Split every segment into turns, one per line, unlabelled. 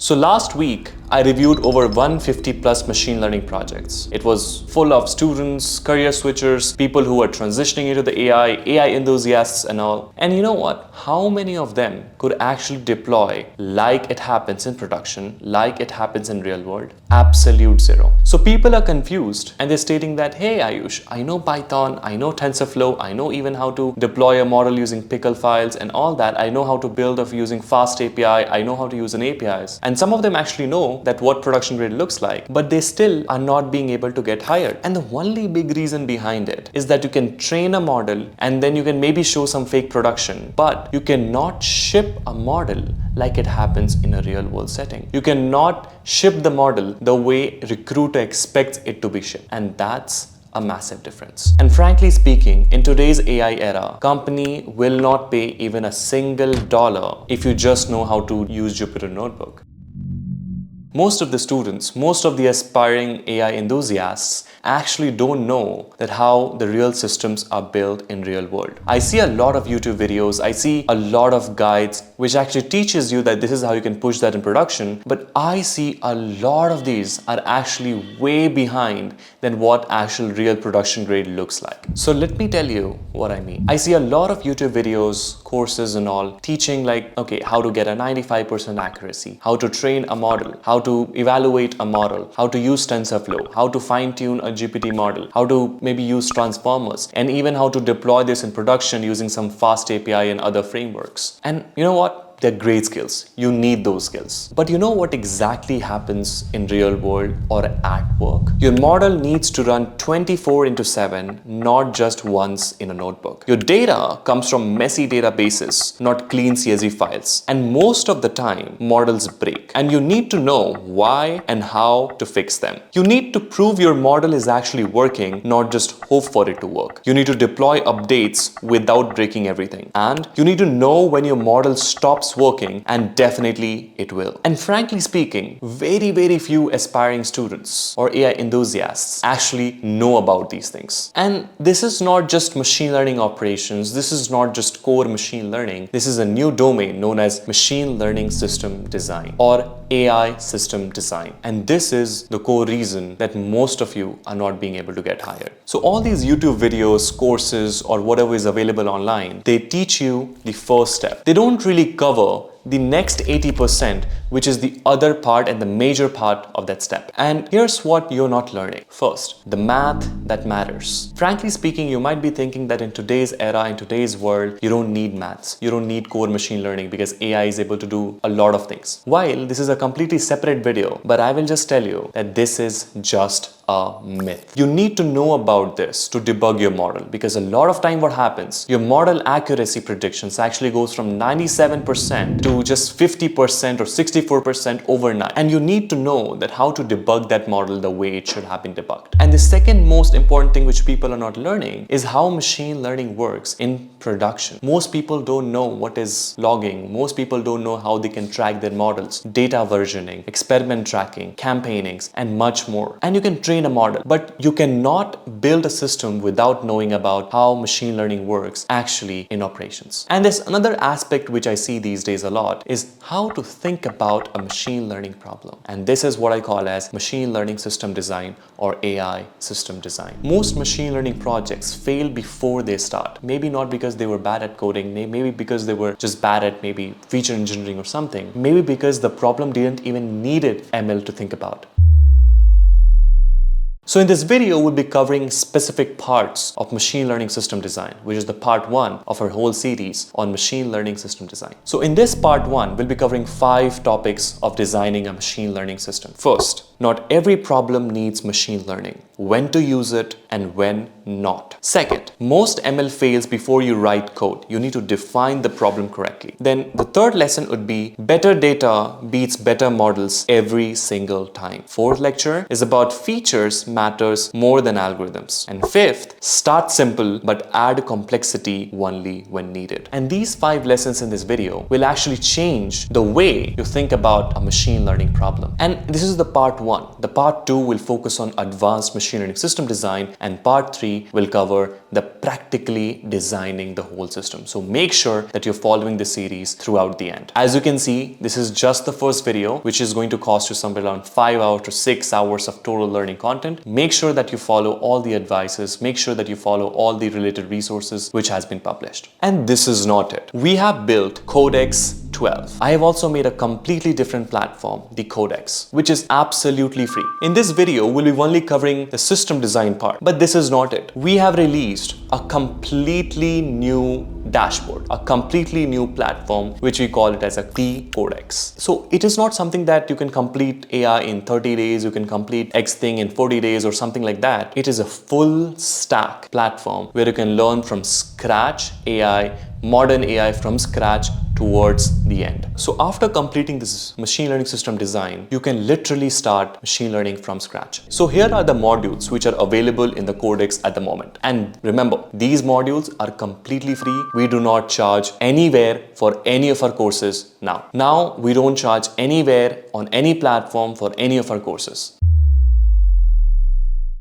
So last week, I reviewed over 150 plus machine learning projects. It was full of students, career switchers, people who are transitioning into the AI enthusiasts and all. And you know what? How many of them could actually deploy like it happens in production, like it happens in real world? Absolute zero. So people are confused and they're stating that, hey Ayush, I know Python, I know TensorFlow, I know even how to deploy a model using pickle files and all that. I know how to build using fast API, I know how to use an APIs. And some of them actually know that what production grade looks like, but they still are not being able to get hired. And the only big reason behind it is that you can train a model and then you can maybe show some fake production, but you cannot ship a model like it happens in a real world setting. You cannot ship the model the way recruiter expects it to be shipped. And that's a massive difference. And frankly speaking, in today's AI era, company will not pay even a single dollar if you just know how to use Jupyter Notebook. Most of the students, most of the aspiring AI enthusiasts actually don't know that how the real systems are built in real world. I see a lot of YouTube videos, I see a lot of guides which actually teaches you that this is how you can push that in production, but I see a lot of these are actually way behind than what actual real production grade looks like. So let me tell you what I mean. I see a lot of YouTube videos, courses and all teaching like, okay, how to get a 95% accuracy, how to train a model, how to evaluate a model, how to use TensorFlow, how to fine-tune a GPT model, how to maybe use transformers, and even how to deploy this in production using some fast API and other frameworks. And you know what? They're great skills. You need those skills. But you know what exactly happens in real world or at work? Your model needs to run 24/7, not just once in a notebook. Your data comes from messy databases, not clean CSV files. And most of the time, models break. And you need to know why and how to fix them. You need to prove your model is actually working, not just hope for it to work. You need to deploy updates without breaking everything. And you need to know when your model stops working, and definitely it will. And frankly speaking, very few aspiring students or AI enthusiasts actually know about these things. And this is not just machine learning operations, this is not just core machine learning, this is a new domain known as machine learning system design or AI system design. And this is the core reason that most of you are not being able to get hired. So all these YouTube videos, courses, or whatever is available online, they teach you the first step. They don't really cover the next 80%, which is the other part and the major part of that step. And here's what you're not learning. First, the math that matters. Frankly speaking, you might be thinking that in today's era, in today's world, you don't need maths. You don't need core machine learning because AI is able to do a lot of things. While this is a completely separate video, but I will just tell you that this is just a myth. You need to know about this to debug your model, because a lot of time what happens, your model accuracy predictions actually goes from 97% to just 50% or 64% overnight. And you need to know that how to debug that model the way it should have been debugged. And the second most important thing which people are not learning is how machine learning works in production. Most people don't know what is logging. Most people don't know how they can track their models, data versioning, experiment tracking, campaignings, and much more. And you can train a model, but you cannot build a system without knowing about how machine learning works actually in operations. And there's another aspect which I see these days a lot is how to think about a machine learning problem. And this is what I call as machine learning system design or AI system design. Most machine learning projects fail before they start. Maybe not because they were bad at coding, maybe because they were just bad at maybe feature engineering or something. Maybe because the problem didn't even needed ML to think about. So in this video, we'll be covering specific parts of machine learning system design, which is the part 1 of our whole series on machine learning system design. So in this part 1, we'll be covering 5 topics of designing a machine learning system. First, not every problem needs machine learning. When to use it and when not. Second, most ML fails before you write code. You need to define the problem correctly. Then the third lesson would be better data beats better models every single time. Fourth lecture is about features matters more than algorithms. And fifth, start simple but add complexity only when needed. And these 5 lessons in this video will actually change the way you think about a machine learning problem. And this is the part 1. The part 2 will focus on advanced machine learning system design, and part 3 will cover the practically designing the whole system. So make sure that you're following the series throughout the end. As you can see, this is just the first video, which is going to cost you somewhere around 5 hours to 6 hours of total learning content. Make sure that you follow all the advices, make sure that you follow all the related resources which has been published. And this is not it. We have built Codex 12. I have also made a completely different platform, the Codex, which is absolutely free. In this video, we'll be only covering the system design part, but this is not it. We have released a completely new dashboard, a completely new platform, which we call it as a Codex. So it is not something that you can complete AI in 30 days, you can complete X thing in 40 days or something like that. It is a full stack platform where you can learn from scratch AI, modern AI from scratch towards the end. So after completing this machine learning system design, you can literally start machine learning from scratch. So here are the modules which are available in the Codex at the moment. And remember, these modules are completely free. We do not charge anywhere for any of our courses now. Now we don't charge anywhere on any platform for any of our courses.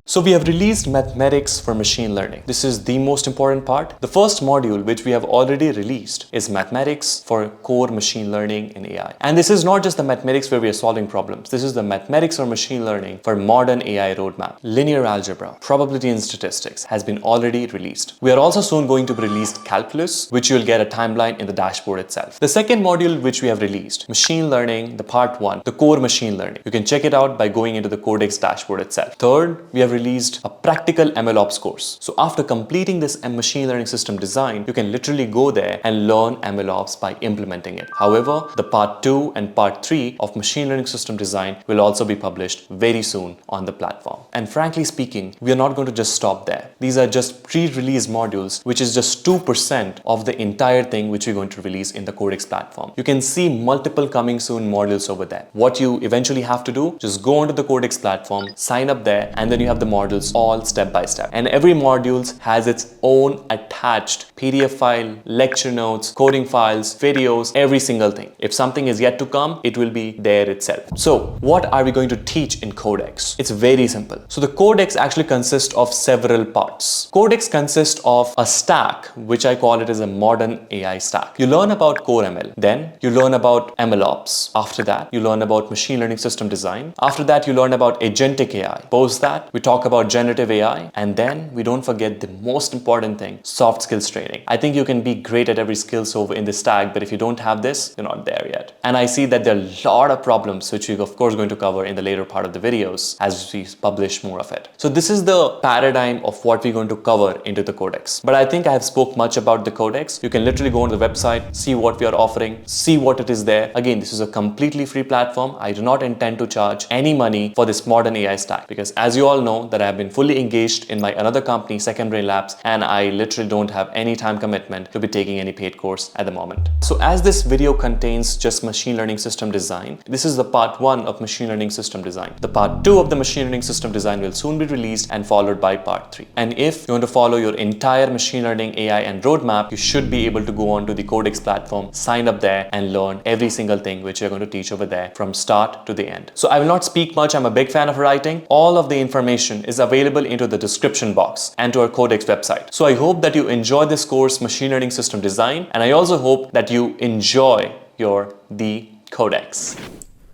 So we have released mathematics for machine learning. This is the most important part. The first module which we have already released is mathematics for core machine learning in AI. And this is not just the mathematics where we are solving problems. This is the mathematics for machine learning for modern AI roadmap. Linear algebra, probability and statistics has been already released. We are also soon going to release calculus, which you'll get a timeline in the dashboard itself. The second module which we have released, machine learning, the part 1, the core machine learning. You can check it out by going into the Codex dashboard itself. Third, we have released a practical MLOps course. So after completing this machine learning system design, you can literally go there and learn MLOps by implementing it. However, the part 2 and part 3 of machine learning system design will also be published very soon on the platform. And frankly speaking, we are not going to just stop there. These are just pre-release modules, which is just 2% of the entire thing which we're going to release in the Codex platform. You can see multiple coming soon modules over there. What you eventually have to do, just go onto the Codex platform, sign up there, and then you have the modules all step by step. And every module has its own attached PDF file, lecture notes, coding files, videos, every single thing. If something is yet to come, it will be there itself. So what are we going to teach in Codex? It's very simple. So the Codex actually consists of several parts. Codex consists of a stack, which I call it as a modern AI stack. You learn about core ML. Then you learn about MLOps. After that, you learn about machine learning system design. After that, you learn about agentic AI. Post that, we talk about generative AI, and then we don't forget the most important thing, soft skills training. I think you can be great at every skill over in this stack, but if you don't have this, you're not there yet. And I see that there are a lot of problems which we're of course going to cover in the later part of the videos as we publish more of it. So this is the paradigm of what we're going to cover into the Codex. But I think I have spoke much about the Codex. You can literally go on the website, see what we are offering, see what it is there. Again, this is a completely free platform. I do not intend to charge any money for this modern AI stack because as you all know that I have been fully engaged in my another company, Second Brain Labs, and I literally don't have any time commitment to be taking any paid course at the moment. So as this video contains just machine learning system design, this is the part 1 of machine learning system design. The part 2 of the machine learning system design will soon be released and followed by part 3. And if you want to follow your entire machine learning AI and roadmap, you should be able to go on to the Codex platform, sign up there and learn every single thing which you're going to teach over there from start to the end. So I will not speak much. I'm a big fan of writing. All of the information is available into the description box and to our Codex website. So I hope that you enjoy this course, machine learning system design, and I also hope that you enjoy the Codex.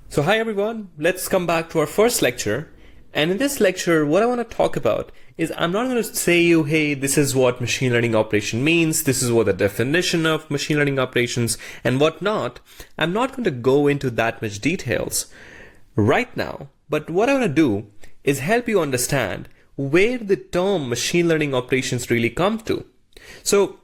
So hi everyone, let's come back to our first lecture. And in this lecture, what I want to talk about is I'm not going to say you, hey, this is what machine learning operation means. This is what the definition of machine learning operations and whatnot. I'm not going to go into that much details right now. But what I want to do is help you understand where the term machine learning operations really come to. So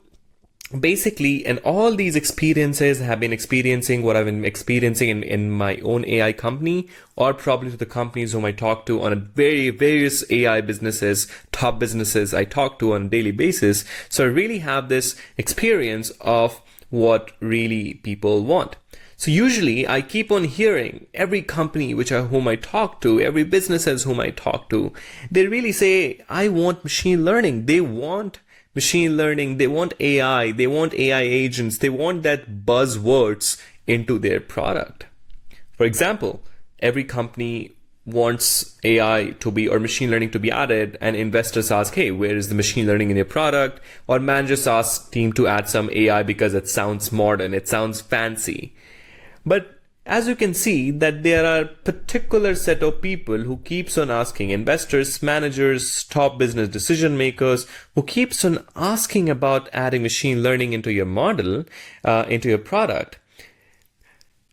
basically, and all these experiences have been experiencing what I've been experiencing in my own AI company, or probably to the companies whom I talk to on various AI businesses, top businesses I talk to on a daily basis. So I really have this experience of what really people want. So usually I keep on hearing every company whom I talk to, every businesses whom I talk to, they really say, I want machine learning. They want machine learning, they want AI agents, they want that buzzwords into their product. For example, every company wants AI to be or machine learning to be added, and investors ask, hey, where is the machine learning in your product? Or managers ask team to add some AI because it sounds modern, it sounds fancy. But as you can see that there are particular set of people who keeps on asking, investors, managers, top business decision makers, who keeps on asking about adding machine learning into your model, into your product,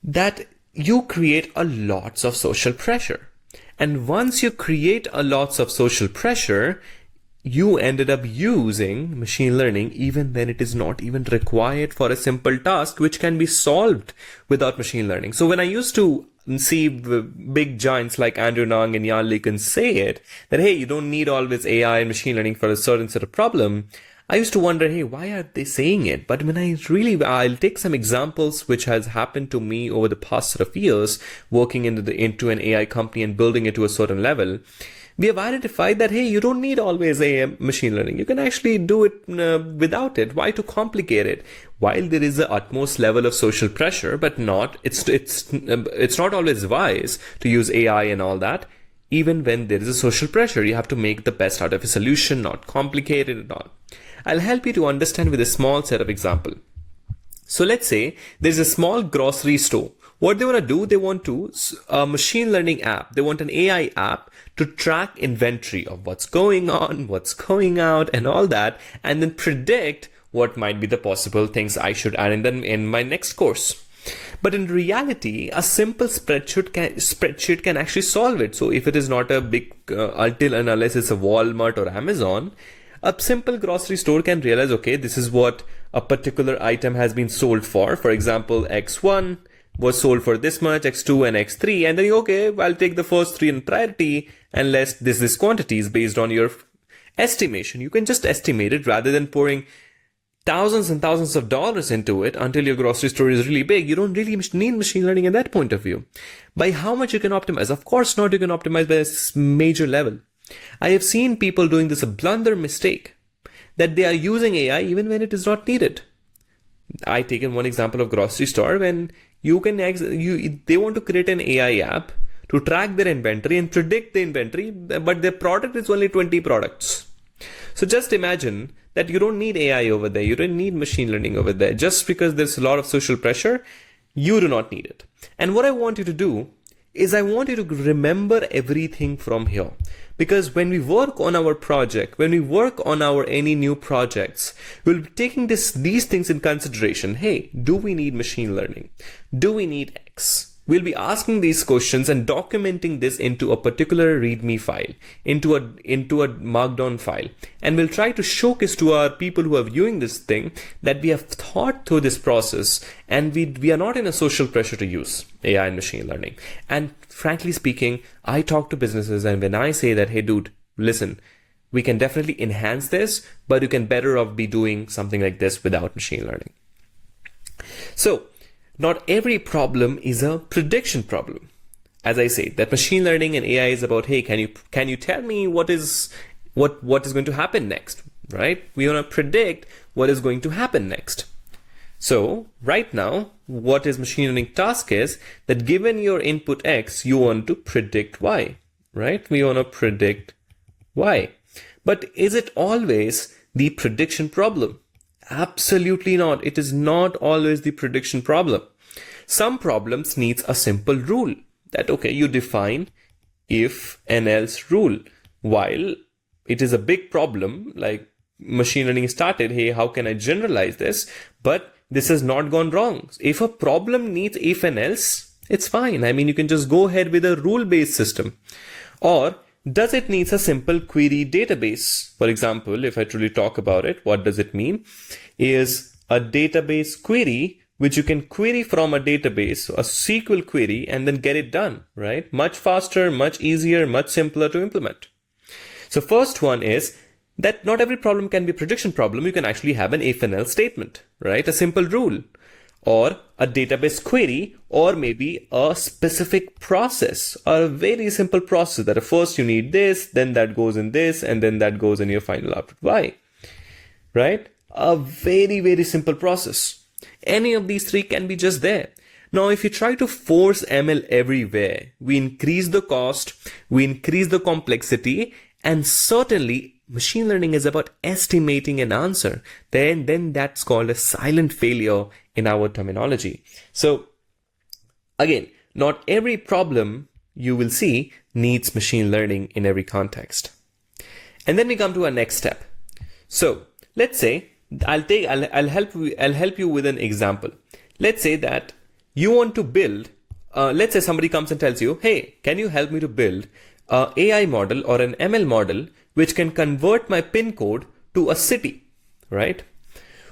that you create a lots of social pressure. And once you create a lots of social pressure, you ended up using machine learning even when it is not even required for a simple task which can be solved without machine learning. So when I used to see big giants like Andrew Ng and Jan LeCun say it, that, hey, you don't need always AI and machine learning for a certain set of problem, I used to wonder, hey, why are they saying it? But when I'll take some examples which has happened to me over the past sort of years, working into an AI company and building it to a certain level. We have identified that, hey, you don't need always a machine learning. You can actually do it without it. Why to complicate it? While there is the utmost level of social pressure, but it's not always wise to use AI and all that. Even when there is a social pressure, you have to make the best out of a solution, not complicate it at all. I'll help you to understand with a small set of example. So let's say there's a small grocery store. What they want to do, they want a machine learning app. They want an AI app to track inventory of what's going on, what's going out, and all that, and then predict what might be the possible things I should add in my next course. But in reality, a simple spreadsheet can actually solve it. So if it is not a big, unless it's a Walmart or Amazon, a simple grocery store can realize, okay, this is what a particular item has been sold for. For example, X1 was sold for this much, X2 and X3, and then okay, I'll take the first three in priority and less this quantity is based on your estimation. You can just estimate it rather than pouring thousands and thousands of dollars into it until your grocery store is really big. You don't really need machine learning in that point of view. By how much you can optimize? Of course not, you can optimize by a major level. I have seen people doing this a blunder mistake that they are using AI even when it is not needed. I taken one example of grocery store when they want to create an AI app to track their inventory and predict the inventory, but their product is only 20 products. So just imagine that you don't need AI over there. You don't need machine learning over there. Just because there's a lot of social pressure, you do not need it. And what I want you to do is I want you to remember everything from here. Because when we work on our project, when we work on any new projects, we'll be taking these things in consideration. Hey, do we need machine learning? Do we need X? We'll be asking these questions and documenting this into a particular README file, into a markdown file. And we'll try to showcase to our people who are viewing this thing that we have thought through this process and we are not in a social pressure to use AI and machine learning. And frankly speaking, I talk to businesses and when I say that, hey dude, listen, we can definitely enhance this, but you can better off be doing something like this without machine learning. So, not every problem is a prediction problem. As I say, that machine learning and AI is about, hey, can you tell me what is going to happen next, right? We want to predict what is going to happen next. So right now, what is machine learning task is that given your input X, you want to predict Y, right? We want to predict Y. But is it always the prediction problem? Absolutely not. It is not always the prediction problem. Some problems needs a simple rule that, okay, you define if and else rule. While it is a big problem, like machine learning started, hey, how can I generalize this? But this has not gone wrong. If a problem needs if and else, it's fine. I mean, you can just go ahead with a rule-based system. Or does it need a simple query database? For example, if I truly talk about it, what does it mean? Is a database query, which you can query from a database, a SQL query, and then get it done, right? Much faster, much easier, much simpler to implement. So first one is that not every problem can be a prediction problem. You can actually have an if and else statement, right? A simple rule. Or a database query, or maybe a specific process, or a very simple process that first you need this, then that goes in this, and then that goes in your final output Y, right? A very, very simple process. Any of these three can be just there. Now, if you try to force ML everywhere, we increase the cost, we increase the complexity, and certainly machine learning is about estimating an answer. Then that's called a silent failure in our terminology. So again, not every problem you will see needs machine learning in every context. And then we come to our next step. So let's say I'll help you with an example. Let's say that you want to build, let's say somebody comes and tells you, hey, can you help me to build an AI model or an ML model which can convert my PIN code to a city, right?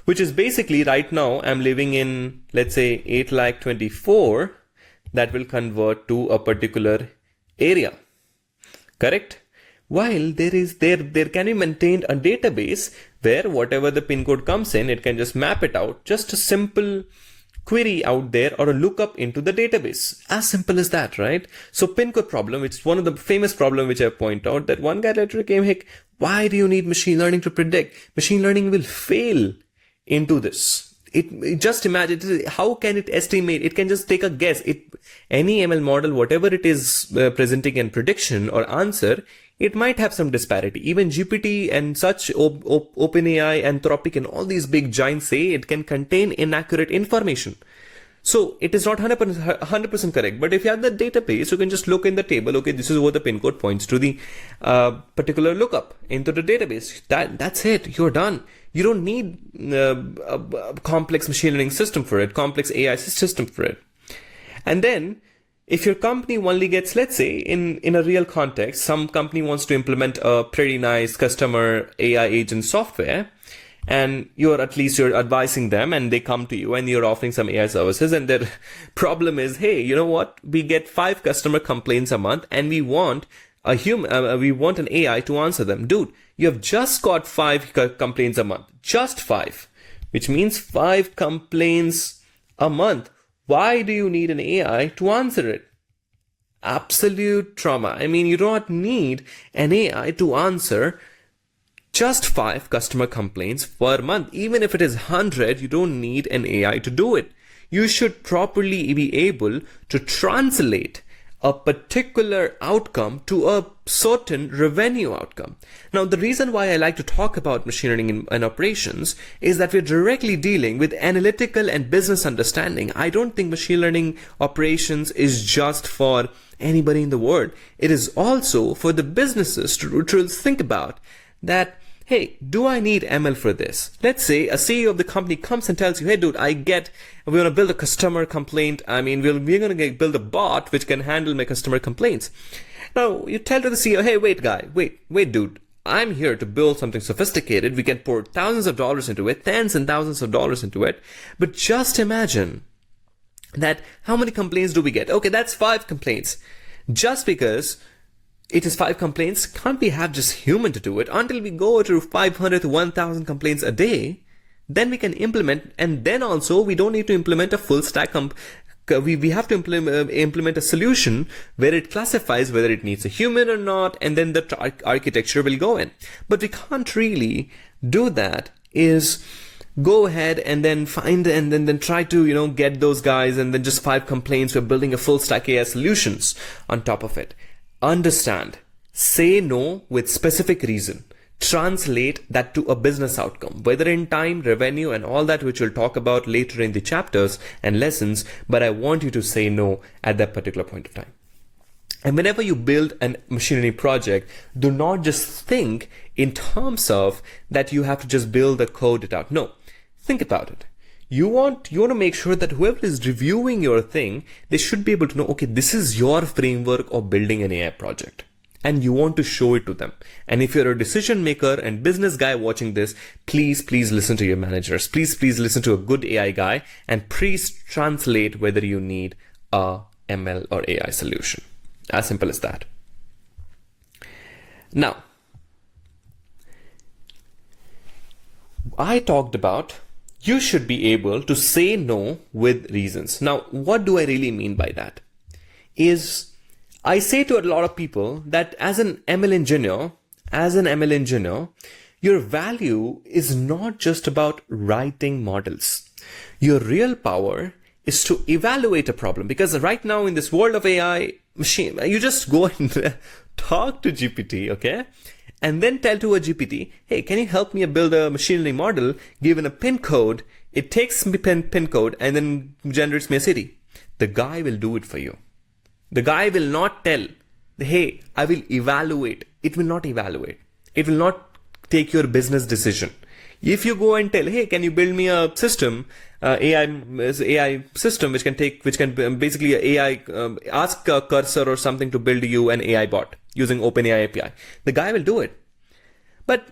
Which is basically right now I'm living in, let's say 824, that will convert to a particular area, correct? While there can be maintained a database where whatever the PIN code comes in, it can just map it out, just a simple query out there or a lookup into the database. As simple as that, right? So PIN code problem, it's one of the famous problem which I point out, that one guy later came, hey, why do you need machine learning to predict? Machine learning will fail into this. Just imagine, how can it estimate? It can just take a guess. Any ML model, whatever it is presenting in prediction or answer, it might have some disparity. Even GPT and such, OpenAI, Anthropic, and all these big giants say it can contain inaccurate information. So it is not 100% correct. But if you have the database, you can just look in the table. Okay, this is what the PIN code points to the particular lookup into the database. That's it. You're done. You don't need a complex machine learning system for it, complex AI system for it. And then if your company only gets, let's say in a real context, some company wants to implement a pretty nice customer AI agent software, and you're advising them, and they come to you and you're offering some AI services, and their problem is, hey, you know what? We get 5 customer complaints a month and we want we want an AI to answer them. Dude, you have just got 5 complaints a month, just 5, which means 5 complaints a month. Why do you need an AI to answer it? Absolute trauma. I mean, you don't need an AI to answer just 5 customer complaints per month. Even if it is 100, you don't need an AI to do it. You should properly be able to translate a particular outcome to a certain revenue outcome. Now, the reason why I like to talk about machine learning in operations is that we're directly dealing with analytical and business understanding. I don't think machine learning operations is just for anybody in the world. It is also for the businesses to think about that. Hey, do I need ML for this? Let's say a CEO of the company comes and tells you, hey dude, we're going to build a customer complaint. I mean, we're going to build a bot which can handle my customer complaints. Now, you tell to the CEO, hey, wait dude, I'm here to build something sophisticated. We can pour thousands of dollars into it, tens and thousands of dollars into it. But just imagine that how many complaints do we get? Okay, that's 5 complaints. Just because it is 5 complaints, can't we have just human to do it? Until we go to 500 to 1000 complaints a day, then we can implement. And then also we don't need to implement a full stack. We have to implement a solution where it classifies whether it needs a human or not, and then the architecture will go in. But we can't really do that is go ahead and then find and then try to get those guys, and then just 5 complaints. We're building a full stack AI solutions on top of it. Understand, say no with specific reason, translate that to a business outcome, whether in time, revenue, and all that, which we'll talk about later in the chapters and lessons. But I want you to say no at that particular point of time. And whenever you build a machine learning project, do not just think in terms of that you have to just build the code it out. No, think about it. You want to make sure that whoever is reviewing your thing, they should be able to know, okay, this is your framework of building an AI project, and you want to show it to them. And if you're a decision maker and business guy watching this, please listen to your managers. Please listen to a good AI guy, and please translate whether you need a ML or AI solution. As simple as that. Now, I talked about you should be able to say no with reasons. Now, what do I really mean by that? Is I say to a lot of people that as an ML engineer, your value is not just about writing models. Your real power is to evaluate a problem. Because right now in this world of AI machine, you just go and talk to GPT, okay? And then tell to a GPT, hey, can you help me build a machine learning model given a pin code? It takes me pin code and then generates me a city. The guy will do it for you. The guy will not tell, hey, I will evaluate. It will not evaluate. It will not take your business decision. If you go and tell, hey, can you build me a system, AI system, which can basically AI, ask a cursor or something to build you an AI bot using OpenAI API. The guy will do it. But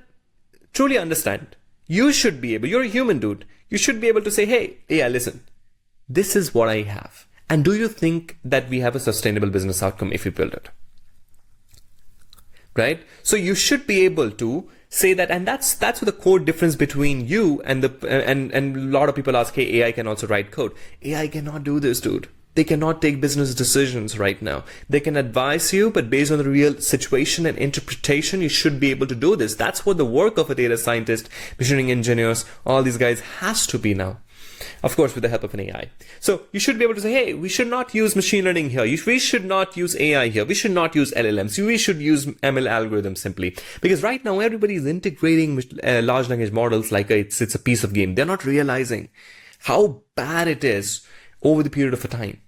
truly understand, you should be able, you're a human dude. You should be able to say, hey, AI, listen, this is what I have. And do you think that we have a sustainable business outcome if we build it? Right? So you should be able to say that, and that's the core difference between you and and a lot of people ask, hey, AI can also write code. AI cannot do this, dude. They cannot take business decisions right now. They can advise you, but based on the real situation and interpretation, you should be able to do this. That's what the work of a data scientist, machine learning engineers, all these guys has to be now. Of course, with the help of an AI. So you should be able to say, hey, we should not use machine learning here. We should not use AI here. We should not use LLMs. We should use ML algorithms simply. Because right now, everybody is integrating large language models like it's a piece of game. They're not realizing how bad it is over the period of a time.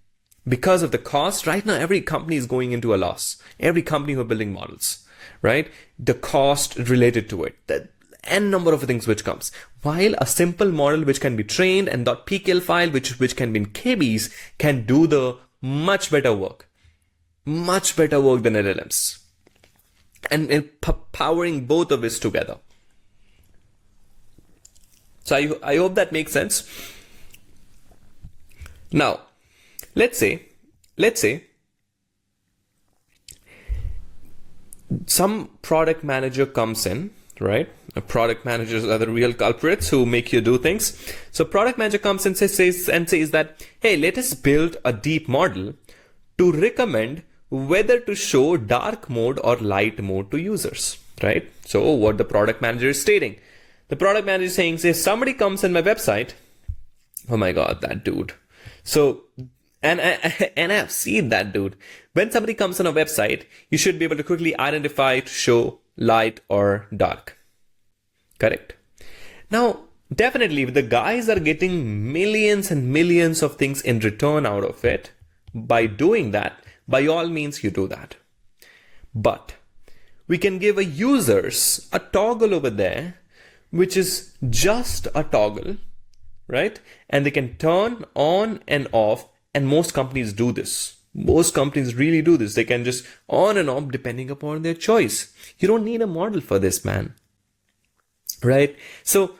Because of the cost, right now, every company is going into a loss. Every company who are building models, right? The cost related to it. The n number of things which comes. While a simple model which can be trained and .pkl file which can be in KBs can do the much better work than LLMs, and powering both of this together. So I hope that makes sense. Now, let's say some product manager comes in, right? Product managers are the real culprits who make you do things. So product manager comes and says that, hey, let us build a deep model to recommend whether to show dark mode or light mode to users, right? So what the product manager is stating, the product manager is saying, say somebody comes in my website, oh my God, that dude. So, and I've seen that dude. When somebody comes on a website, you should be able to quickly identify to show light or dark. Correct. Now, definitely, if the guys are getting millions and millions of things in return out of it, by doing that, by all means, you do that. But we can give a users a toggle over there, which is just a toggle, right? And they can turn on and off. And most companies do this. Most companies really do this. They can just on and off depending upon their choice. You don't need a model for this, man. Right? So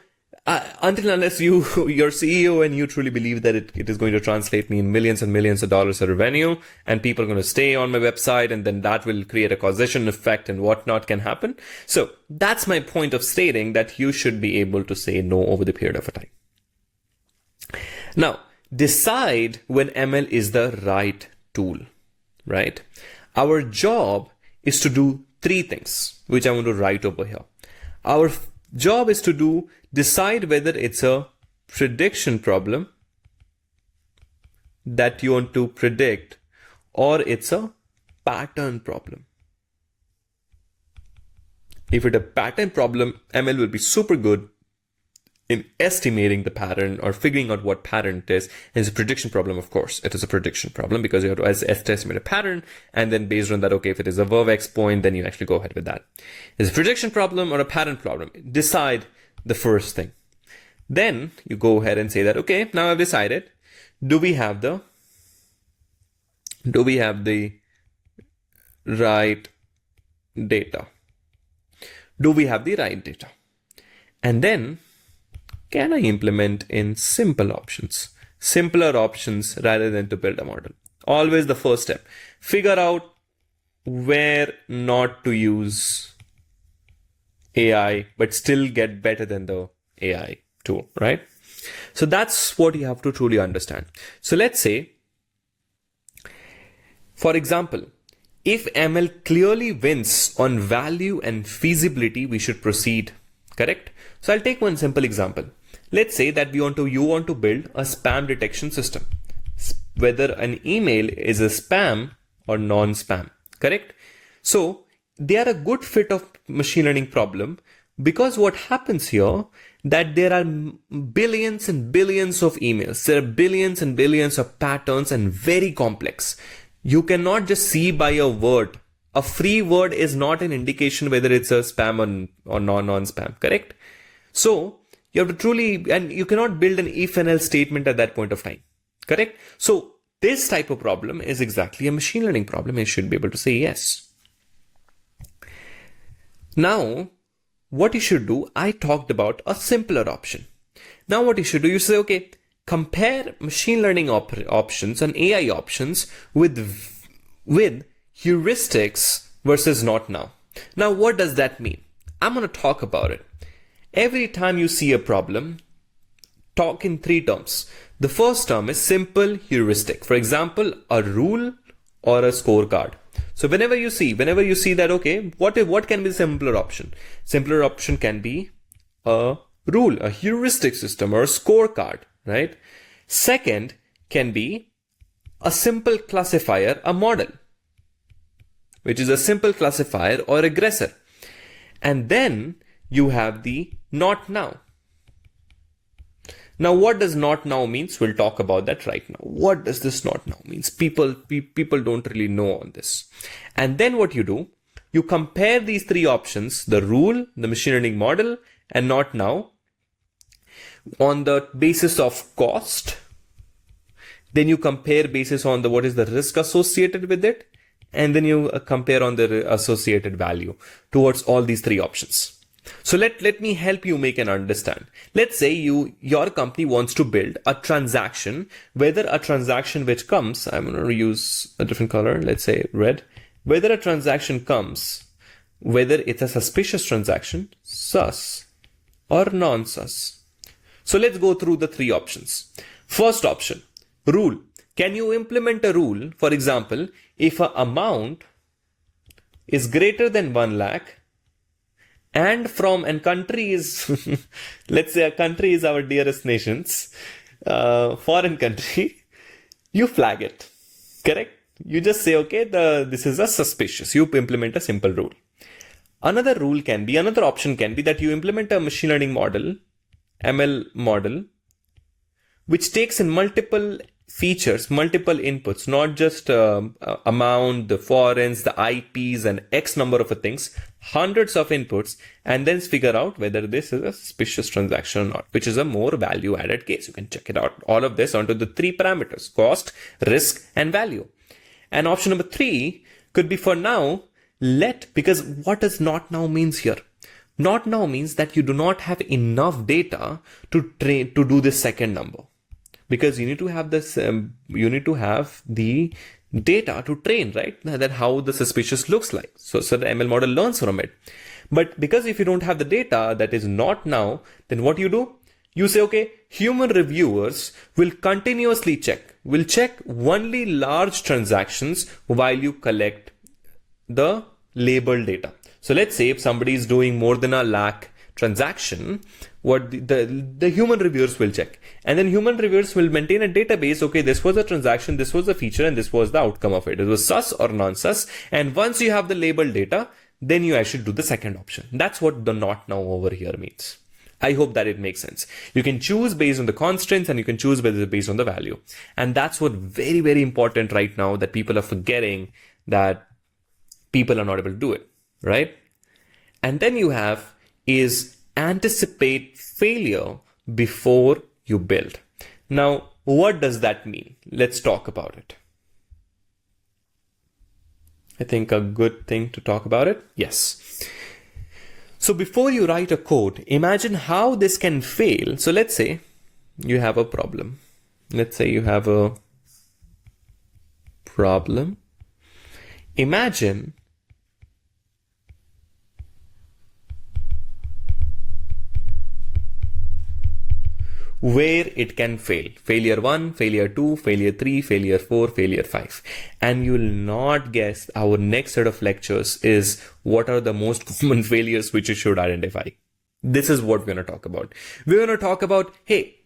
until unless your CEO and you truly believe that it is going to translate me in millions and millions of dollars of revenue and people are going to stay on my website and then that will create a causation effect and whatnot can happen. So that's my point of stating that you should be able to say no over the period of a time. Now, decide when ML is the right tool, right? Our job is to do three things, which I want to write over here. Our job is to decide whether it's a prediction problem that you want to predict or it's a pattern problem. If it's a pattern problem, ML will be super good in estimating the pattern or figuring out what pattern it is. And it's a prediction problem, of course. It is a prediction problem because you have to estimate a pattern. And then based on that, okay, if it is a verb X point, then you actually go ahead with that. It's a prediction problem or a pattern problem. Decide the first thing. Then you go ahead and say that, okay, now I've decided, do we have the right data? Do we have the right data? And then, can I implement in simpler options rather than to build a model? Always the first step. Figure out where not to use AI, but still get better than the AI tool, right? So that's what you have to truly understand. So let's say, for example, if ML clearly wins on value and feasibility, we should proceed, correct? So I'll take one simple example. Let's say that you want to build a spam detection system. whether an email is a spam or non-spam, correct? So they are a good fit of machine learning problem, because what happens here that there are billions and billions of emails, there are billions and billions of patterns and very complex. You cannot just see by a word. A free word is not an indication whether it's a spam or non-spam, correct? So you have to truly, and you cannot build an if and else statement at that point of time, correct? So this type of problem is exactly a machine learning problem. You should be able to say yes. Now, what you should do, I talked about a simpler option. Now what you should do, you say, okay, compare machine learning options and AI options with heuristics versus not now. Now, what does that mean? I'm going to talk about it. Every time you see a problem, talk in three terms. The first term is simple heuristic. For example, a rule or a scorecard. So whenever you see that, okay, what can be the simpler option? Simpler option can be a rule, a heuristic system, or a scorecard, right? Second can be a simple classifier, a model, which is a simple classifier or regressor. And then you have the not now. Now, what does not now means? We'll talk about that right now. What does this not now means? People don't really know on this. And then what you do, you compare these three options, the rule, the machine learning model, and not now, on the basis of cost. Then you compare basis on what is the risk associated with it. And then you compare on the associated value towards all these three options. So let me help you make an understand. Let's say your company wants to build a transaction, whether a transaction which comes, I'm going to use a different color, let's say red, whether a transaction comes, whether it's a suspicious transaction, sus, or non-sus. So let's go through the three options. First option, rule. Can you implement a rule? For example, if an amount is greater than 1 lakh, and country is, let's say a country is our dearest nations, foreign country, you flag it, correct? You just say, okay, this is a suspicious. You implement a simple rule. Another option can be that you implement a machine learning model, ML model, which takes in multiple features, multiple inputs, not just amount, the foreigners, the IPs, and X number of things, hundreds of inputs, and then figure out whether this is a suspicious transaction or not, which is a more value added case. You can check it out. All of this onto the three parameters, cost, risk, and value. And option number 3 could be for now, because what does not now means here? Not now means that you do not have enough data to do this second number. Because you need to have this, you need to have the data to train, right? That how the suspicious looks like. So the ML model learns from it. But because if you don't have the data that is not now, then what you do? You say, okay, human reviewers will continuously will check only large transactions while you collect the labeled data. So let's say if somebody is doing more than 1 lakh transaction, what the human reviewers will check, and then human reviewers will maintain a database. Okay, this was a transaction, this was a feature, and this was the outcome of it. It was sus or non-sus. And once you have the labeled data, then you actually do the second option. That's what the not now over here means. I hope that it makes sense. You can choose based on the constraints, and you can choose based on the value. And that's what very, very important right now, that people are forgetting, that people are not able to do it, right? And then you have is anticipate failure before you build. Now, what does that mean? Let's talk about it. I think a good thing to talk about it. Yes. So before you write a code, imagine how this can fail. So let's say you have a problem. Let's say you have a problem. Imagine where it can fail. Failure 1, failure 2, failure 3, failure 4, failure 5. And you will not guess our next set of lectures is what are the most common failures which you should identify. This is what we're going to talk about. We're going to talk about, hey,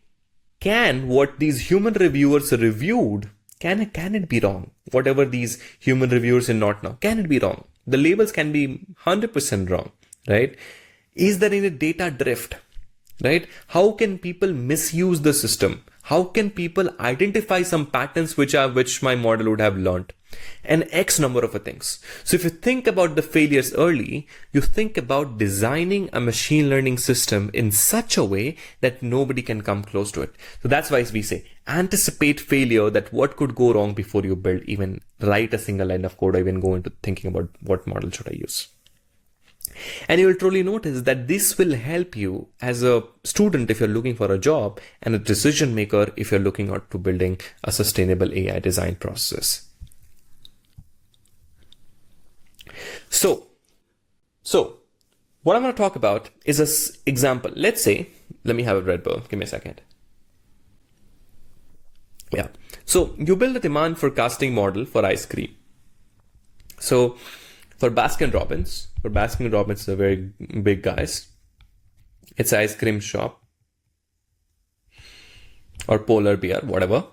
can what these human reviewers reviewed Can it be wrong? Whatever these human reviewers in not now, can it be wrong? The labels can be 100% wrong, right? Is there any data drift, right? How can people misuse the system? How can people identify some patterns which my model would have learned? And X number of things. So if you think about the failures early, you think about designing a machine learning system in such a way that nobody can come close to it. So that's why we say anticipate failure, that what could go wrong before you build, even write a single line of code, or even go into thinking about what model should I use. And you will truly notice that this will help you as a student if you're looking for a job, and a decision maker if you're looking out to building a sustainable AI design process. So what I'm going to talk about is an example. Let's say, let me have a Red Bull. Give me a second. Yeah. So you build a demand forecasting model for ice cream. So for Baskin Robbins are very big guys. It's an ice cream shop or polar beer, whatever.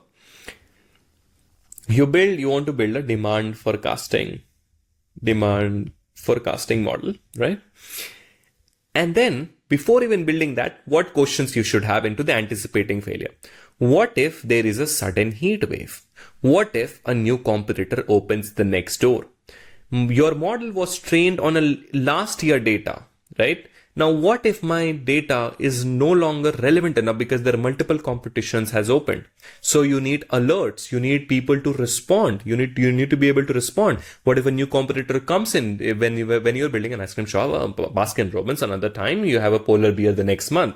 You want to build a demand forecasting model, right? And then before even building that, what questions you should have into the anticipating failure? What if there is a sudden heat wave? What if a new competitor opens the next door? Your model was trained on a last year data, right? Now, what if my data is no longer relevant enough because there are multiple competitions has opened? So you need alerts. You need people to respond. You need to be able to respond. What if a new competitor comes in when you're building an ice cream shop, Baskin Robbins, another time you have a polar beer the next month.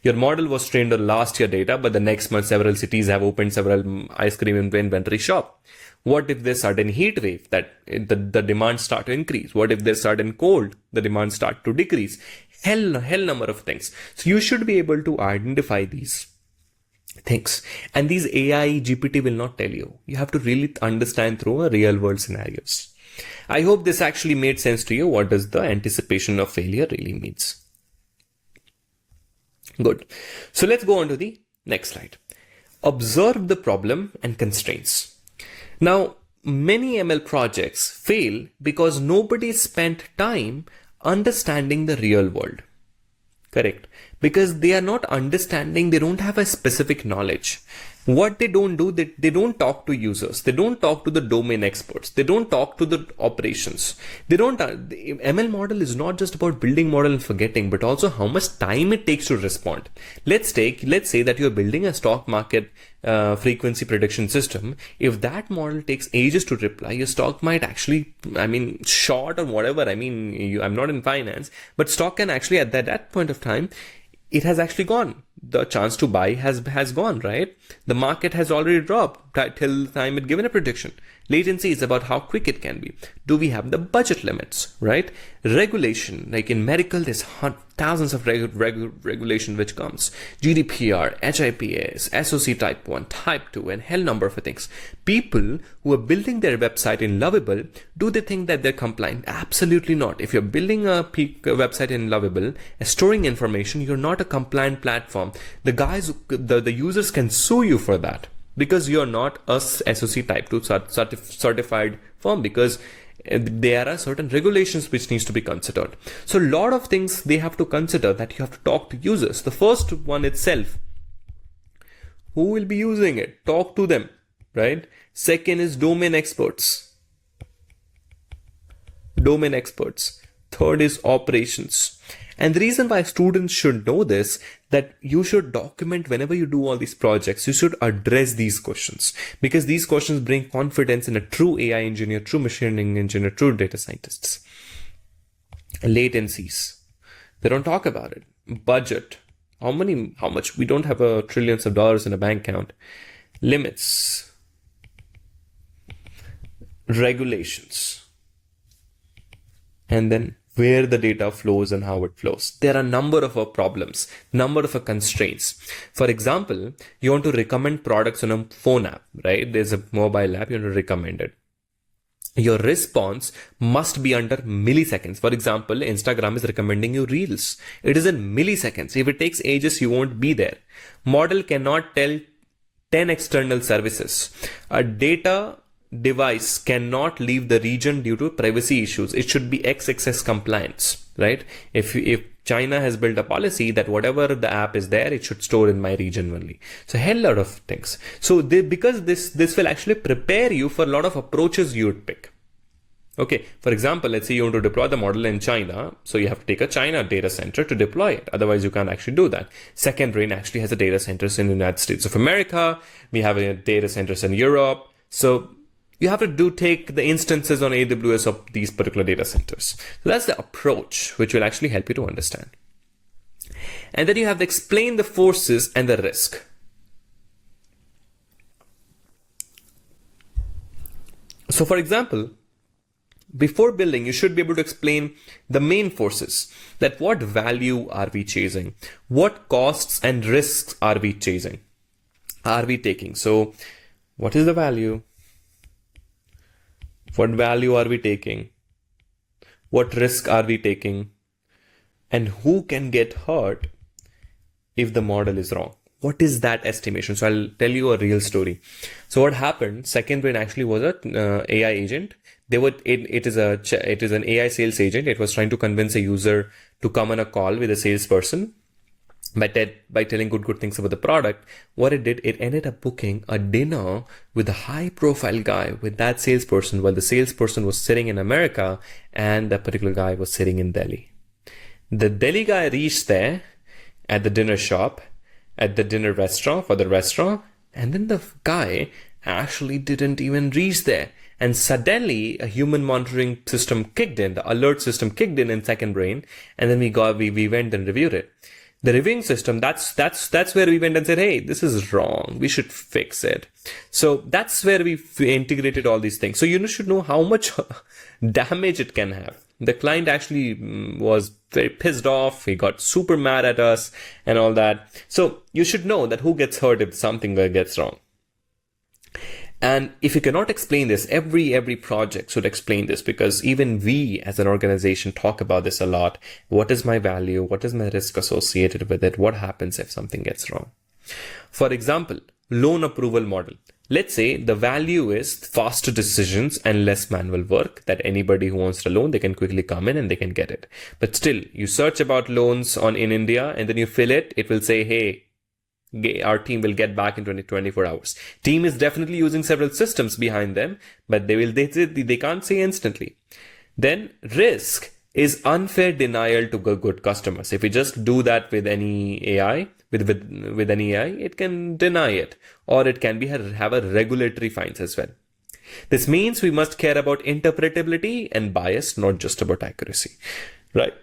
Your model was trained on last year data, but the next month several cities have opened several ice cream inventory shop. What if there's sudden heat wave that the demand start to increase? What if there's sudden cold, the demand start to decrease? Hell number of things. So you should be able to identify these things. And these AI GPT will not tell you. You have to really understand through a real world scenarios. I hope this actually made sense to you. What does the anticipation of failure really means? Good. So let's go on to the next slide. Observe the problem and constraints. Now, many ML projects fail because nobody spent time understanding the real world. Correct. Because they are not understanding, they don't have a specific knowledge. What they don't do, they don't talk to users. They don't talk to the domain experts. They don't talk to the operations. The ML model is not just about building model and forgetting, but also how much time it takes to respond. Let's say that you're building a stock market frequency prediction system. If that model takes ages to reply, your stock might actually, short or whatever. I'm not in finance, but stock can actually at that point of time, it has actually gone. The chance to buy has gone, right? The market has already dropped till the time it given a prediction. Latency is about how quick it can be. Do we have the budget limits, right? Regulation, like in medical, there's thousands of regulation which comes. GDPR, HIPAA, SOC type 1, type 2, and hell number of things. People who are building their website in Lovable, do they think that they're compliant? Absolutely not. If you're building a website in Lovable, storing information, you're not a compliant platform. The users can sue you for that, because you're not a SOC type 2 certified firm, because there are certain regulations which needs to be considered. So a lot of things they have to consider, that you have to talk to users. The first one itself, who will be using it? Talk to them, right? Second is domain experts. Third is operations. And the reason why students should know this, that you should document whenever you do all these projects, you should address these questions, because these questions bring confidence in a true AI engineer, true machine learning engineer, true data scientists. Latencies, they don't talk about it. Budget, how much, we don't have trillions of dollars in a bank account. Limits, regulations, and then where the data flows and how it flows. There are a number of problems, number of constraints. For example, you want to recommend products on a phone app, right? There's a mobile app, you want to recommend it. Your response must be under milliseconds. For example, Instagram is recommending you reels. It is in milliseconds. If it takes ages, you won't be there. Model cannot tell 10 external services. A data device cannot leave the region due to privacy issues. It should be XXS compliance, right? If China has built a policy that whatever the app is there, it should store in my region only. So a hell lot of things. So because this will actually prepare you for a lot of approaches you would pick. Okay, for example, let's say you want to deploy the model in China. So you have to take a China data center to deploy it. Otherwise, you can't actually do that. Second Brain actually has a data centers in the United States of America. We have a data centers in Europe. So you have to take the instances on AWS of these particular data centers. So that's the approach which will actually help you to understand. And then you have to explain the forces and the risk. So for example, before building, you should be able to explain the main forces, that what value are we chasing? What costs and risks are we taking? So what is the value? What value are we taking? What risk are we taking? And who can get hurt if the model is wrong? What is that estimation? So I'll tell you a real story. So what happened? Second Brain actually was an AI agent. It is an AI sales agent. It was trying to convince a user to come on a call with a salesperson by telling good things about the product. What it did, it ended up booking a dinner with a high profile guy with that salesperson, while the salesperson was sitting in America and the particular guy was sitting in Delhi. The Delhi guy reached there at the dinner shop, at the dinner restaurant, for the restaurant, and then the guy actually didn't even reach there. And suddenly a human monitoring system kicked in, the alert system kicked in Second Brain, and then we went and reviewed it. The reviewing system, that's where we went and said, hey, this is wrong. We should fix it. So that's where we integrated all these things. So you should know how much damage it can have. The client actually was very pissed off. He got super mad at us and all that. So you should know that who gets hurt if something gets wrong. And if you cannot explain this, every project should explain this, because even we as an organization talk about this a lot. What is my value? What is my risk associated with it? What happens if something gets wrong? For example, loan approval model. Let's say the value is faster decisions and less manual work, that anybody who wants a loan, they can quickly come in and they can get it. But still, you search about loans in India and then you fill it. It will say, hey, our team will get back in 24 hours. Team is definitely using several systems behind them, but they can't say instantly. Then risk is unfair denial to good customers. If we just do that with any AI, with any AI, it can deny it, or it can have a regulatory fines as well. This means we must care about interpretability and bias, not just about accuracy, right?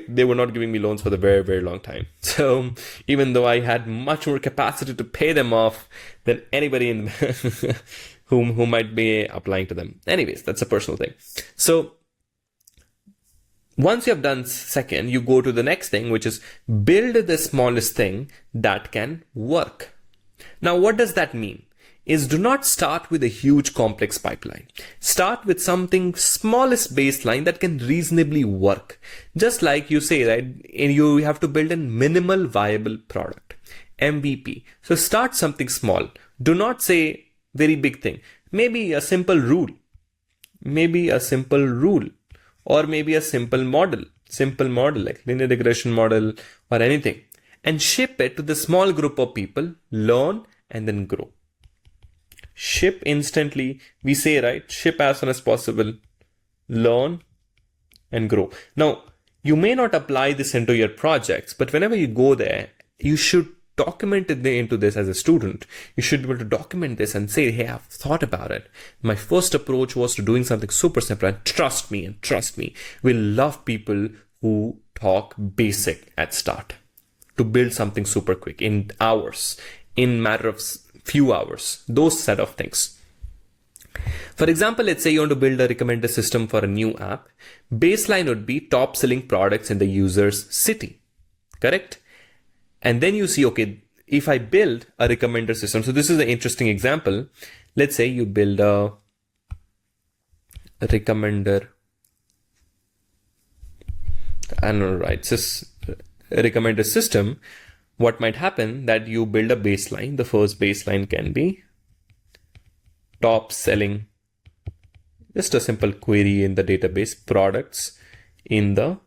They were not giving me loans for the very, very long time. So even though I had much more capacity to pay them off than anybody who might be applying to them. Anyways, that's a personal thing. So once you have done second, you go to the next thing, which is build the smallest thing that can work. Now, what does that mean? Is do not start with a huge complex pipeline. Start with something smallest baseline that can reasonably work. Just like you say, right? You have to build a minimal viable product, MVP. So start something small. Do not say very big thing. Maybe a simple rule. Or maybe a simple model like linear regression model or anything, and ship it to the small group of people, learn and then grow. Ship instantly, we say, right? Ship as soon as possible, learn and grow. Now, you may not apply this into your projects, but whenever you go there, you should document it into this as a student. You should be able to document this and say, hey, I've thought about it. My first approach was to doing something super simple, and trust me, we love people who talk basic at start to build something super quick in hours, in matter of few hours, those set of things. For example, let's say you want to build a recommender system for a new app. Baseline would be top selling products in the user's city, correct? And then you see, okay, if I build a recommender system, so this is an interesting example. Let's say you build a recommender, I don't know, right? It's just a recommender system what might happen that you build a baseline. The first baseline can be top selling, just a simple query in the database, products in the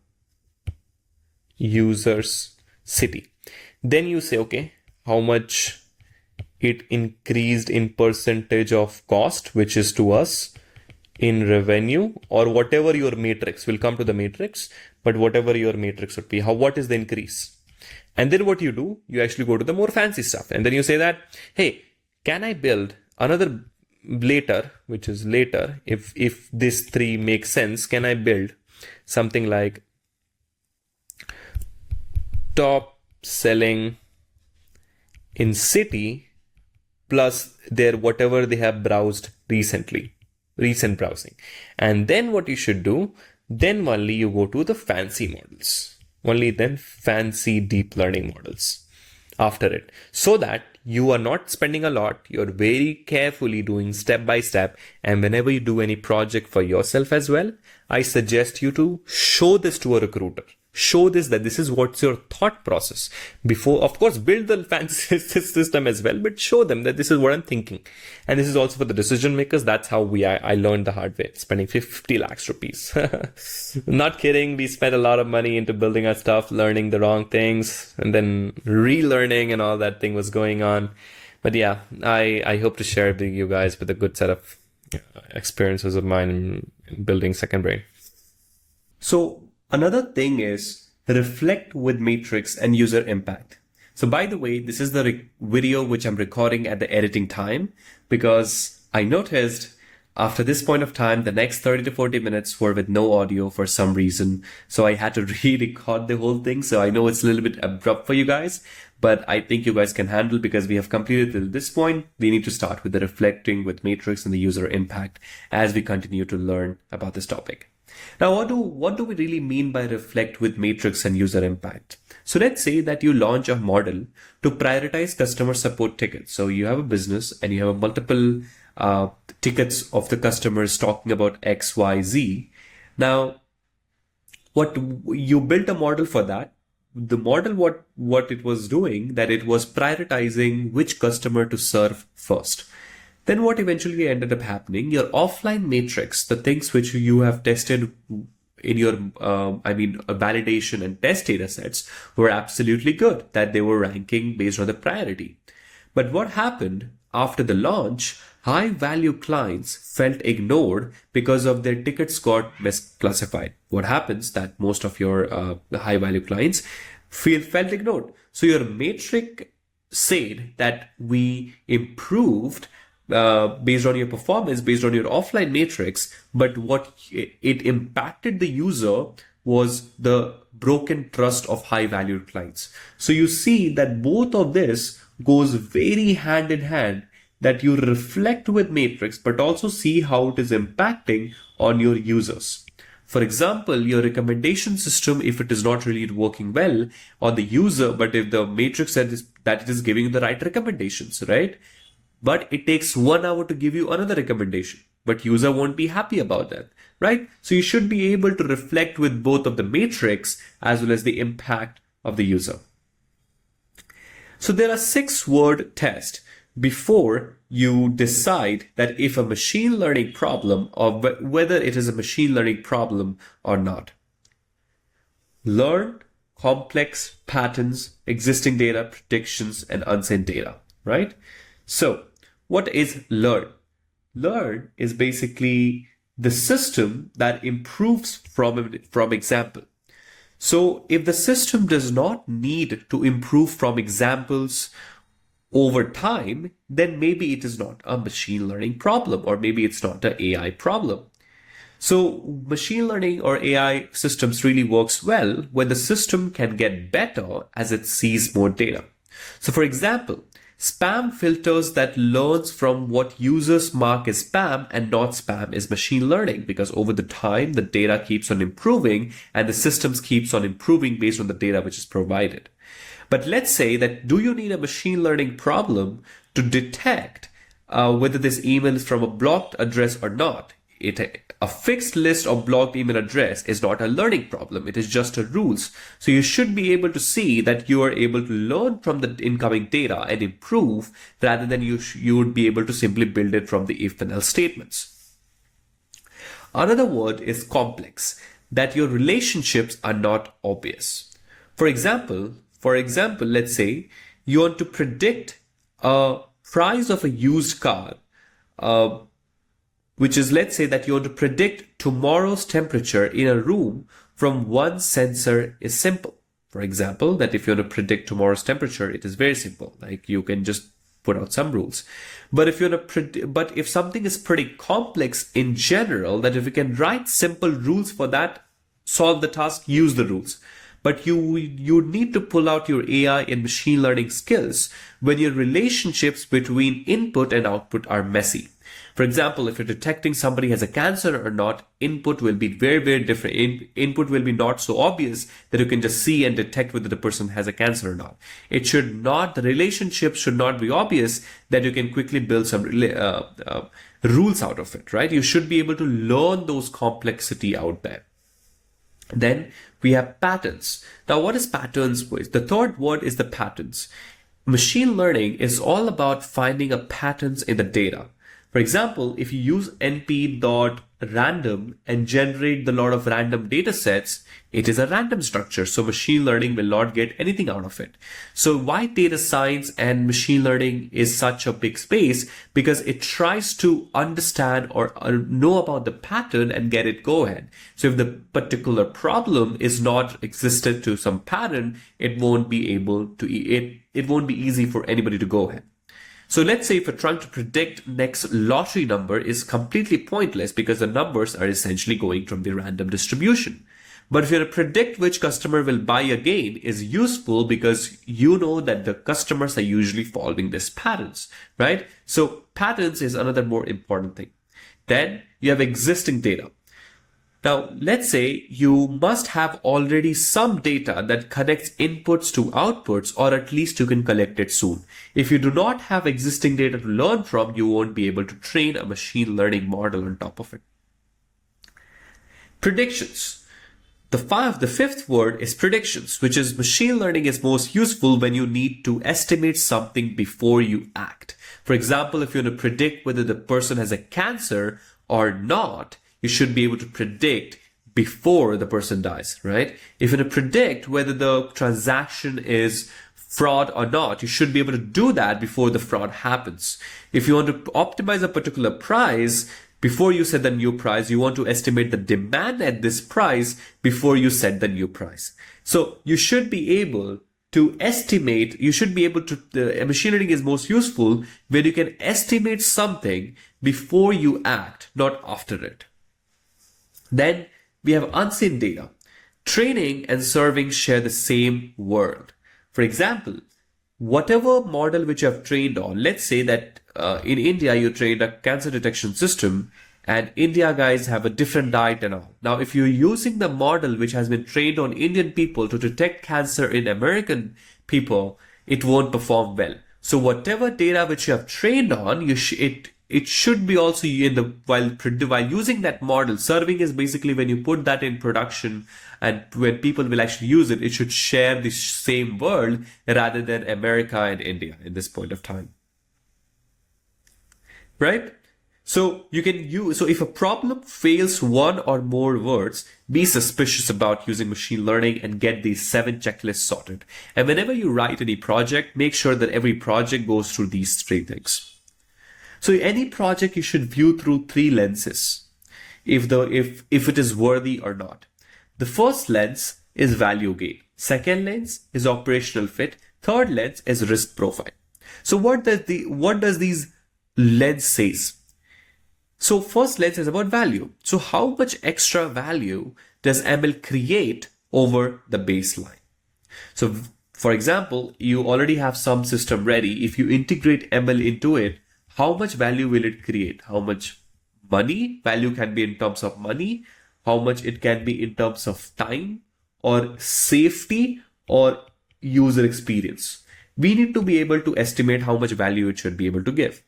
user's city. Then you say, okay, how much it increased in percentage of cost, which is to us in revenue, or whatever your matrix will come to the matrix, but whatever your matrix would be, what is the increase? And then what you do, you actually go to the more fancy stuff. And then you say that, hey, can I build another later, which is later, if this 3 makes sense, can I build something like top selling in city plus their whatever they have browsed recently, recent browsing. And then what you should do, then only you go to the fancy models, only then fancy deep learning models after it, so that you are not spending a lot, you're very carefully doing step by step. And whenever you do any project for yourself as well, I suggest you to show this to a recruiter. Show this, that this is what's your thought process before, of course, build the fancy system as well, but show them that this is what I'm thinking. And this is also for the decision makers. That's how I learned the hard way, spending 50 lakhs rupees. Not kidding. We spent a lot of money into building our stuff, learning the wrong things, and then relearning and all that thing was going on. But yeah, I hope to share with you guys with a good set of experiences of mine in building Second Brain.
So another thing is reflect with matrix and user impact. So by the way, this is the video which I'm recording at the editing time, because I noticed after this point of time, the next 30 to 40 minutes were with no audio for some reason. So I had to re-record the whole thing. So I know it's a little bit abrupt for you guys, but I think you guys can handle, because we have completed till this point. We need to start with the reflecting with matrix and the user impact as we continue to learn about this topic. Now, what do we really mean by reflect with matrix and user impact? So let's say that you launch a model to prioritize customer support tickets. So you have a business and you have multiple tickets of the customers talking about X, Y, Z. Now, what you built a model for that. The model, what it was doing, that it was prioritizing which customer to serve first. Then what eventually ended up happening, your offline matrix, the things which you have tested in your, validation and test data sets were absolutely good, that they were ranking based on the priority. But what happened after the launch, high value clients felt ignored because of their tickets got misclassified. What happens that most of your high value clients felt ignored. So your matrix said that we improved based on your performance, based on your offline matrix, but what it impacted the user was the broken trust of high valued clients. So you see that both of this goes very hand in hand, that you reflect with matrix, but also see how it is impacting on your users. For example, your recommendation system, if it is not really working well on the user, but if the matrix that it is giving you the right recommendations, right? But it takes 1 hour to give you another recommendation, but user won't be happy about that, right? So you should be able to reflect with both of the matrix as well as the impact of the user. So there are 6-word tests before you decide that if a machine learning problem, or whether it is a machine learning problem or not. Learn, complex patterns, existing data, predictions, and unseen data, right? So what is learn? Learn is basically the system that improves from example. So if the system does not need to improve from examples over time, then maybe it is not a machine learning problem, or maybe it's not an AI problem. So machine learning or AI systems really works well when the system can get better as it sees more data. So for example, spam filters that learns from what users mark as spam and not spam is machine learning, because over the time, the data keeps on improving and the systems keeps on improving based on the data which is provided. But let's say that, do you need a machine learning problem to detect whether this email is from a blocked address or not? A fixed list of blocked email address is not a learning problem. It is just a rules. So you should be able to see that you are able to learn from the incoming data and improve rather than you would be able to simply build it from the if and else statements. Another word is complex, that your relationships are not obvious. For example, let's say you want to predict a price of a used car, which is, let's say that you want to predict tomorrow's temperature in a room from one sensor is simple. For example, that if you want to predict tomorrow's temperature, it is very simple. Like you can just put out some rules. But if something is pretty complex in general, that if you can write simple rules for that, solve the task, use the rules. But you need to pull out your AI and machine learning skills when your relationships between input and output are messy. For example, if you're detecting somebody has a cancer or not, input will be very, very different. Input will be not so obvious that you can just see and detect whether the person has a cancer or not. The relationship should not be obvious that you can quickly build some rules out of it, right? You should be able to learn those complexity out there. Then we have patterns. Now, what is patterns? The third word is the patterns. Machine learning is all about finding a patterns in the data. For example, if you use np.random and generate the lot of random data sets, it is a random structure. So machine learning will not get anything out of it. So why data science and machine learning is such a big space? Because it tries to understand or know about the pattern and get it go ahead. So if the particular problem is not existed to some pattern, it won't be easy for anybody to go ahead. So let's say if you're trying to predict next lottery number is completely pointless because the numbers are essentially going from the random distribution. But if you're to predict which customer will buy again is useful because you know that the customers are usually following these patterns, right? So patterns is another more important thing. Then you have existing data. Now, let's say you must have already some data that connects inputs to outputs, or at least you can collect it soon. If you do not have existing data to learn from, you won't be able to train a machine learning model on top of it. Predictions. The fifth word is predictions, which is machine learning is most useful when you need to estimate something before you act. For example, if you want to predict whether the person has a cancer or not, you should be able to predict before the person dies, right? If you want to predict whether the transaction is fraud or not, you should be able to do that before the fraud happens. If you want to optimize a particular price, before you set the new price, you want to estimate the demand at this price before you set the new price. So you should be able to estimate, machine learning is most useful when you can estimate something before you act, not after it. Then we have unseen data. Training and serving share the same world. For example, whatever model which you have trained on, let's say that in India you trained a cancer detection system and India guys have a different diet and all. Now, if you're using the model which has been trained on Indian people to detect cancer in American people, it won't perform well. So whatever data which you have trained on, it should be also while using that model. Serving is basically when you put that in production and when people will actually use it, it should share the same world rather than America and India in this point of time. Right? So if a problem fails one or more words, be suspicious about using machine learning and get these 7 checklists sorted. And whenever you write any project, make sure that every project goes through these 3 things. So any project you should view through 3 lenses, if it is worthy or not. The first lens is value gain. Second lens is operational fit. Third lens is risk profile. So what does these lens says? So first lens is about value. So how much extra value does ML create over the baseline? So for example, you already have some system ready. If you integrate ML into it, how much value will it create? How much value can be in terms of money, how much it can be in terms of time or safety or user experience. We need to be able to estimate how much value it should be able to give.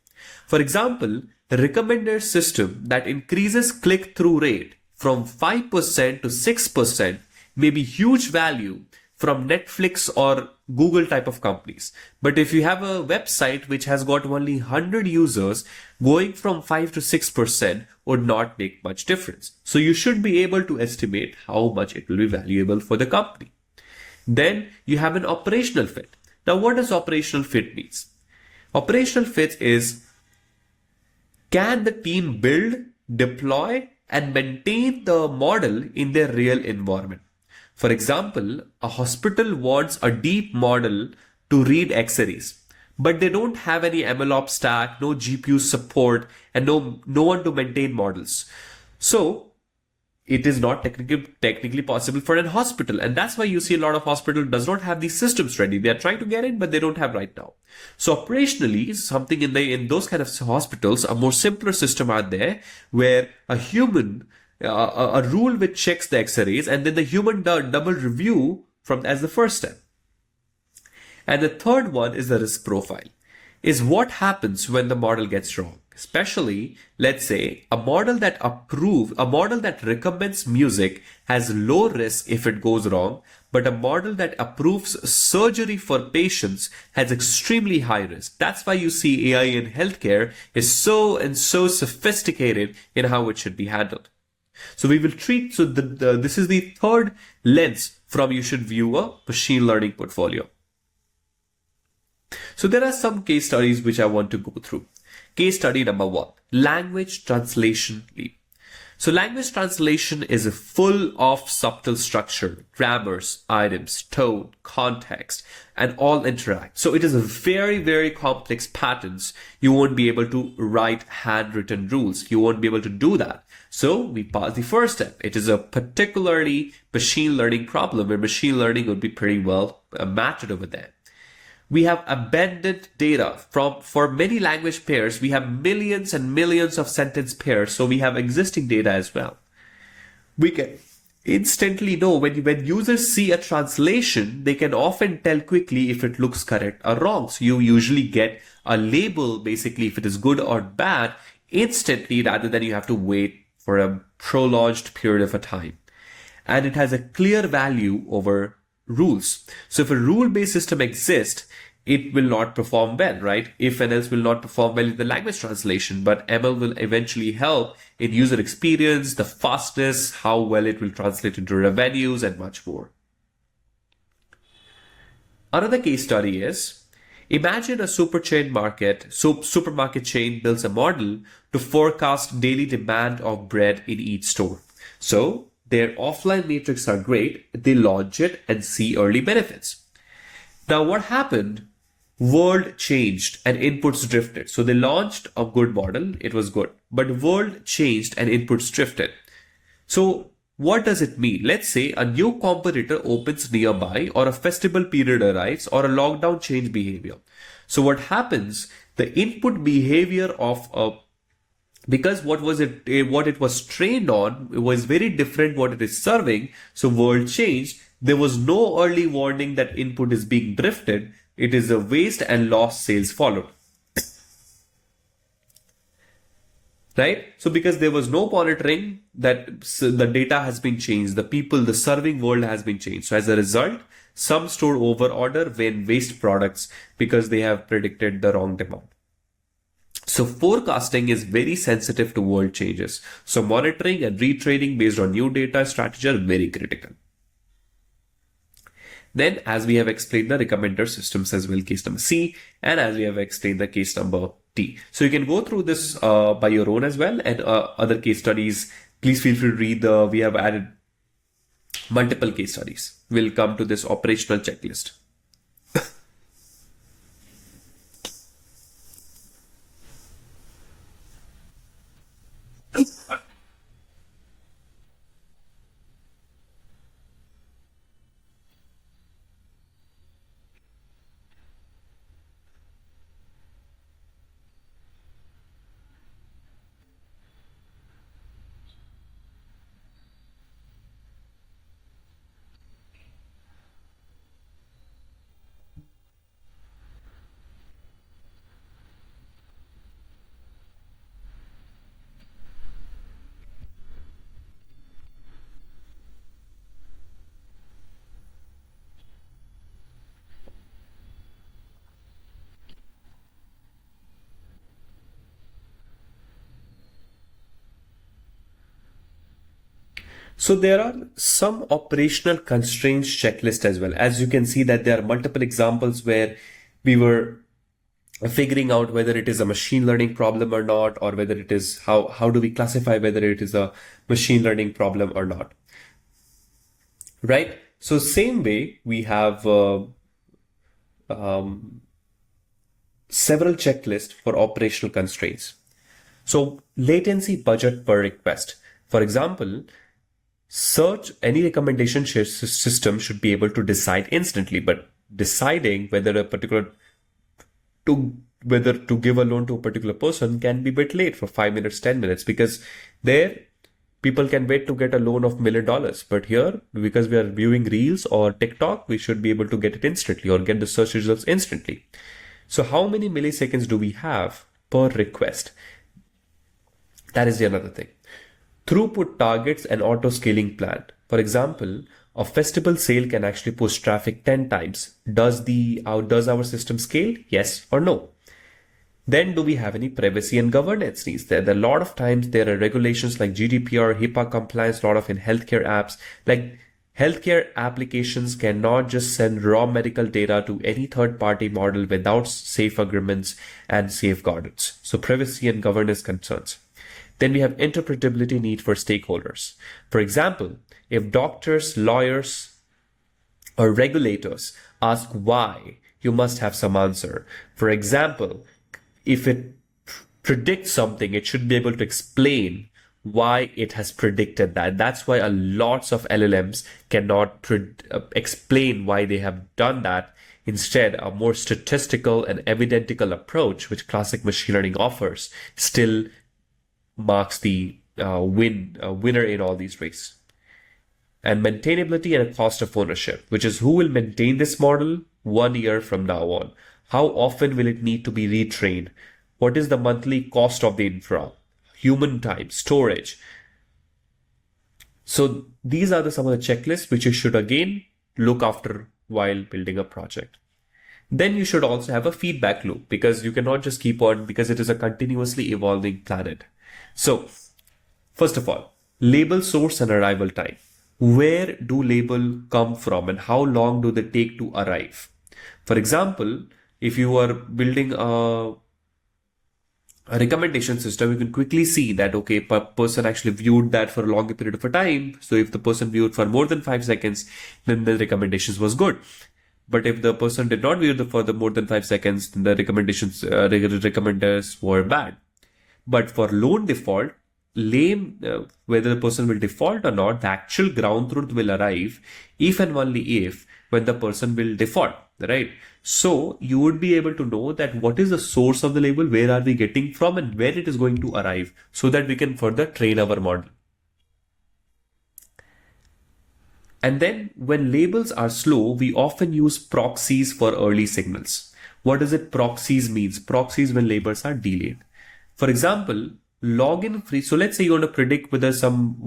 For example, recommender system that increases click-through rate from 5% to 6% may be huge value from Netflix or Google type of companies. But if you have a website which has got only 100 users, going from 5 to 6% would not make much difference. So you should be able to estimate how much it will be valuable for the company. Then you have an operational fit. Now, what does operational fit means? Operational fit is, can the team build, deploy, and maintain the model in their real environment? For example, a hospital wants a deep model to read X-rays, but they don't have any MLOps stack, no GPU support, and no one to maintain models. So it is not technically possible for a hospital. And that's why you see a lot of hospital does not have these systems ready. They are trying to get it, but they don't have right now. So operationally, something in those kind of hospitals, a more simpler system out there where a human, a rule which checks the X-rays, and then the human double review as the first step. And the third one is the risk profile, is what happens when the model gets wrong. Especially, let's say, a model that recommends music has low risk if it goes wrong, but a model that approves surgery for patients has extremely high risk. That's why you see AI in healthcare is so sophisticated in how it should be handled. So we will treat, this is the third lens from you should view a machine learning portfolio. So there are some case studies which I want to go through. Case study number 1, language translation leap. So language translation is full of subtle structure, grammars, items, tone, context, and all interact. So it is a very, very complex patterns. You won't be able to write handwritten rules. You won't be able to do that. So we pass the first step. It is a particularly machine learning problem where machine learning would be pretty well matched over there. We have abundant data for many language pairs. We have millions and millions of sentence pairs. So we have existing data as well. We can instantly know when users see a translation, they can often tell quickly if it looks correct or wrong. So you usually get a label, basically, if it is good or bad instantly rather than you have to wait for a prolonged period of a time. And it has a clear value over rules. So if a rule-based system exists, it will not perform well, right? If and else will not perform well in the language translation, but ML will eventually help in user experience, the fastness, how well it will translate into revenues, and much more. Another case study is, imagine a supermarket chain builds a model to forecast daily demand of bread in each store. So their offline metrics are great. They launch it and see early benefits. Now what happened? World changed and inputs drifted. So they launched a good model. It was good. But world changed and inputs drifted. So what does it mean? Let's say a new competitor opens nearby, or a festival period arrives, or a lockdown change behavior. So what happens? The input behavior of because what it was trained on, it was very different what it is serving. So world changed. There was no early warning that input is being drifted. It is a waste and lost sales followed. Right? So because there was no monitoring, that the data has been changed. The serving world has been changed. So as a result, some store overorder when waste products because they have predicted the wrong demand. So forecasting is very sensitive to world changes. So monitoring and retraining based on new data strategy are very critical. Then, as we have explained the recommender systems as well, case number C, and as we have explained the case number D. So you can go through this by your own as well, and other case studies, please feel free to read we have added multiple case studies. We'll come to this operational checklist. So there are some operational constraints checklist as well. As you can see that there are multiple examples where we were figuring out whether it is a machine learning problem or not, or whether it is how do we classify whether it is a machine learning problem or not, right? So same way we have several checklists for operational constraints. So latency budget per request. For example, search any recommendation system should be able to decide instantly, but deciding whether to give a loan to a particular person can be a bit late for 5 minutes, 10 minutes, because there people can wait to get a loan of $1 million. But here, because we are viewing Reels or TikTok, we should be able to get it instantly or get the search results instantly. So how many milliseconds do we have per request? That is the another thing. Throughput targets and auto scaling plan. For example, a festival sale can actually push traffic 10 times. Does our system scale? Yes or no? Then do we have any privacy and governance needs? There are a lot of times there are regulations like GDPR, HIPAA compliance, a lot of in healthcare apps. Like healthcare applications cannot just send raw medical data to any third-party model without safe agreements and safeguards. So privacy and governance concerns. Then we have interpretability need for stakeholders. For example, if doctors, lawyers, or regulators ask why, you must have some answer. For example, if it predicts something, it should be able to explain why it has predicted that. That's why lots of LLMs cannot explain why they have done that. Instead, a more statistical and evidentical approach, which classic machine learning offers, still marks the winner in all these races. And maintainability and a cost of ownership, which is who will maintain this model 1 year from now on. How often will it need to be retrained? What is the monthly cost of the infra? Human time, storage. So these are some of the checklists which you should again look after while building a project. Then you should also have a feedback loop, because you cannot just keep on, because it is a continuously evolving planet. So first of all, label source and arrival time. Where do label come from and how long do they take to arrive? For example, if you are building a recommendation system, you can quickly see that, okay, person actually viewed that for a longer period of a time. So if the person viewed for more than 5 seconds, then the recommendations was good. But if the person did not view for the more than 5 seconds, then the recommendations, recommenders were bad. But for lone default, whether the person will default or not, the actual ground truth will arrive if and only if when the person will default, right? So you would be able to know that what is the source of the label, where are we getting from, and where it is going to arrive, so that we can further train our model. And then when labels are slow, we often use proxies for early signals. What does it proxies means? Proxies when labels are delayed. For example, login free. So let's say you want to predict whether some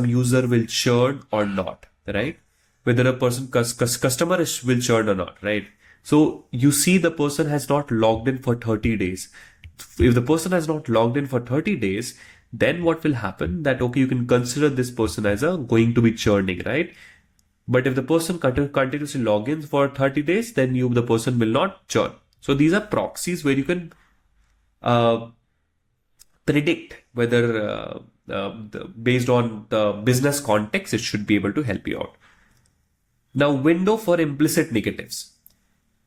user will churn or not, right? Whether a customer will churn or not, right? So you see the person has not logged in for 30 days. If the person has not logged in for 30 days, then what will happen? That, okay, you can consider this person as going to be churning, right? But if the person continuously logins for 30 days, then the person will not churn. So these are proxies where you can predict whether based on the business context, it should be able to help you out. Now, window for implicit negatives.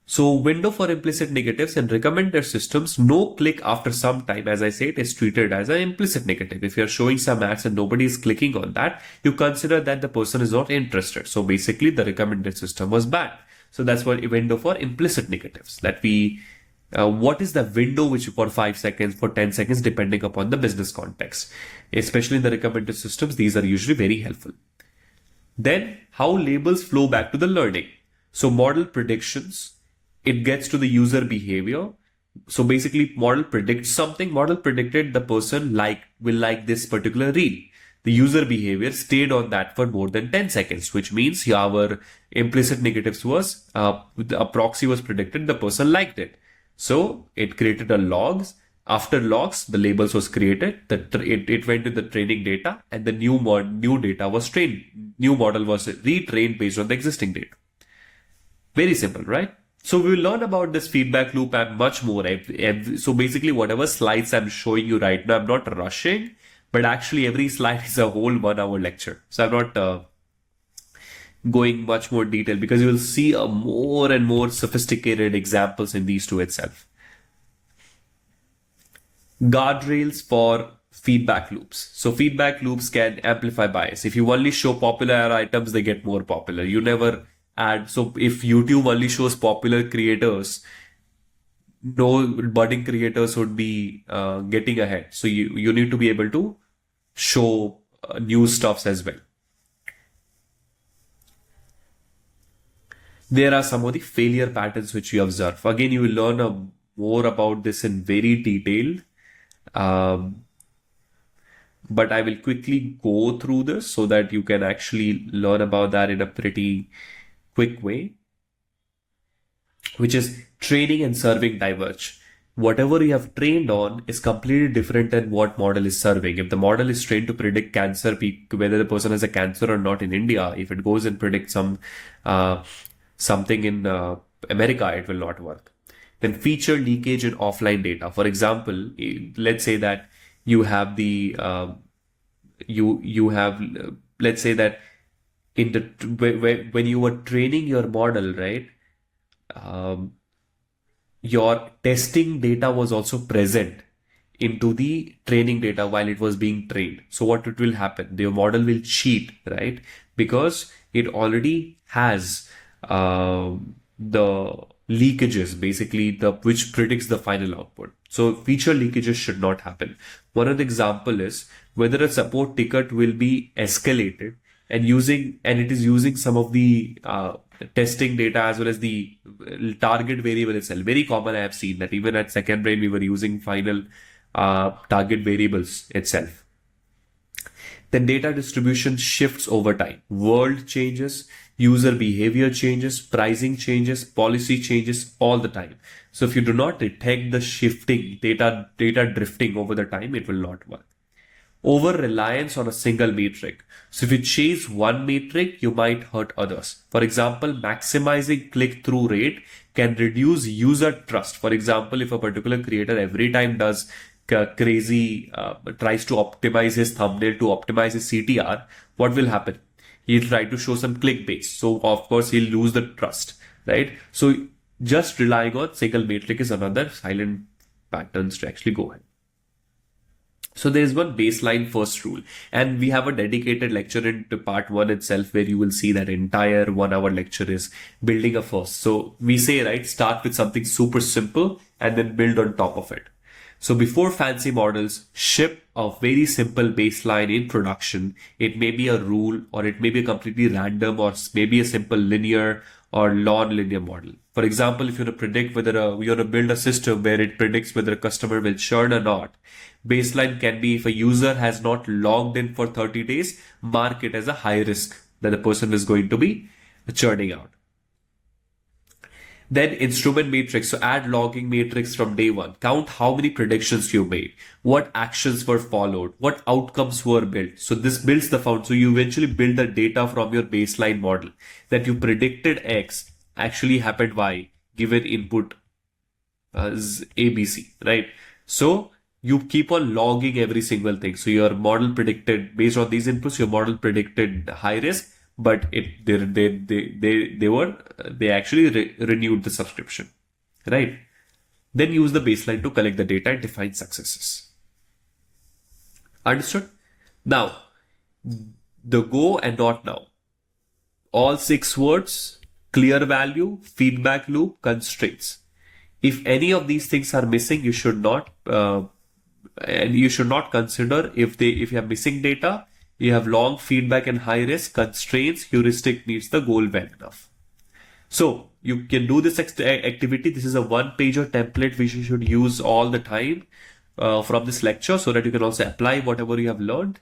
So window for implicit negatives in recommender systems, no click after some time, as I said, is treated as an implicit negative. If you're showing some ads and nobody is clicking on that, you consider that the person is not interested. So basically the recommender system was bad. So that's what a window for implicit negatives, that what is the window which for 5 seconds, for 10 seconds, depending upon the business context. Especially in the recommender systems, these are usually very helpful. Then how labels flow back to the learning. So model predictions, it gets to the user behavior. So basically model predicts something. Model predicted the person will like this particular reel. The user behavior stayed on that for more than 10 seconds, which means our implicit negatives was, a proxy was predicted, the person liked it. So it created a logs After logs, the labels was created, it went to the training data, and the new data was trained. New model was retrained based on the existing data. Very simple, right? So we will learn about this feedback loop and much more. So basically, whatever slides I'm showing you right now, I'm not rushing, but actually every slide is a whole 1 hour lecture. So I'm not going much more detail because you will see a more and more sophisticated examples in these two itself. Guardrails for feedback loops. So feedback loops can amplify bias. If you only show popular items, they get more popular. You never add. So if YouTube only shows popular creators, no budding creators would be getting ahead. So you need to be able to show new stuffs as well. There are some of the failure patterns which you observe. Again, you will learn more about this in very detail. But I will quickly go through this so that you can actually learn about that in a pretty quick way, which is training and serving diverge. Whatever you have trained on is completely different than what model is serving. If the model is trained to predict cancer, whether the person has a cancer or not in India, if it goes and predicts something in America, it will not work. Then feature leakage in offline data. For example, let's say that you have the let's say that in the when you were training your model, right? Your testing data was also present into the training data while it was being trained. So what it will happen? The model will cheat, right? Because it already has the leakages, basically which predicts the final output. So feature leakages should not happen. One of the example is whether a support ticket will be escalated and it is using some of the testing data as well as the target variable itself. Very common. I have seen that even at Second Brain we were using final target variables itself. Then data distribution shifts over time. World changes, user behavior changes, pricing changes, policy changes all the time. So if you do not detect the shifting, data drifting over the time, it will not work. Over reliance on a single metric. So if you chase one metric, you might hurt others. For example, maximizing click-through rate can reduce user trust. For example, if a particular creator every time does tries to optimize his thumbnail to optimize his CTR, what will happen? He'll try to show some clickbait. So of course he'll lose the trust, right? So just relying on single metric is another silent patterns to actually go ahead. So there's one baseline first rule, and we have a dedicated lecture into part 1 itself where you will see that entire 1 hour lecture is building a first. So we say, right, start with something super simple and then build on top of it. So before fancy models, ship a very simple baseline in production. It may be a rule, or it may be a completely random, or maybe a simple linear or non-linear model. For example, if you want to predict whether you want to build a system where it predicts whether a customer will churn or not, baseline can be if a user has not logged in for 30 days, mark it as a high risk that the person is going to be churning out. Then instrument matrix. So add logging matrix from day one. Count how many predictions you made, what actions were followed, what outcomes were built. So this builds the found. So you eventually build the data from your baseline model that you predicted X actually happened Y given input as ABC, right? So you keep on logging every single thing. So your model predicted based on these inputs, your model predicted high risk, but they actually renewed the subscription, right? Then use the baseline to collect the data and define successes. Understood? Now, the go and not now. All 6 words: clear value, feedback loop, constraints. If any of these things are missing, you should not consider if you have missing data. You have long feedback and high risk, constraints, heuristic meets the goal well enough. So you can do this activity. This is a 1-pager template which you should use all the time from this lecture so that you can also apply whatever you have learned.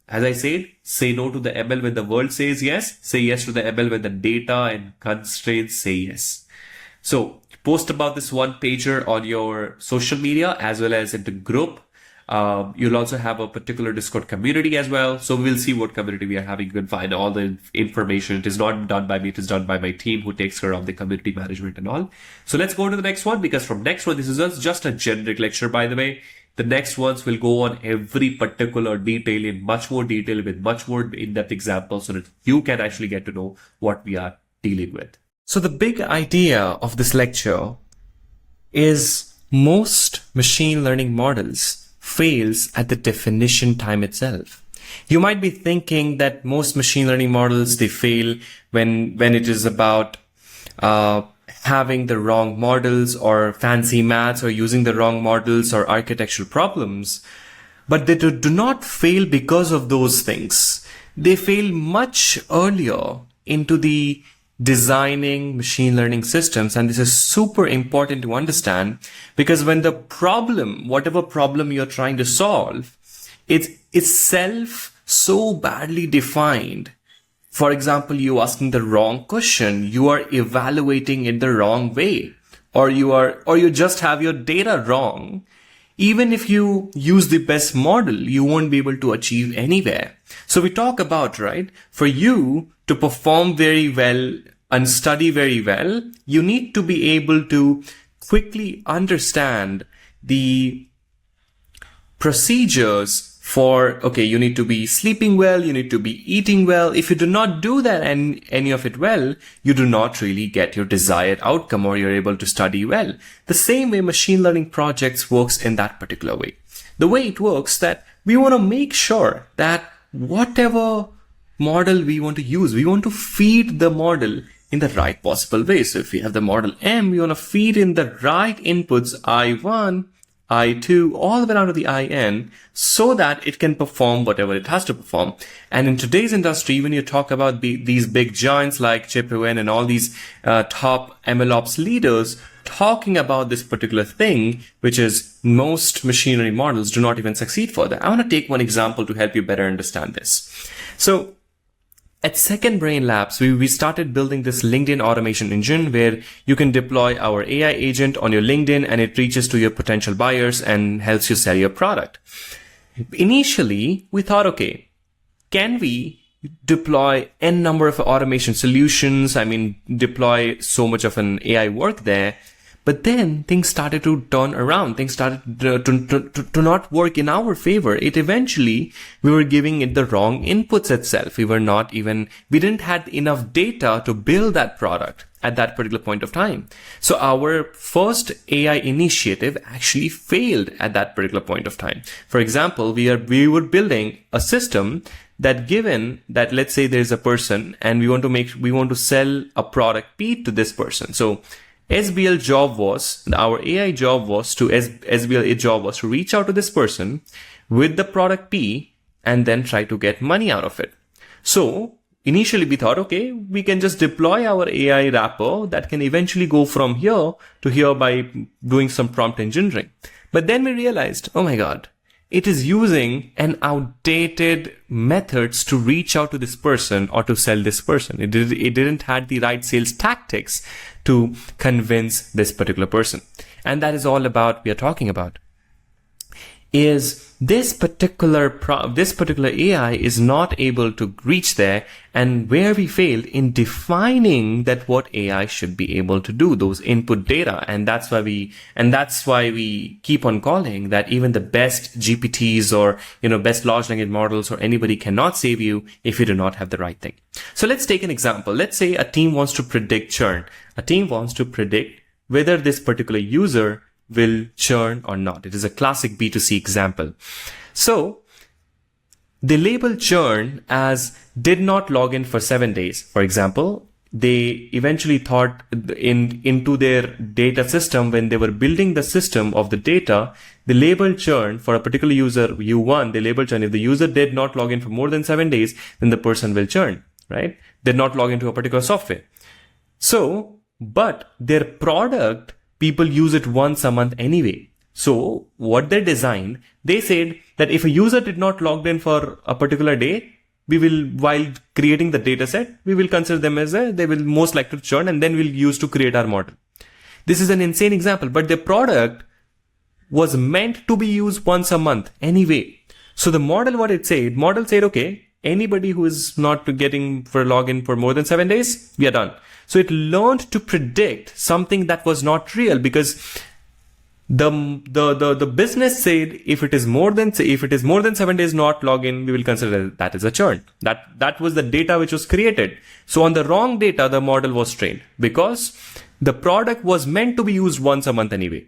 As I said, say no to the ML when the world says yes. Say yes to the ML when the data and constraints say yes. So post about this one pager on your social media as well as in the group. You'll also have a particular Discord community as well. So we'll see what community we are having. You can find all the information. It is not done by me. It is done by my team who takes care of the community management and all. So let's go to the next one, because from next one, this is just a generic lecture, by the way. The next ones will go on every particular detail in much more detail with much more in-depth examples so that you can actually get to know what we are dealing with.
So the big idea of this lecture is most machine learning models fails at the definition time itself. You might be thinking that most machine learning models, they fail when it is about having the wrong models or fancy maths or using the wrong models or architectural problems. But they do not fail because of those things. They fail much earlier into the designing machine learning systems. And this is super important to understand, because when the problem, whatever problem you're trying to solve, it's itself so badly defined. For example, you asking the wrong question, you are evaluating it the wrong way, or you just have your data wrong. Even if you use the best model, you won't be able to achieve anywhere. So we talk about, right, for you to perform very well and study very well, you need to be able to quickly understand the procedures for, okay, you need to be sleeping well, you need to be eating well. If you do not do that and any of it well, you do not really get your desired outcome, or you're able to study well. The same way machine learning projects works in that particular way. The way it works, that we want to make sure that whatever model we want to use, we want to feed the model in the right possible way. So if we have the model M, we want to feed in the right inputs, I1, I2, all the way down to the IN, so that it can perform whatever it has to perform. And in today's industry, when you talk about these big giants like Jupyter and all these top MLOps leaders talking about this particular thing, which is most machine learning models do not even succeed for that. I want to take one example to help you better understand this. So at Second Brain Labs, we started building this LinkedIn automation engine where you can deploy our AI agent on your LinkedIn and it reaches to your potential buyers and helps you sell your product. Initially, we thought, okay, can we deploy n number of automation solutions? I mean, deploy so much of an AI work there. But then things started to turn around. Things started to not work in our favor. We were giving it the wrong inputs itself. We didn't have enough data to build that product at that particular point of time. So our first AI initiative actually failed at that particular point of time. For example, we were building a system that, given that, let's say there's a person and we want to sell a product P to this person. So SBL job was, our AI job was to, SBL job was to reach out to this person with the product P and then try to get money out of it. So initially we thought, okay, we can just deploy our AI wrapper that can eventually go from here to here by doing some prompt engineering. But then we realized, oh my God, it is using an outdated methods to reach out to this person or to sell this person. It didn't have the right sales tactics to convince this particular person. And that is all we are talking about. Is this particular AI is not able to reach there, and where we failed in defining that what AI should be able to do, those input data. And that's why we keep on calling that even the best GPTs or, best large language models or anybody cannot save you if you do not have the right thing. So let's take an example. Let's say a team wants to predict churn. A team wants to predict whether this particular user will churn or not. It is a classic B2C example. So they label churn as did not log in for 7 days. For example, they eventually thought into their data system, when they were building the system of the data, they labeled churn for a particular user, U1, they labeled churn. If the user did not log in for more than 7 days, then the person will churn, right? Did not log into a particular software. So, but their product, people use it once a month anyway. So what they designed, they said that if a user did not log in for a particular day, we will, while creating the data set, we will consider them as they will most likely to churn, and then we'll use to create our model. This is an insane example, but the product was meant to be used once a month anyway. So the model, model said, okay, anybody who is not getting for login for more than 7 days, we are done. So it learned to predict something that was not real, because the business said if it is more than 7 days not login, we will consider that as a churn. That was the data which was created. So on the wrong data, the model was trained, because the product was meant to be used once a month anyway.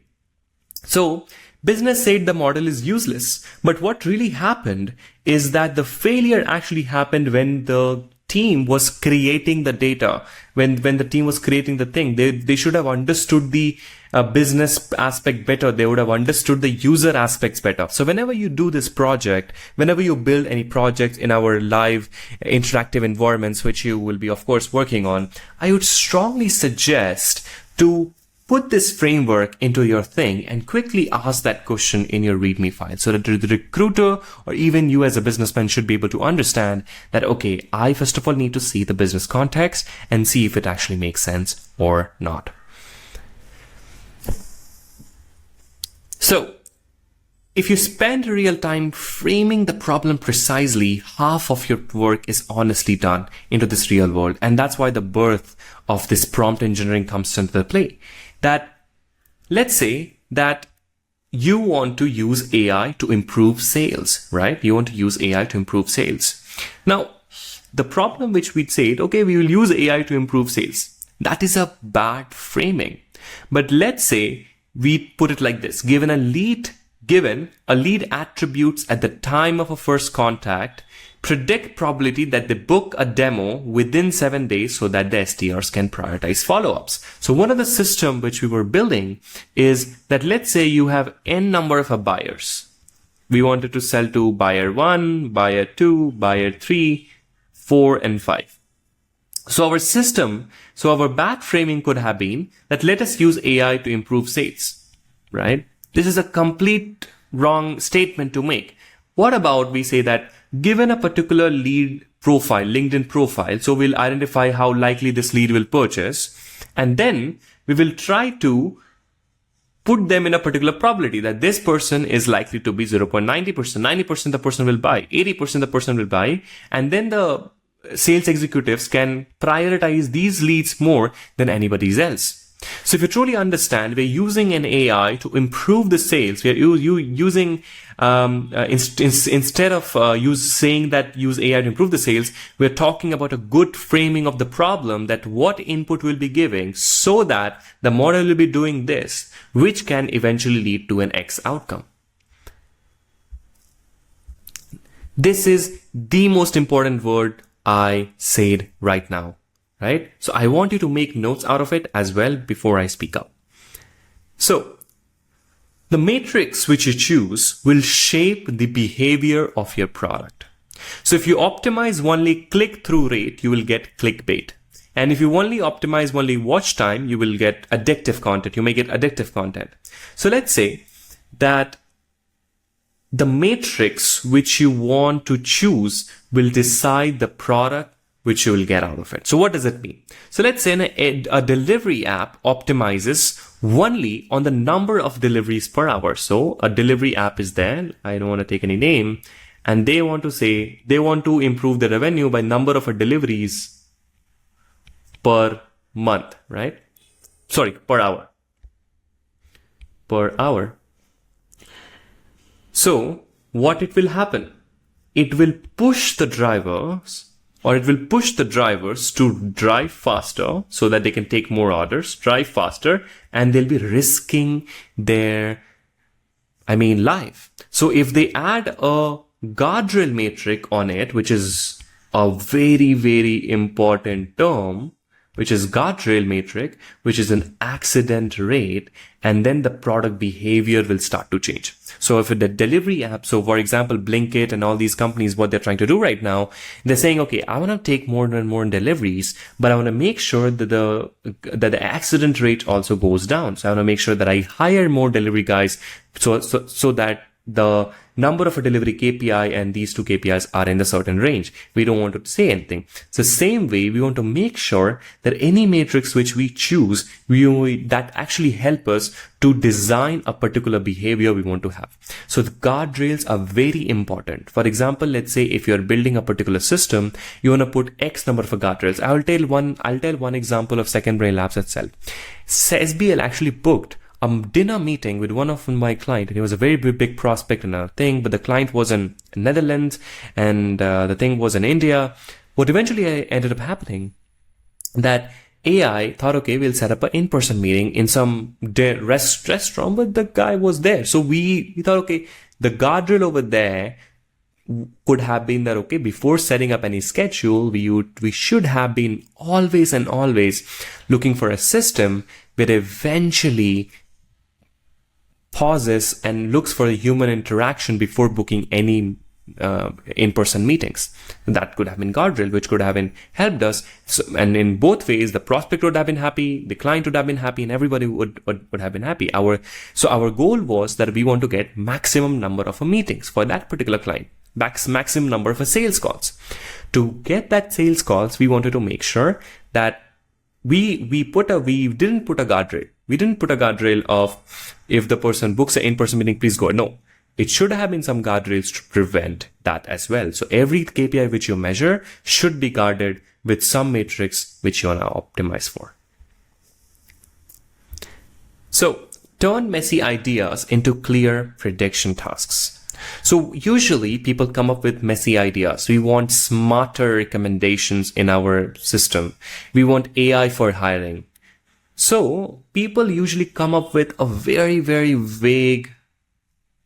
So business said the model is useless. But what really happened is that the failure actually happened when the team was creating the data. When the team was creating the thing, they should have understood the business aspect better. They would have understood the user aspects better. So whenever you do this project, whenever you build any project in our live interactive environments, which you will be, of course, working on, I would strongly suggest to put this framework into your thing and quickly ask that question in your README file, so that the recruiter or even you as a businessman should be able to understand that, okay, I first of all need to see the business context and see if it actually makes sense or not. So if you spend real time framing the problem precisely, half of your work is honestly done into this real world. And that's why the birth of this prompt engineering comes into play. That let's say that you want to use AI to improve sales, right? You want to use AI to improve sales. Now, the problem which we'd say, okay, we will use AI to improve sales. That is a bad framing. But let's say we put it like this: given a lead attributes at the time of a first contact, predict probability that they book a demo within 7 days so that the SDRs can prioritize follow-ups. So one of the system which we were building is that, let's say you have n number of buyers. We wanted to sell to buyer 1, buyer 2, buyer 3, 4, and 5. So our bad framing could have been that let us use AI to improve sales, right? This is a complete wrong statement to make. What about we say that given a particular lead profile, LinkedIn profile, so we'll identify how likely this lead will purchase, and then we will try to put them in a particular probability that this person is likely to be 0.90%, 90% the person will buy, 80% the person will buy, and then the sales executives can prioritize these leads more than anybody else. So if you truly understand, we're using an AI to improve the sales. We're using, instead of saying that use AI to improve the sales, we're talking about a good framing of the problem, that what input will be giving so that the model will be doing this, which can eventually lead to an X outcome. This is the most important word I said right now. Right? So I want you to make notes out of it as well before I speak up. So the matrix which you choose will shape the behavior of your product. So if you optimize only click-through rate, you will get clickbait. And if you only optimize only watch time, you will get addictive content. You may get addictive content. So let's say that the matrix which you want to choose will decide the product which you will get out of it. So what does it mean? So let's say a delivery app optimizes only on the number of deliveries per hour. So a delivery app is there. I don't want to take any name. And they want to improve the revenue by number of deliveries per month, right? Sorry, per hour. Per hour. So what it will happen? It will push the drivers to drive faster so that they can take more orders, drive faster, and they'll be risking their, life. So if they add a guardrail metric on it, which is a very, very important term, which is guardrail metric, which is an accident rate, and then the product behavior will start to change. So if the delivery app, so for example, Blinkit and all these companies, what they're trying to do right now, they're saying, okay, I want to take more and more deliveries, but I want to make sure that the accident rate also goes down. So I want to make sure that I hire more delivery guys so that the number of a delivery KPI and these two KPIs are in a certain range. We don't want to say anything. So same way, we want to make sure that any matrix which we choose, that actually help us to design a particular behavior we want to have. So the guardrails are very important. For example, let's say if you're building a particular system, you want to put X number of guardrails. I'll tell one example of Second Brain Labs itself. SBL actually booked a dinner meeting with one of my clients, and he was a very big prospect in a thing, but the client was in Netherlands and the thing was in India. What eventually ended up happening, that AI thought, okay, we'll set up an in-person meeting in some restaurant, but the guy was there. So we thought, okay, the guardrail over there could have been that, okay, before setting up any schedule, we should have been always looking for a system that eventually pauses and looks for a human interaction before booking any in-person meetings. That could have been guardrail, which could have helped us. So, and in both ways, the prospect would have been happy, the client would have been happy, and everybody would have been happy. So our goal was that we want to get maximum number of meetings for that particular client, maximum number of sales calls. To get that sales calls, we wanted to make sure that we didn't put a guardrail. We didn't put a guardrail of if the person books an in-person meeting, please go. No. It should have been some guardrails to prevent that as well. So every KPI which you measure should be guarded with some matrix which you want to optimize for. So turn messy ideas into clear prediction tasks. So usually people come up with messy ideas. We want smarter recommendations in our system. We want AI for hiring. So people usually come up with a very, very vague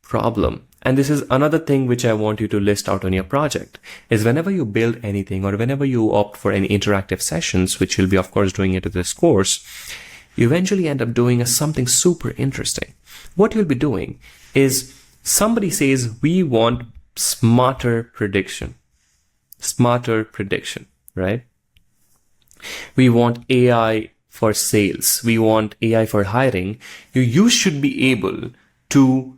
problem. And this is another thing which I want you to list out on your project, is whenever you build anything or whenever you opt for any interactive sessions, which you'll be of course doing into this course, you eventually end up doing something super interesting. What you'll be doing is somebody says, we want smarter prediction, right? We want AI for sales. We want AI for hiring. You should be able to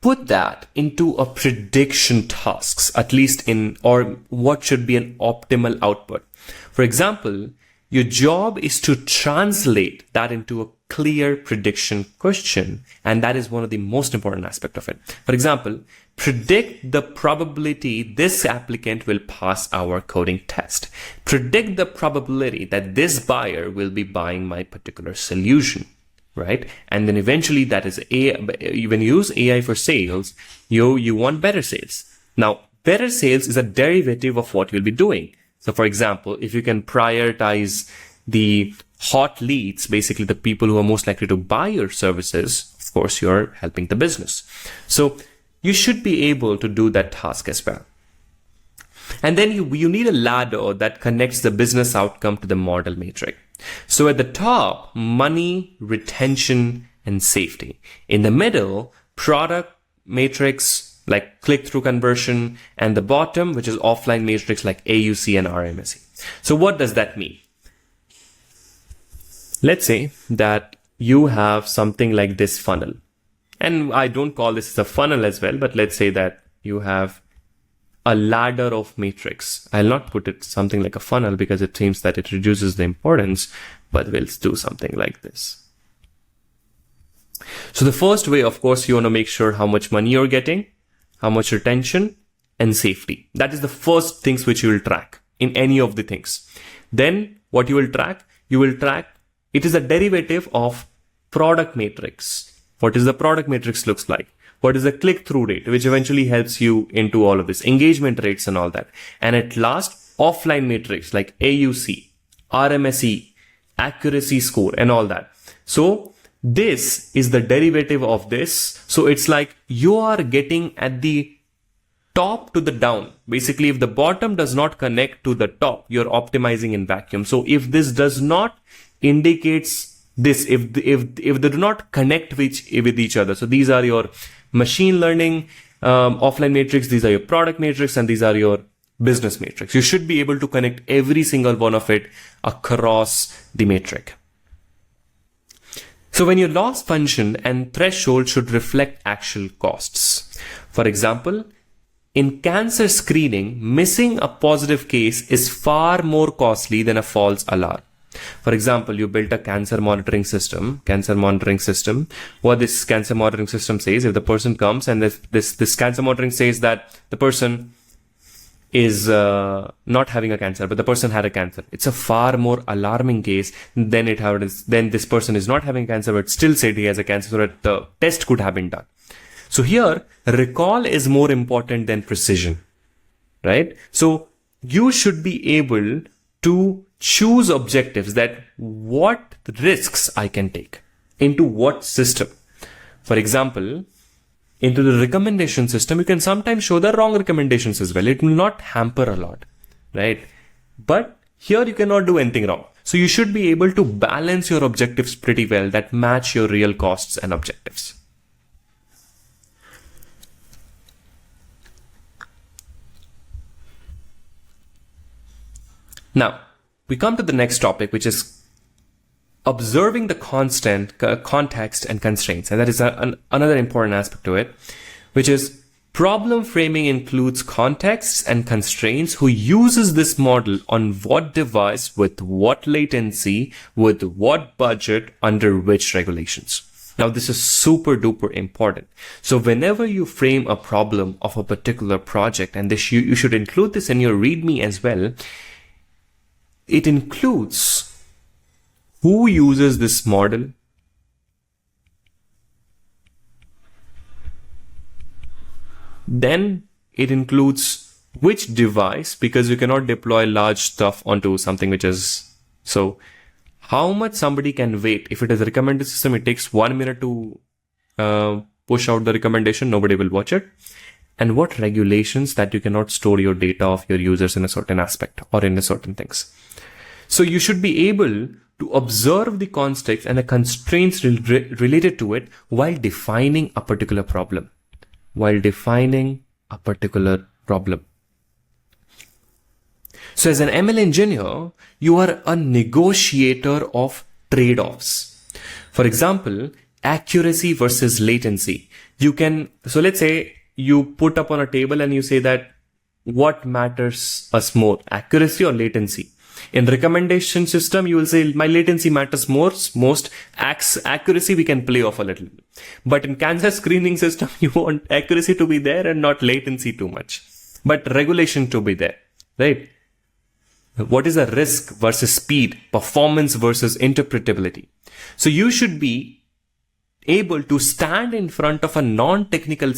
put that into a prediction tasks, at least or what should be an optimal output. For example, your job is to translate that into a clear prediction question. And that is one of the most important aspects of it. For example, predict the probability this applicant will pass our coding test. Predict the probability that this buyer will be buying my particular solution. Right? And then eventually that is when you use AI for sales, you want better sales. Now, better sales is a derivative of what you'll be doing. So for example, if you can prioritize the hot leads, basically the people who are most likely to buy your services, of course, you're helping the business. So you should be able to do that task as well. And then you need a ladder that connects the business outcome to the model matrix. So at the top, money, retention, and safety. In the middle, product matrix like click-through conversion, and the bottom, which is offline matrix like AUC and RMSE. So what does that mean? Let's say that you have something like this funnel. And I don't call this a funnel as well, but let's say that you have a ladder of matrix. I'll not put it something like a funnel because it seems that it reduces the importance, but we'll do something like this. So the first way, of course, you want to make sure how much money you're getting, how much retention, and safety. That is the first things which you will track in any of the things. Then what you will track, it is a derivative of product matrix. What is the product matrix looks like? What is the click-through rate, which eventually helps you into all of this, engagement rates and all that. And at last, offline matrix like AUC, RMSE, accuracy score, and all that. So this is the derivative of this. So it's like you are getting at the top to the down. Basically, if the bottom does not connect to the top, you're optimizing in vacuum. So if this does not indicates this, if they do not connect with each other. So these are your machine learning offline matrix, these are your product matrix, and these are your business matrix. You should be able to connect every single one of it across the matrix. So when your loss function and threshold should reflect actual costs. For example, in cancer screening, missing a positive case is far more costly than a false alarm. For example, you built a cancer monitoring system. What this cancer monitoring system says, if the person comes and this cancer monitoring says that the person is not having a cancer, but the person had a cancer, it's a far more alarming case than this person is not having cancer, but still said he has a cancer, so that the test could have been done. So here, recall is more important than precision, right? So you should be able to choose objectives, that what risks I can take into what system. For example, into the recommendation system, you can sometimes show the wrong recommendations as well. It will not hamper a lot, right? But here you cannot do anything wrong. So you should be able to balance your objectives pretty well that match your real costs and objectives. Now, we come to the next topic, which is observing the context and constraints. And that is another important aspect to it, which is problem framing includes contexts and constraints. Who uses this model on what device, with what latency, with what budget, under which regulations. Now, this is super duper important. So whenever you frame a problem of a particular project, and this you should include this in your README as well, it includes who uses this model, then it includes which device, because you cannot deploy large stuff onto something which is so. How much somebody can wait. If it is a recommended system, it takes 1 minute to push out the recommendation. Nobody will watch it. And what regulations that you cannot store your data of your users in a certain aspect or in a certain things. So you should be able to observe the context and the constraints related to it while defining a particular problem. So as an ML engineer, you are a negotiator of trade-offs. For example, accuracy versus latency. So let's say you put up on a table and you say that what matters us more, accuracy or latency? In recommendation system, you will say my latency matters most. Accuracy we can play off a little. But in cancer screening system, you want accuracy to be there and not latency too much, but regulation to be there, right? What is a risk versus speed, performance versus interpretability? So you should be able to stand in front of a non-technical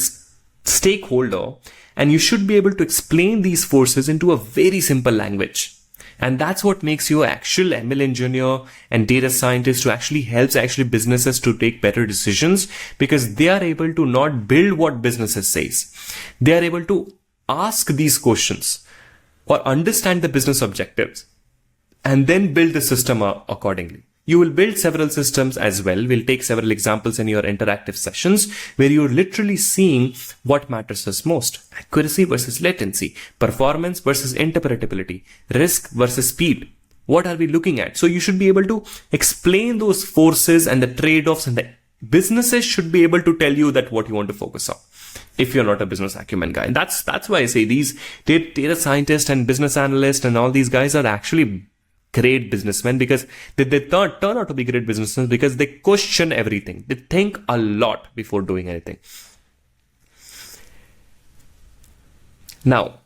stakeholder, and you should be able to explain these forces into a very simple language. And that's what makes you an actual ML engineer and data scientist, who actually helps businesses to take better decisions, because they are able to not build what businesses says. They are able to ask these questions or understand the business objectives and then build the system accordingly. You will build several systems as well. We'll take several examples in your interactive sessions where you're literally seeing what matters us most. Accuracy versus latency, performance versus interpretability, risk versus speed. What are we looking at? So you should be able to explain those forces and the trade-offs, and the businesses should be able to tell you that what you want to focus on, if you're not a business acumen guy. And that's why I say these data scientists and business analysts and all these guys are actually great businessmen, because they turn out to be great businessmen because they question everything. They think a lot before doing anything. Now,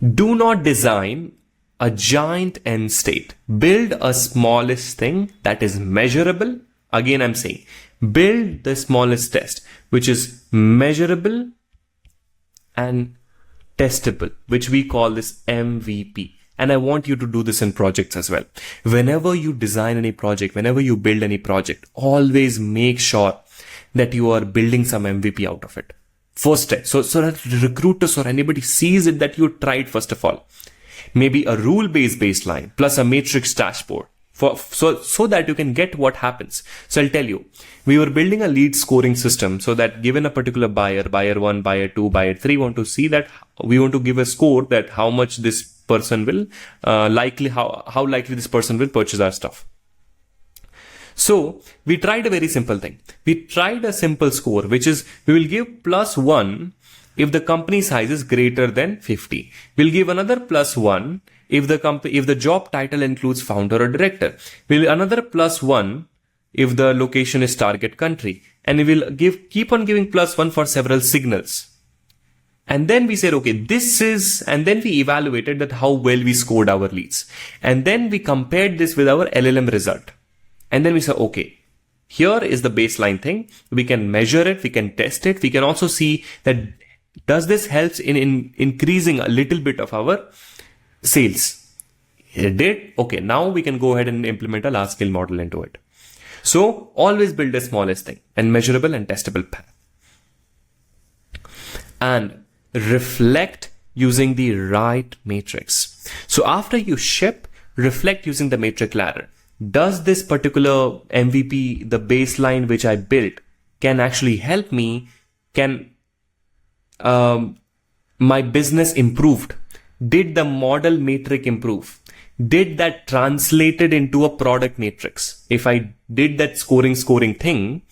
do not design a giant end state. Build a smallest thing that is measurable. Again, I'm saying, build the smallest test, which is measurable and testable, which we call this MVP. And I want you to do this in projects as well. Whenever you design any project, whenever you build any project, always make sure that you are building some MVP out of it. First step. So that recruiters or anybody sees it that you tried first of all. Maybe a rule-based baseline plus a matrix dashboard. So that you can get what happens. So I'll tell you, we were building a lead scoring system so that given a particular buyer 1, buyer 2, buyer 3, want to see that we want to give a score that how much this person will how likely this person will purchase our stuff. So we tried a very simple thing. We tried a simple score, which is we will give +1 if the company size is greater than 50. We'll give another +1 if the job title includes founder or director. We'll another +1 if the location is target country. And we will keep on giving +1 for several signals. And then we said, okay, and then we evaluated that how well we scored our leads. And then we compared this with our LLM result. And then we said, okay, here is the baseline thing. We can measure it. We can test it. We can also see that does this help in increasing a little bit of our sales? It did. Okay, now we can go ahead and implement a large scale model into it. So always build the smallest thing and measurable and testable path. And reflect using the right matrix. So after you ship, reflect using the matrix ladder. Does this particular MVP, the baseline which I built, can actually help me? Can my business improved? Did the model matrix improve? Did that translated into a product matrix? If I did that scoring thing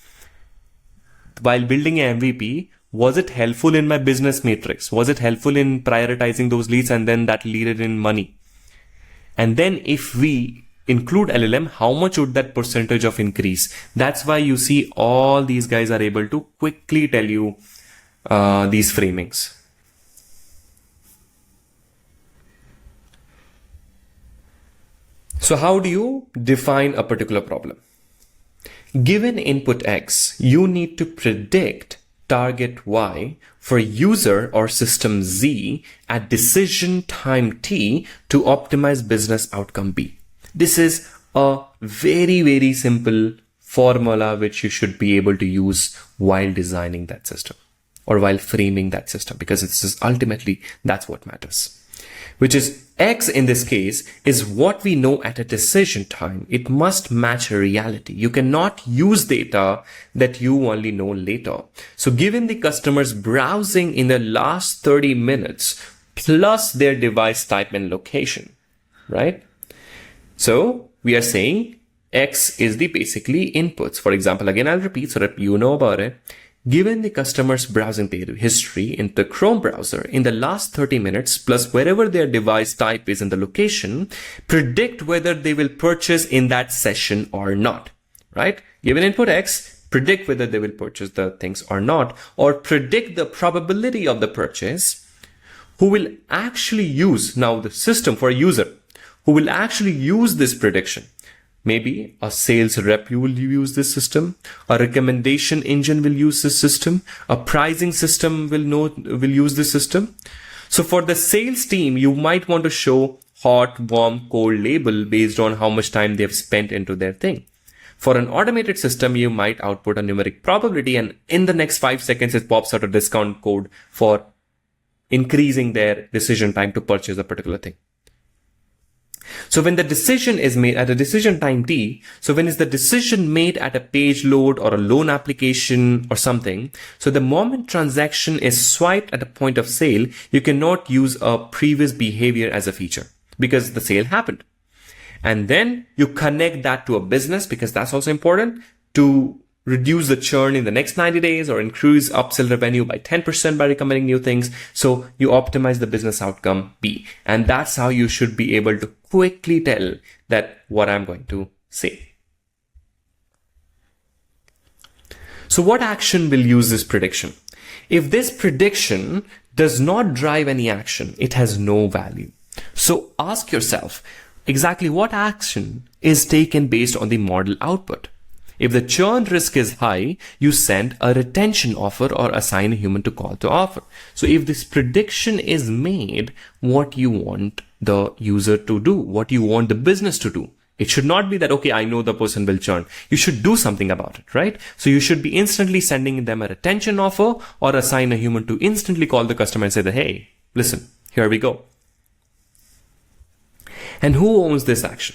while building an MVP, was it helpful in my business matrix? Was it helpful in prioritizing those leads and then that leaded in money? And then if we include LLM, how much would that percentage of increase? That's why you see all these guys are able to quickly tell you these framings. So how do you define a particular problem? Given input X, you need to predict target Y for user or system Z at decision time T to optimize business outcome B. This is a very, very simple formula which you should be able to use while designing that system or while framing that system, because it's just ultimately that's what matters. Which is X in this case is what we know at a decision time. It must match reality. You cannot use data that you only know later. So given the customer's browsing in the last 30 minutes plus their device type and location, right? So we are saying X is the basically inputs. For example, again, I'll repeat so that you know about it. Given the customer's browsing history in the Chrome browser in the last 30 minutes plus wherever their device type is in the location, predict whether they will purchase in that session or not, right? Given input X, predict whether they will purchase the things or not, or predict the probability of the purchase, who will actually use now the system for a user, who will actually use this prediction. Maybe a sales rep will use this system, a recommendation engine will use this system, a pricing system will use this system. So for the sales team, you might want to show hot, warm, cold label based on how much time they've spent into their thing. For an automated system, you might output a numeric probability and in the next 5 seconds, it pops out a discount code for increasing their decision time to purchase a particular thing. So when the decision is made at a decision time T, so when is the decision made at a page load or a loan application or something, so the moment transaction is swiped at a point of sale, you cannot use a previous behavior as a feature because the sale happened. And then you connect that to a business because that's also important to reduce the churn in the next 90 days or increase upsell revenue by 10% by recommending new things. So you optimize the business outcome B. And that's how you should be able to quickly tell that what I'm going to say. So what action will use this prediction? If this prediction does not drive any action, it has no value. So ask yourself exactly what action is taken based on the model output. If the churn risk is high, you send a retention offer or assign a human to call to offer. So if this prediction is made, what you want the user to do, what you want the business to do. It should not be that, okay, I know the person will churn. You should do something about it, right? So you should be instantly sending them a retention offer or assign a human to instantly call the customer and say that, hey, listen, here we go. And who owns this action?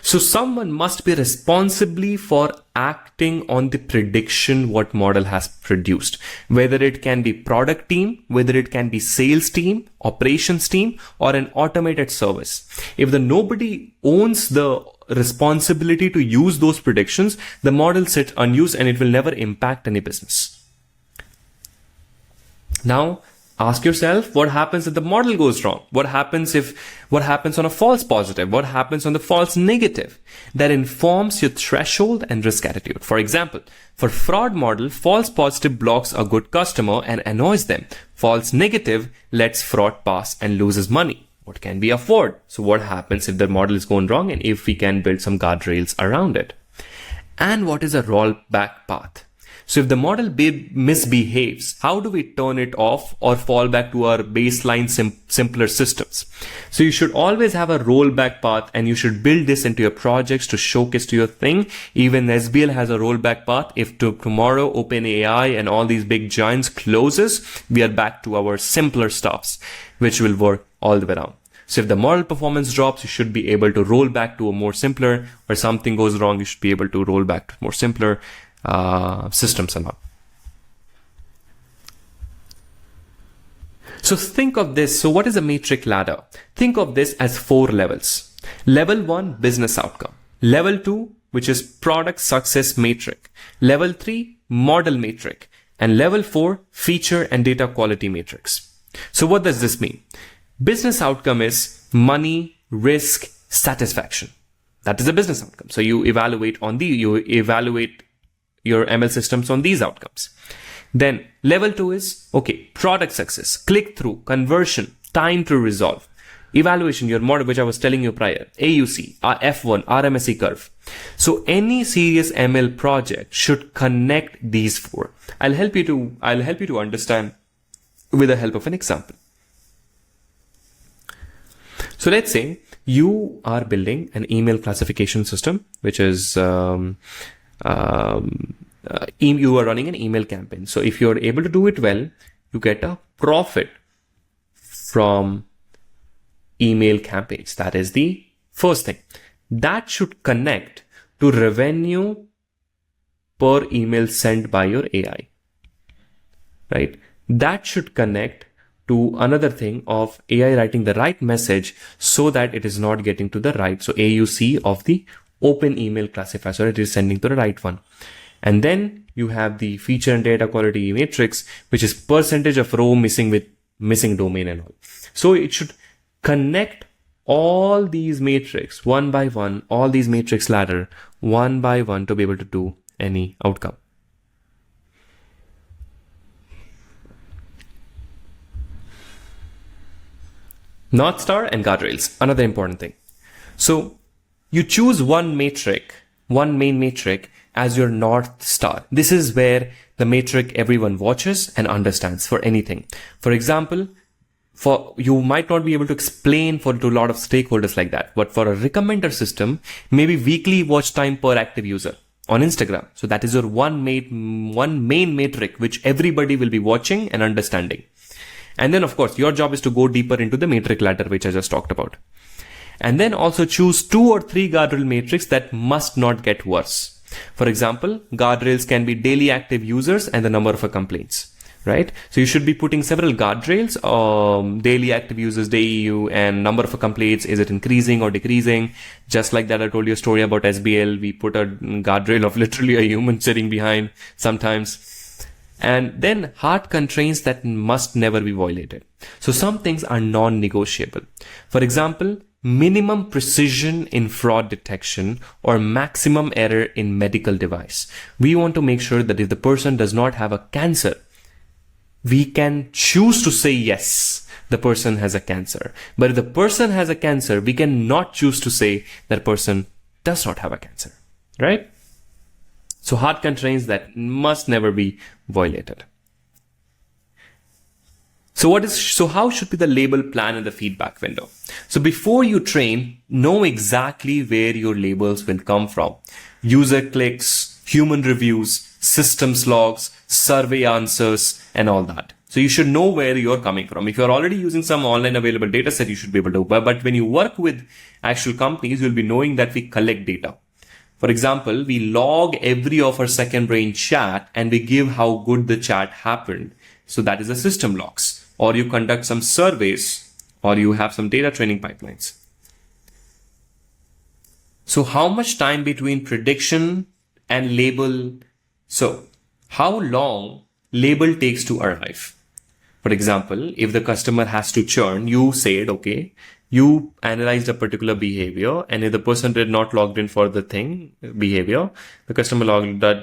So someone must be responsible for acting on the prediction what model has produced, whether it can be product team, whether it can be sales team, operations team, or an automated service. If nobody owns the responsibility to use those predictions, the model sits unused and it will never impact any business. Now, ask yourself, what happens if the model goes wrong? What happens on a false positive? What happens on the false negative? That informs your threshold and risk attitude. For example, for fraud model, false positive blocks a good customer and annoys them. False negative lets fraud pass and loses money. What can we afford? So what happens if the model is going wrong and if we can build some guardrails around it? And what is a rollback path? So if the model misbehaves, how do we turn it off or fall back to our baseline simpler systems? So you should always have a rollback path, and you should build this into your projects to showcase to your thing. Even SBL has a rollback path. If tomorrow OpenAI and all these big giants closes, we are back to our simpler stuffs, which will work all the way around. So if the model performance drops, you should be able to roll back to a more simpler, or something goes wrong, you should be able to roll back to more simpler systems and all. So think of this. So what is a metric ladder? Think of this as 4 levels. Level 1, business outcome. Level 2, which is product success metric. Level 3, model metric. And level 4, feature and data quality matrix. So what does this mean? Business outcome is money, risk, satisfaction. That is a business outcome. So you evaluate your ML systems on these outcomes. Then level 2 is, okay, product success, click through, conversion, time to resolve, evaluation, your model, which I was telling you prior, AUC, F1, RMSE curve. So any serious ML project should connect these 4. I'll help you to understand with the help of an example. So let's say you are building an email classification system, which is, you are running an email campaign. So if you're able to do it well, you get a profit from email campaigns. That is the first thing. That should connect to revenue per email sent by your AI, right? That should connect to another thing of AI writing the right message so that it is not getting to the right. So AUC of the open email classifier, so it is sending to the right one. And then you have the feature and data quality matrix, which is percentage of row missing with missing domain and all. So it should connect all these matrix one by one, all these matrix ladder one by one to be able to do any outcome. North Star and guardrails, another important thing. So you choose one main metric as your North Star. This is where the metric everyone watches and understands for anything. For example, you might not be able to explain to a lot of stakeholders like that, but for a recommender system, maybe weekly watch time per active user on Instagram. So that is your one main metric, which everybody will be watching and understanding. And then of course, your job is to go deeper into the metric ladder, which I just talked about. And then also choose 2 or 3 guardrail metrics that must not get worse. For example, guardrails can be daily active users and the number of complaints, right? So you should be putting several guardrails, daily active users, DAU, and number of complaints. Is it increasing or decreasing? Just like that, I told you a story about SBL. We put a guardrail of literally a human sitting behind sometimes. And then hard constraints that must never be violated. So some things are non-negotiable. For example, minimum precision in fraud detection or maximum error in medical device. We want to make sure that if the person does not have a cancer, we can choose to say yes, the person has a cancer. But if the person has a cancer, we cannot choose to say that person does not have a cancer, right? So hard constraints that must never be violated. So how should be the label plan and the feedback window? So before you train, know exactly where your labels will come from. User clicks, human reviews, systems logs, survey answers, and all that. So you should know where you're coming from. If you're already using some online available data set, you should be able to. But when you work with actual companies, you'll be knowing that we collect data. For example, we log every of our second brain chat and we give how good the chat happened. So that is the system logs. Or you conduct some surveys, or you have some data training pipelines. So how much time between prediction and label? So how long label takes to arrive? For example, if the customer has to churn, you said, okay, you analyzed a particular behavior, and if the person did not log in for the behavior, the customer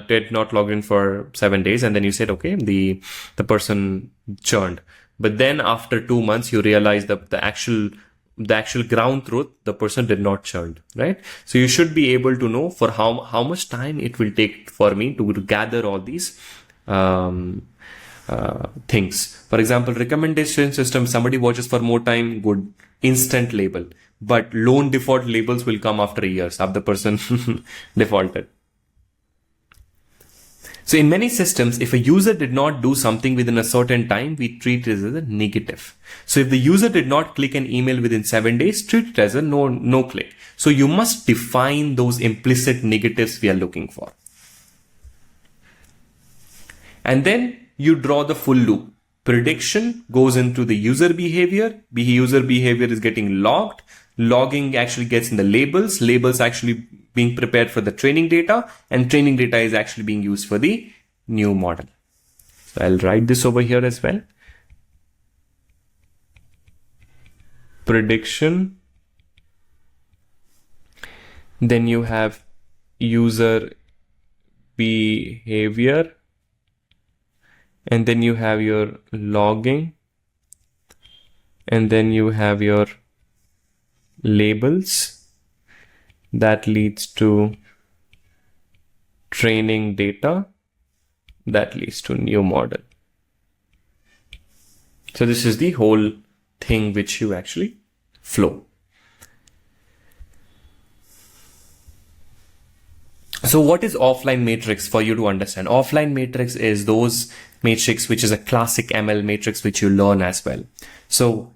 did not log in for 7 days, and then you said, okay, the person churned. But then after 2 months, you realize that the actual ground truth, the person did not churn, right? So you should be able to know for how much time it will take for me to gather all these things. For example, recommendation system, somebody watches for more time, good, instant label. But lone default labels will come after years, after the person defaulted. So in many systems, if a user did not do something within a certain time, we treat it as a negative. So if the user did not click an email within 7 days, treat it as a no click. So you must define those implicit negatives we are looking for. And then you draw the full loop. Prediction goes into the user behavior. User behavior is getting logged. Logging actually gets in the labels. Labels actually being prepared for the training data, and training data is actually being used for the new model. So I'll write this over here as well. Prediction. Then you have user behavior. And then you have your logging. And then you have your labels. That leads to training data. That leads to new model. So this is the whole thing which you actually flow. So what is offline matrix for you to understand? Offline matrix is those matrix which is a classic ML matrix which you learn as well. So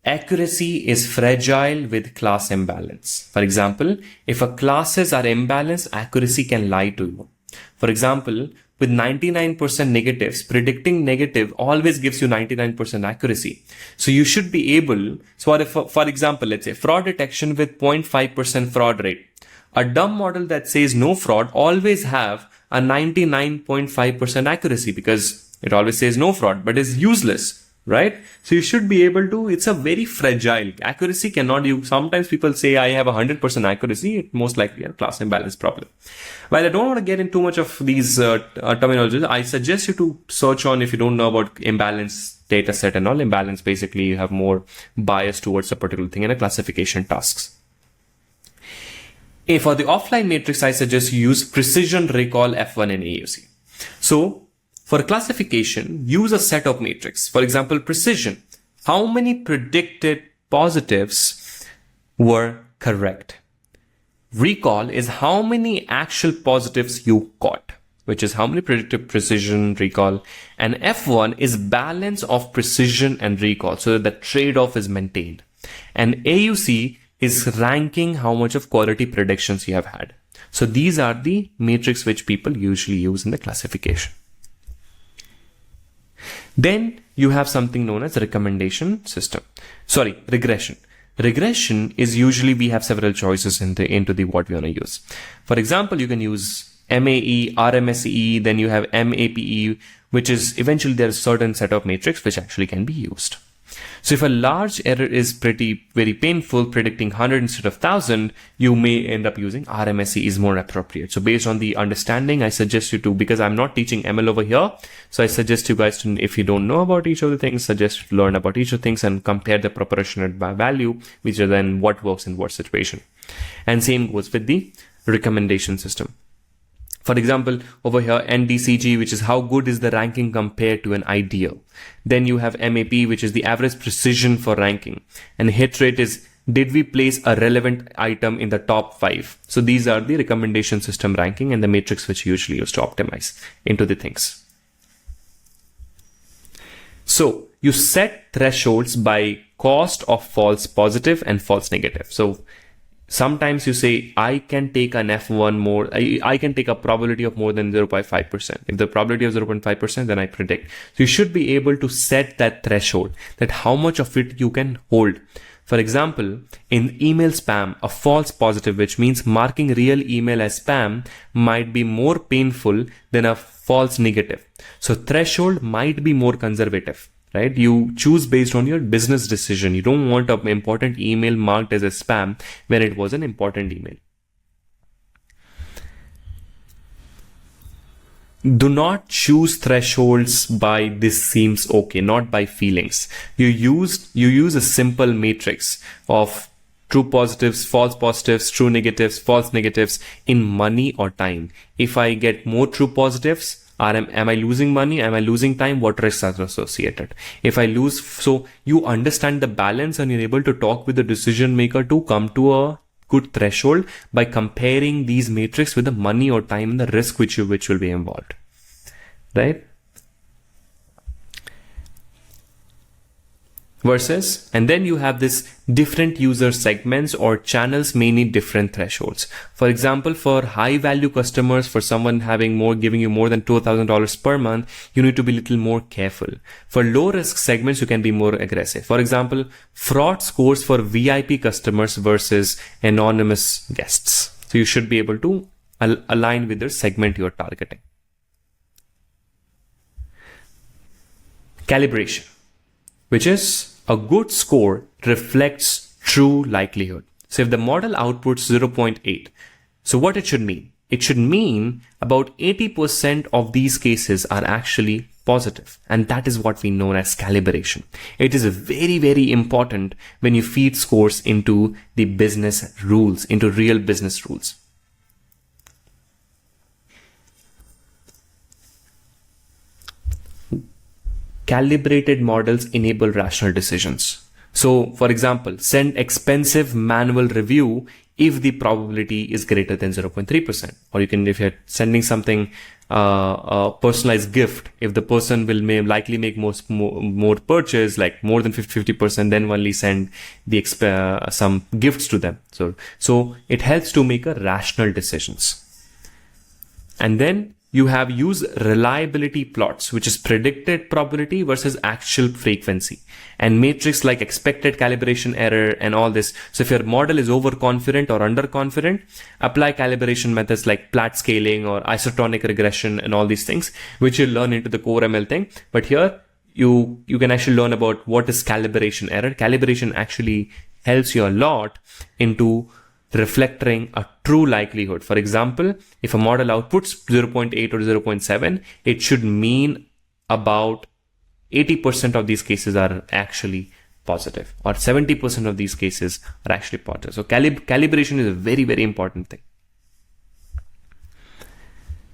accuracy is fragile with class imbalance. For example, if a classes are imbalanced, accuracy can lie to you. For example, with 99% negatives, predicting negative always gives you 99% accuracy. So you should be able, for example, let's say fraud detection with 0.5% fraud rate. A dumb model that says no fraud always have a 99.5% accuracy because it always says no fraud, but is useless, right? So you should be able to, it's a very fragile accuracy cannot you. Sometimes people say I have 100% accuracy. It most likely a class imbalance problem. While I don't want to get into too much of these terminologies, I suggest you to search on if you don't know about imbalance data set and all. Imbalance, basically you have more bias towards a particular thing and a classification tasks. For the offline matrix, I suggest you use precision recall F1 and AUC. So for classification, use a set of matrix. For example, precision. How many predicted positives were correct? Recall is how many actual positives you caught, which is how many predicted precision recall. And F1 is balance of precision and recall so that the trade-off is maintained. And AUC is ranking how much of quality predictions you have had. So these are the matrix which people usually use in the classification. Then you have something known as regression. Regression is usually we have several choices into the what we want to use. For example, you can use MAE, RMSE, then you have MAPE, which is eventually there's a certain set of matrix which actually can be used. So if a large error is very painful, predicting 100 instead of 1000, you may end up using RMSE is more appropriate. So based on the understanding, I suggest you to, because I'm not teaching ML over here, so I suggest you guys to, if you don't know about each of the things, suggest to learn about each of the things and compare the proportionate value, which are then what works in what situation. And same goes with the recommendation system. For example, over here, NDCG, which is how good is the ranking compared to an ideal. Then you have MAP, which is the average precision for ranking. And hit rate is, did we place a relevant item in the top 5? So these are the recommendation system ranking and the matrix which you usually use to optimize into the things. So you set thresholds by cost of false positive and false negative. So sometimes you say, I can take an F1 more, I can take a probability of more than 0.5%. If the probability of 0.5%, then I predict. So you should be able to set that threshold, that how much of it you can hold. For example, in email spam, a false positive, which means marking real email as spam, might be more painful than a false negative. So threshold might be more conservative, right? You choose based on your business decision. You don't want an important email marked as a spam when it was an important email. Do not choose thresholds by this seems okay, not by feelings. You use a simple matrix of true positives, false positives, true negatives, false negatives in money or time. If I get more true positives, am I losing money? Am I losing time? What risks are associated? If I lose, so you understand the balance and you're able to talk with the decision maker to come to a good threshold by comparing these matrix with the money or time and the risk which will be involved, right? Versus, and then you have this different user segments or channels may need different thresholds. For example, for high value customers, for someone giving you more than $2,000 per month, you need to be a little more careful. For low risk segments, you can be more aggressive. For example, fraud scores for VIP customers versus anonymous guests. So you should be able to align with the segment you're targeting. Calibration, which is a good score reflects true likelihood. So if the model outputs 0.8, so what it should mean? It should mean about 80% of these cases are actually positive. And that is what we know as calibration. It is very, very important when you feed scores into the business rules, into real business rules. Calibrated models enable rational decisions. So, for example, send expensive manual review if the probability is greater than 0.3%. Or you can, if you're sending something, a personalized gift, if the person will likely make more purchase, like more than 50%, then only send the some gifts to them. So it helps to make a rational decisions. And then you have use reliability plots, which is predicted probability versus actual frequency, and matrix like expected calibration error and all this. So if your model is overconfident or underconfident, apply calibration methods like Platt scaling or isotonic regression and all these things, which you'll learn into the core ML thing. But here you can actually learn about what is calibration error. Calibration actually helps you a lot into reflecting a true likelihood. For example, if a model outputs 0.8 or 0.7, it should mean about 80% of these cases are actually positive, or 70% of these cases are actually positive. So calibration is a very, very important thing.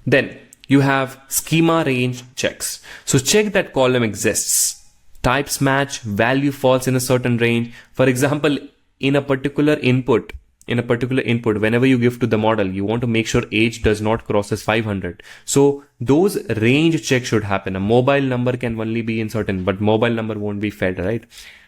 Then you have schema range checks. So check that column exists. Types match, value falls in a certain range. For example, in a particular input, whenever you give to the model, you want to make sure age does not crosses 500. So those range checks should happen. A mobile number can only be in certain, but mobile number won't be fed, right?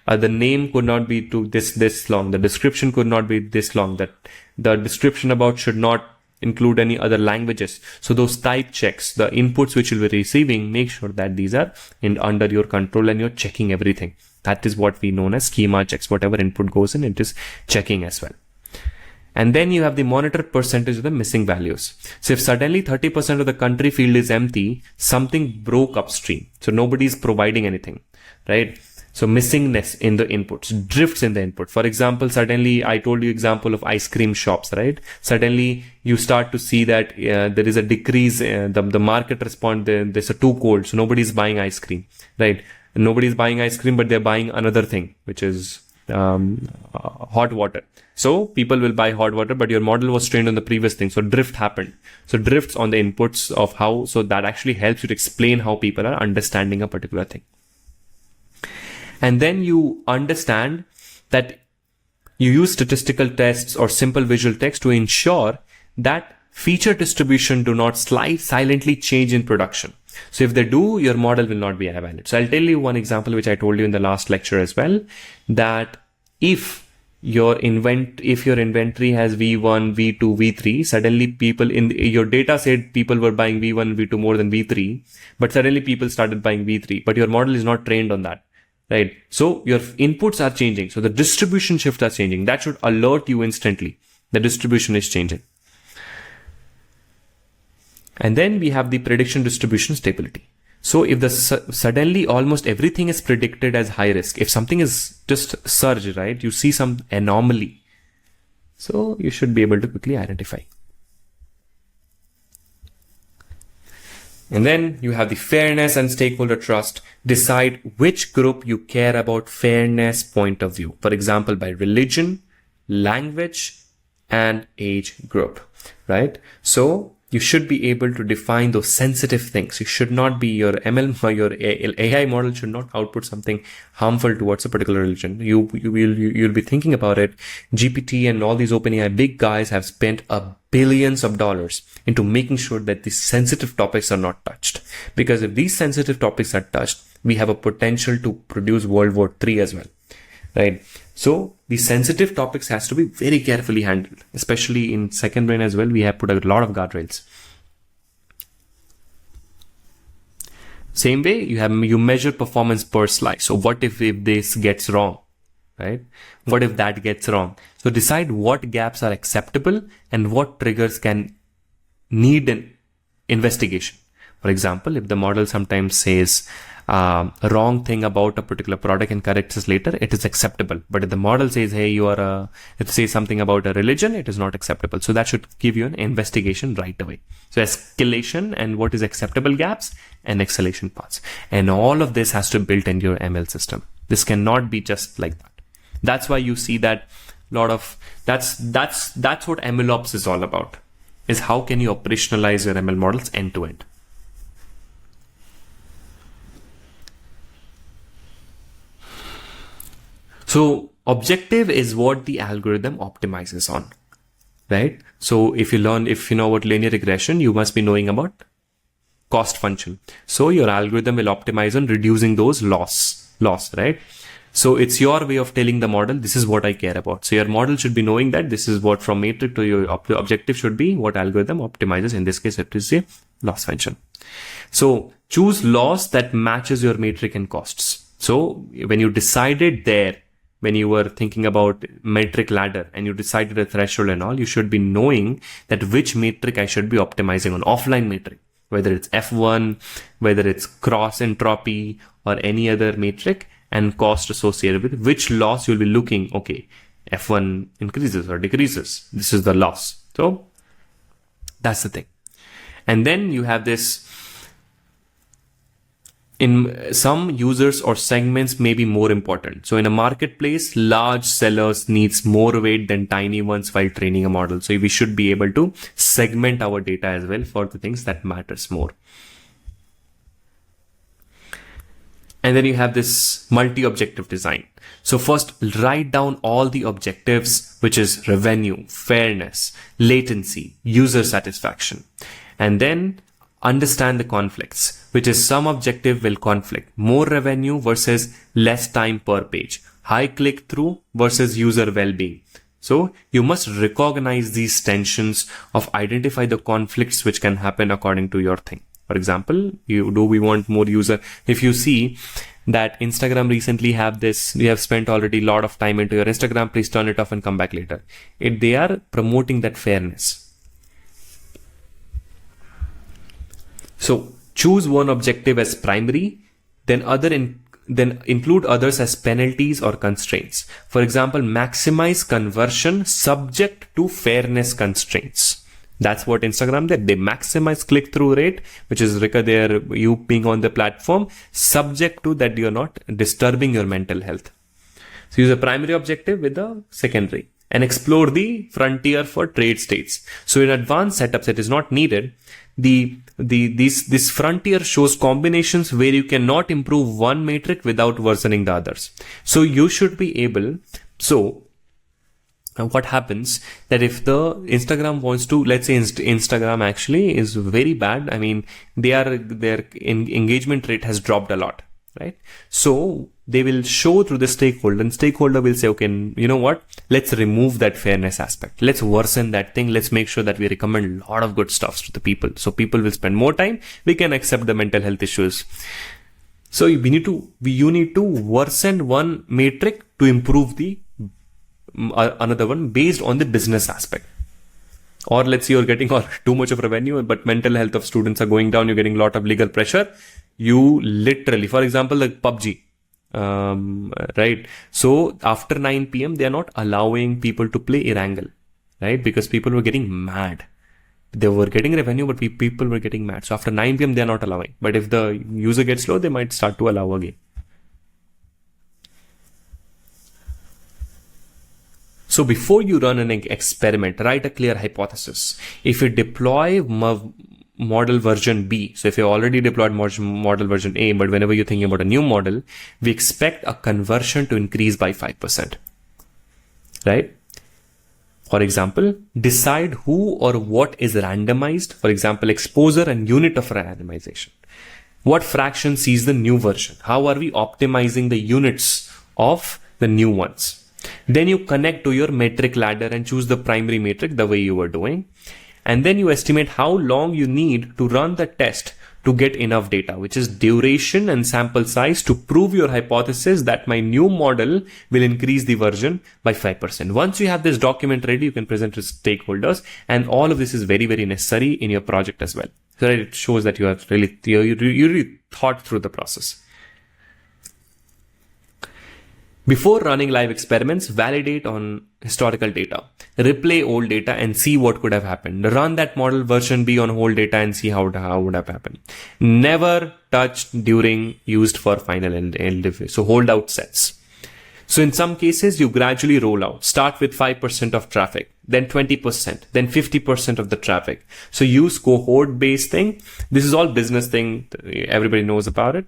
The name could not be to this long. The description could not be this long. That the description about should not include any other languages. So those type checks, the inputs which you'll be receiving, make sure that these are under your control and you're checking everything. That is what we know as schema checks. Whatever input goes in, it is checking as well. And then you have the monitor percentage of the missing values. So if suddenly 30% of the country field is empty, something broke upstream. So nobody is providing anything, right? So missingness in the inputs, drifts in the input. For example, suddenly I told you example of ice cream shops, right? Suddenly you start to see that there is a decrease. The market respond, there's a too cold. So nobody is buying ice cream, right? Nobody is buying ice cream, but they're buying another thing, which is hot water. So people will buy hot water, but your model was trained on the previous thing. So drift happened. So drifts on the inputs of how, so that actually helps you to explain how people are understanding a particular thing. And then you understand that you use statistical tests or simple visual text to ensure that feature distribution do not silently change in production. So if they do, your model will not be valid. So I'll tell you one example, which I told you in the last lecture as well, that if your inventory has V1, V2, V3, suddenly people in your data said people were buying V1, V2 more than V3, but suddenly people started buying V3, but your model is not trained on that. right? So your inputs are changing. So the distribution shifts are changing. That should alert you instantly. The distribution is changing. And then we have the prediction distribution stability. So if the suddenly almost everything is predicted as high risk, if something is just surge, right? You see some anomaly. So you should be able to quickly identify. And then you have the fairness and stakeholder trust. Decide which group you care about fairness point of view. For example, by religion, language, and age group, right? So you should be able to define those sensitive things. You should not be your ML or your AI model should not output something harmful towards a particular religion. You'll be thinking about it. GPT and all these OpenAI big guys have spent billions of dollars into making sure that these sensitive topics are not touched. Because if these sensitive topics are touched, we have a potential to produce World War III as well, right? So these sensitive topics has to be very carefully handled, especially in second brain as well. We have put a lot of guardrails. Same way, you measure performance per slice. So what if this gets wrong, right? What if that gets wrong? So decide what gaps are acceptable and what triggers can need an investigation. For example, if the model sometimes says a wrong thing about a particular product and corrects us later, it is acceptable. But if the model says, hey, it says something about a religion, it is not acceptable. So that should give you an investigation right away. So escalation and what is acceptable gaps and escalation paths. And all of this has to be built into your ML system. This cannot be just like that. That's why you see that that's what MLOps is all about, is how can you operationalize your ML models end to end. So objective is what the algorithm optimizes on, right? So if you know about linear regression, you must be knowing about cost function. So your algorithm will optimize on reducing those loss, right? So it's your way of telling the model, this is what I care about. So your model should be knowing that this is what from metric to your objective should be what algorithm optimizes. In this case, it is a loss function. So choose loss that matches your metric and costs. So when you decided there, when you were thinking about metric ladder and you decided a threshold and all, you should be knowing that which metric I should be optimizing on, offline metric, whether it's F1, whether it's cross entropy or any other metric, and cost associated with which loss you'll be looking. Okay, F1 increases or decreases. This is the loss. So that's the thing. And then you have this. In some users or segments may be more important. So in a marketplace, large sellers needs more weight than tiny ones while training a model. So we should be able to segment our data as well for the things that matters more. And then you have this multi-objective design. So first write down all the objectives, which is revenue, fairness, latency, user satisfaction, and then understand the conflicts, which is some objective will conflict. More revenue versus less time per page. High click-through versus user well-being. So you must recognize these tensions of identify the conflicts which can happen according to your thing. For example, we want more user? If you see that Instagram recently have this, you have spent already a lot of time into your Instagram, please turn it off and come back later. They are promoting that fairness. So choose one objective as primary, then include others as penalties or constraints. For example, maximize conversion subject to fairness constraints. That's what Instagram did. They maximize click-through rate, which is you being on the platform, subject to that you're not disturbing your mental health. So use a primary objective with a secondary and explore the frontier for trade states. So in advanced setups, it is not needed. This frontier shows combinations where you cannot improve one metric without worsening the others. So you should be able. So what happens that if the Instagram wants to, let's say Instagram actually is very bad. I mean, their engagement rate has dropped a lot, right? So they will show through the stakeholder, and stakeholder will say, okay, you know what? Let's remove that fairness aspect. Let's worsen that thing. Let's make sure that we recommend a lot of good stuff to the people. So people will spend more time. We can accept the mental health issues. So you need to worsen one metric to improve the another one based on the business aspect. Or let's say you're getting too much of revenue, but mental health of students are going down. You're getting a lot of legal pressure. You literally, for example, like PUBG, right? So after 9 p.m., they are not allowing people to play Erangel, right? Because people were getting mad. They were getting revenue, but people were getting mad. So after 9 p.m., they are not allowing. But if the user gets slow, they might start to allow again. So before you run an experiment, write a clear hypothesis. If you deploy model version B, so if you already deployed model version A, but whenever you're thinking about a new model, we expect a conversion to increase by 5%, right? For example, decide who or what is randomized. For example, exposure and unit of randomization. What fraction sees the new version? How are we optimizing the units of the new ones? Then you connect to your metric ladder and choose the primary metric the way you were doing. And then you estimate how long you need to run the test to get enough data, which is duration and sample size, to prove your hypothesis that my new model will increase the version by 5%. Once you have this document ready, you can present to stakeholders, and all of this is very, very necessary in your project as well. So that it shows that you really thought through the process. Before running live experiments, validate on historical data. Replay old data and see what could have happened. Run that model version B on old data and see how would have happened. Never touched during used for final LDV. So holdout sets. So in some cases, you gradually roll out. Start with 5% of traffic, then 20%, then 50% of the traffic. So use cohort based thing. This is all business thing. Everybody knows about it.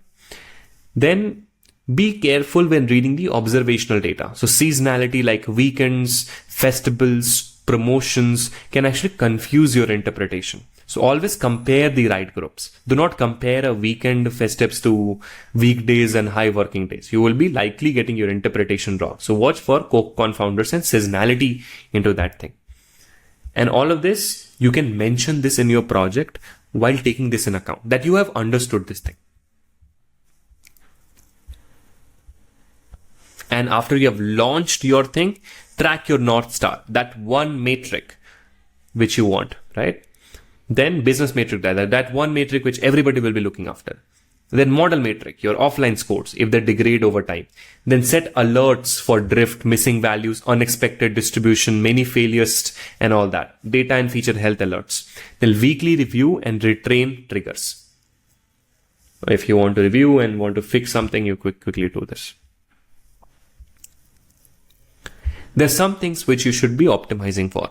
Then be careful when reading the observational data. So seasonality like weekends, festivals, promotions can actually confuse your interpretation. So always compare the right groups. Do not compare a weekend festives to weekdays and high working days. You will be likely getting your interpretation wrong. So watch for confounders and seasonality into that thing. And all of this, you can mention this in your project while taking this in account, that you have understood this thing. And after you have launched your thing, track your North Star, that one metric which you want, right? Then business metric, that one metric which everybody will be looking after. Then model metric, your offline scores, if they degrade over time. Then set alerts for drift, missing values, unexpected distribution, many failures, and all that. Data and feature health alerts. Then weekly review and retrain triggers. If you want to review and want to fix something, you quickly do this. There's some things which you should be optimizing for.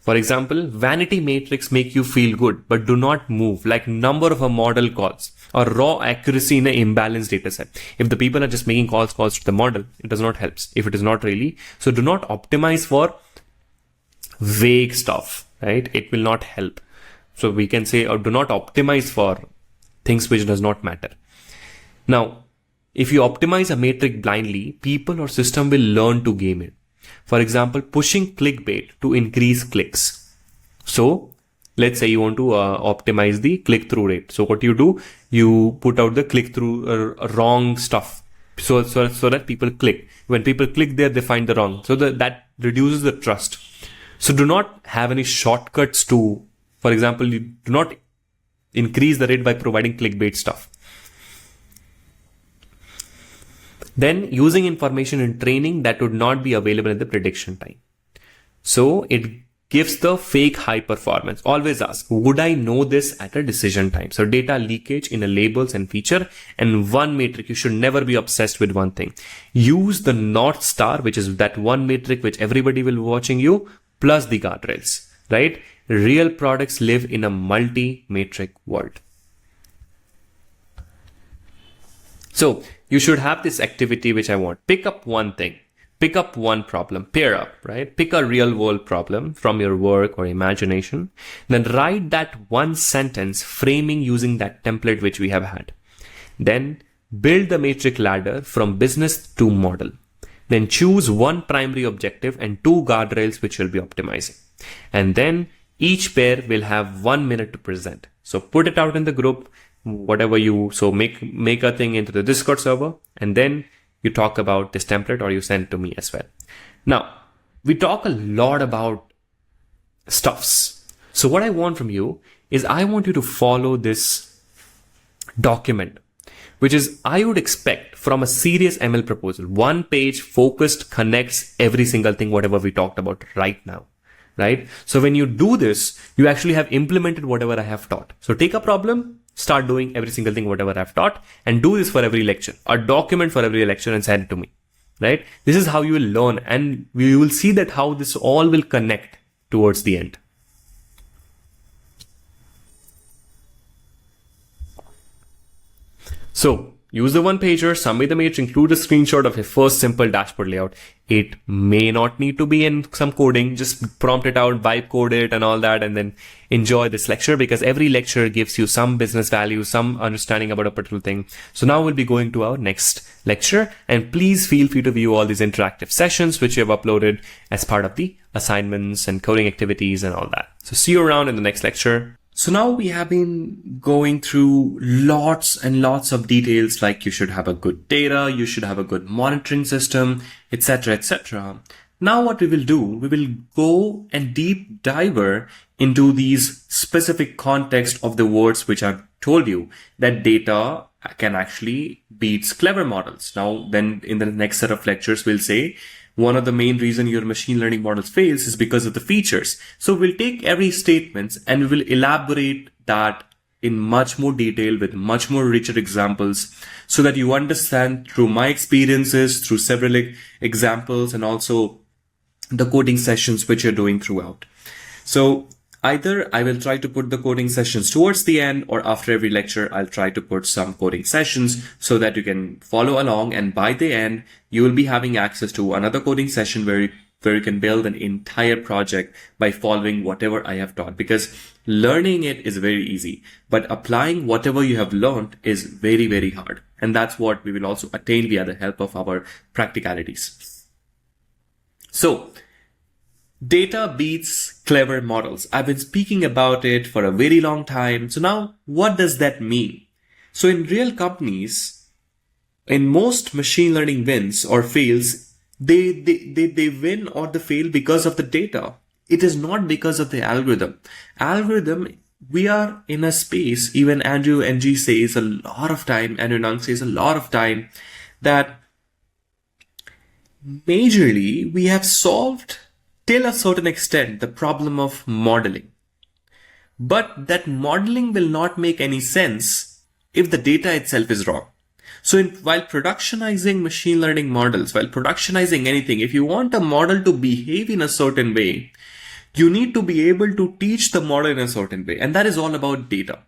For example, vanity metrics make you feel good, but do not move, like number of a model calls or raw accuracy in an imbalanced data set. If the people are just making calls to the model, it does not help. If it is not really, so do not optimize for vague stuff, right? It will not help. So we can say, or do not optimize for things which does not matter. Now, if you optimize a metric blindly, people or system will learn to game it. For example, pushing clickbait to increase clicks. So let's say you want to optimize the click-through rate. So what you do, you put out the click-through wrong stuff. So that people click. When people click there, they find the wrong. So that reduces the trust. So do not have any shortcuts to, for example, you do not increase the rate by providing clickbait stuff. Then using information in training that would not be available at the prediction time. So it gives the fake high performance. Always ask, would I know this at a decision time? So data leakage in a labels and feature, and one metric. You should never be obsessed with one thing. Use the North Star, which is that one metric which everybody will be watching you, plus the guardrails, right? Real products live in a multi-metric world. So you should have this activity which I want. Pick up one thing, pick up one problem, pair up, right? Pick a real world problem from your work or imagination. Then write that one sentence framing using that template which we have had. Then build the metric ladder from business to model. Then choose one primary objective and two guardrails which you'll be optimizing. And then each pair will have 1 minute to present. So put it out in the group, whatever so make a thing into the Discord server, and then you talk about this template, or you send it to me as well. Now, we talk a lot about stuffs. So what I want from you is I want you to follow this document, which is I would expect from a serious ML proposal. 1 page focused connects every single thing, whatever we talked about right now, right? So when you do this, you actually have implemented whatever I have taught. So take a problem, start doing every single thing, whatever I've taught, and do this for every lecture, a document for every lecture, and send it to me, right? This is how you will learn, and you will see that how this all will connect towards the end. So use the 1-pager, submit the matrix, include a screenshot of your first simple dashboard layout. It may not need to be in some coding, just prompt it out, vibe code it and all that, and then enjoy this lecture, because every lecture gives you some business value, some understanding about a particular thing. So now we'll be going to our next lecture, and please feel free to view all these interactive sessions which we have uploaded as part of the assignments and coding activities and all that. So see you around in the next lecture. So now we have been going through lots and lots of details, like you should have a good data, you should have a good monitoring system, etc., etc. Now what we will do, we will go and deep dive into these specific context of the words which I've told you, that data can actually beats clever models. Now then in the next set of lectures, we'll say one of the main reason your machine learning models fails is because of the features. So we'll take every statements and we will elaborate that in much more detail with much more richer examples, so that you understand through my experiences, through several examples, and also the coding sessions which you're doing throughout. So either I will try to put the coding sessions towards the end, or after every lecture, I'll try to put some coding sessions so that you can follow along. And by the end, you will be having access to another coding session where you can build an entire project by following whatever I have taught, because learning it is very easy, but applying whatever you have learned is very, very hard. And that's what we will also attain via the help of our practicalities. So, data beats clever models. I've been speaking about it for a very long time. So now what does that mean? So in real companies, in most machine learning wins or fails, they win or they fail because of the data. It is not because of the algorithm. We are in a space, even Andrew Ng says a lot of time, Andrew Ng says a lot of time, that majorly we have solved till a certain extent the problem of modeling. But that modeling will not make any sense if the data itself is wrong. So while productionizing machine learning models, while productionizing anything, if you want a model to behave in a certain way, you need to be able to teach the model in a certain way. And that is all about data.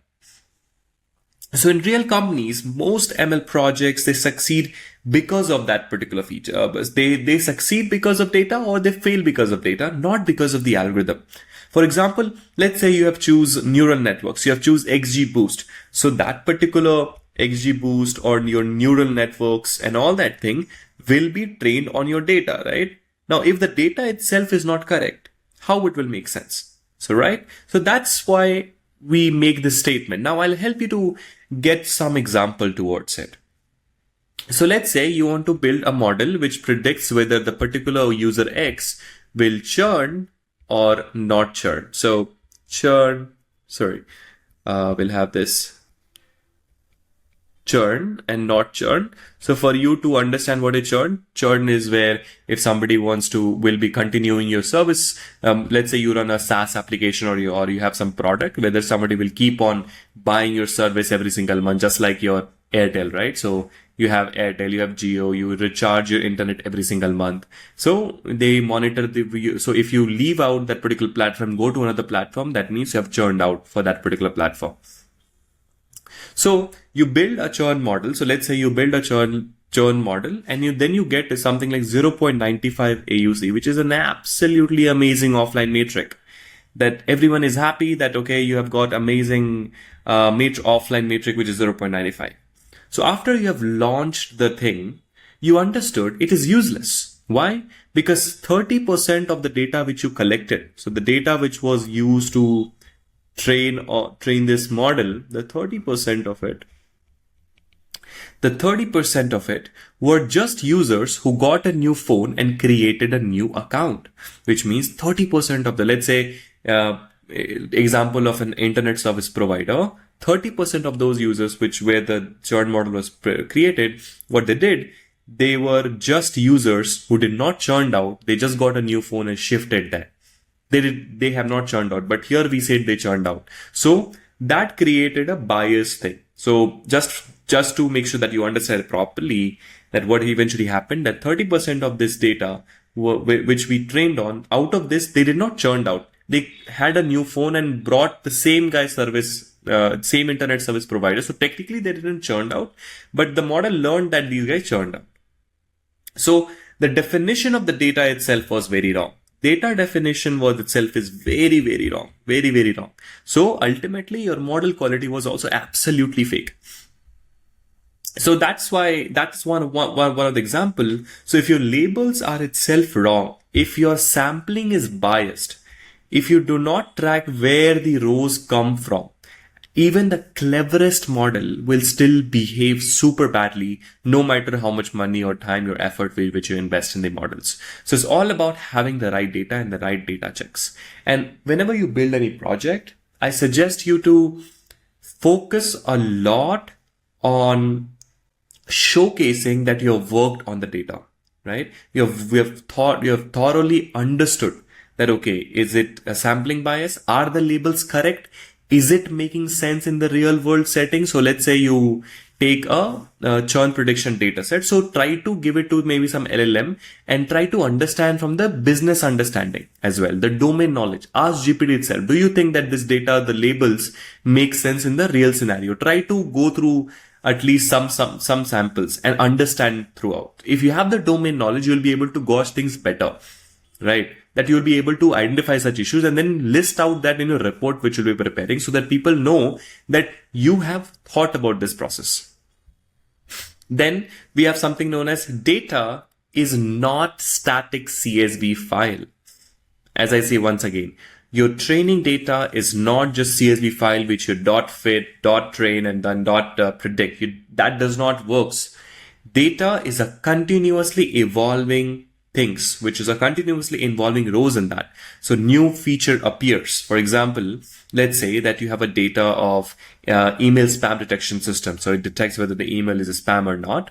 So in real companies, most ML projects, they succeed because of that particular feature. They succeed because of data, or they fail because of data, not because of the algorithm. For example, let's say you have choose neural networks, you have choose XGBoost. So that particular XGBoost or your neural networks and all that thing will be trained on your data, right? Now, if the data itself is not correct, how it will make sense? So, right? So that's why we make this statement. Now I'll help you to get some example towards it. So let's say you want to build a model which predicts whether the particular user X will churn or not churn. So we'll have this churn and not churn. So for you to understand what is churn is where if somebody will be continuing your service, let's say you run a SaaS application or you have some product, whether somebody will keep on buying your service every single month, just like your Airtel, right? So you have Airtel, you have Jio, you recharge your internet every single month. So they monitor so if you leave out that particular platform, go to another platform, that means you have churned out for that particular platform. So you build a churn model. So let's say you build a churn model, and then you get something like 0.95 AUC, which is an absolutely amazing offline metric that everyone is happy that, okay, you have got amazing offline metric, which is 0.95. So after you have launched the thing, you understood it is useless. Why? Because 30% of the data which you collected, so the data which was used to
train this model, the 30% of it were just users who got a new phone and created a new account, which means 30% of the, let's say, example of an internet service provider, 30% of those users where the churn model was created, what they did, they were just users who did not churn out. They just got a new phone and shifted that. They have not churned out, but here we said they churned out. So that created a bias thing. So just to make sure that you understand it properly, that what eventually happened, that 30% of this data which we trained on, out of this, they did not churned out. They had a new phone and brought the same same internet service provider. So technically they didn't churn out, but the model learned that these guys churned out. So the definition of the data itself was very wrong. Data definition itself is very, very wrong. Very, very wrong. So ultimately your model quality was also absolutely fake. So that's one of the example. So if your labels are itself wrong, if your sampling is biased, if you do not track where the rows come from, even the cleverest model will still behave super badly, no matter how much money or time or effort which you invest in the models. So it's all about having the right data and the right data checks. And whenever you build any project, I suggest you to focus a lot on showcasing that you have worked on the data, right? You have thoroughly understood that, okay, is it a sampling bias? Are the labels correct? Is it making sense in the real world setting? So let's say you take a churn prediction data set. So try to give it to maybe some LLM and try to understand from the business understanding as well, the domain knowledge. Ask GPT itself, do you think that this data, the labels make sense in the real scenario? Try to go through at least some samples and understand throughout. If you have the domain knowledge, you'll be able to gauge things better, right? That you'll be able to identify such issues and then list out that in your report, which you'll be preparing, so that people know that you have thought about this process. Then we have something known as data is not static CSV file. As I say once again, your training data is not just CSV file, which you .fit, .train, and then .predict. That does not works. Data is a continuously evolving things, which is a continuously involving rows in that. So new feature appears. For example, let's say that you have a data of email spam detection system. So it detects whether the email is a spam or not.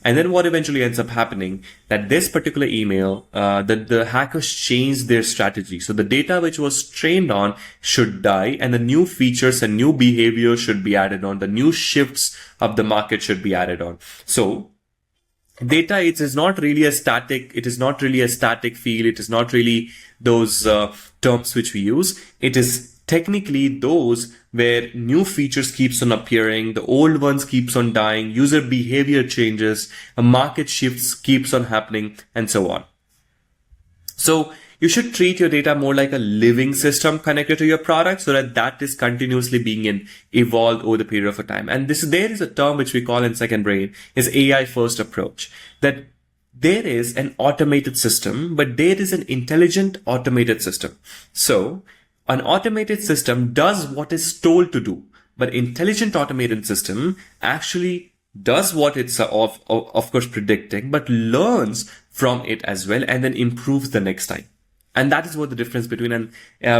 And then what eventually ends up happening, that this particular email, the hackers changed their strategy. So the data which was trained on should die, and the new features and new behavior should be added on. The new shifts of the market should be added on. So data, it is not really a static field. It is not really those terms which we use. It is technically those where new features keeps on appearing, the old ones keeps on dying, user behavior changes, a market shifts keeps on happening, and so on. So you should treat your data more like a living system connected to your product, so that is continuously being evolved over the period of a time. And there is a term which we call in Second Brain is AI first approach, that there is an automated system, but there is an intelligent automated system. So an automated system does what is told to do, but intelligent automated system actually does what it's of course predicting, but learns from it as well and then improves the next time. And that is what the difference between, and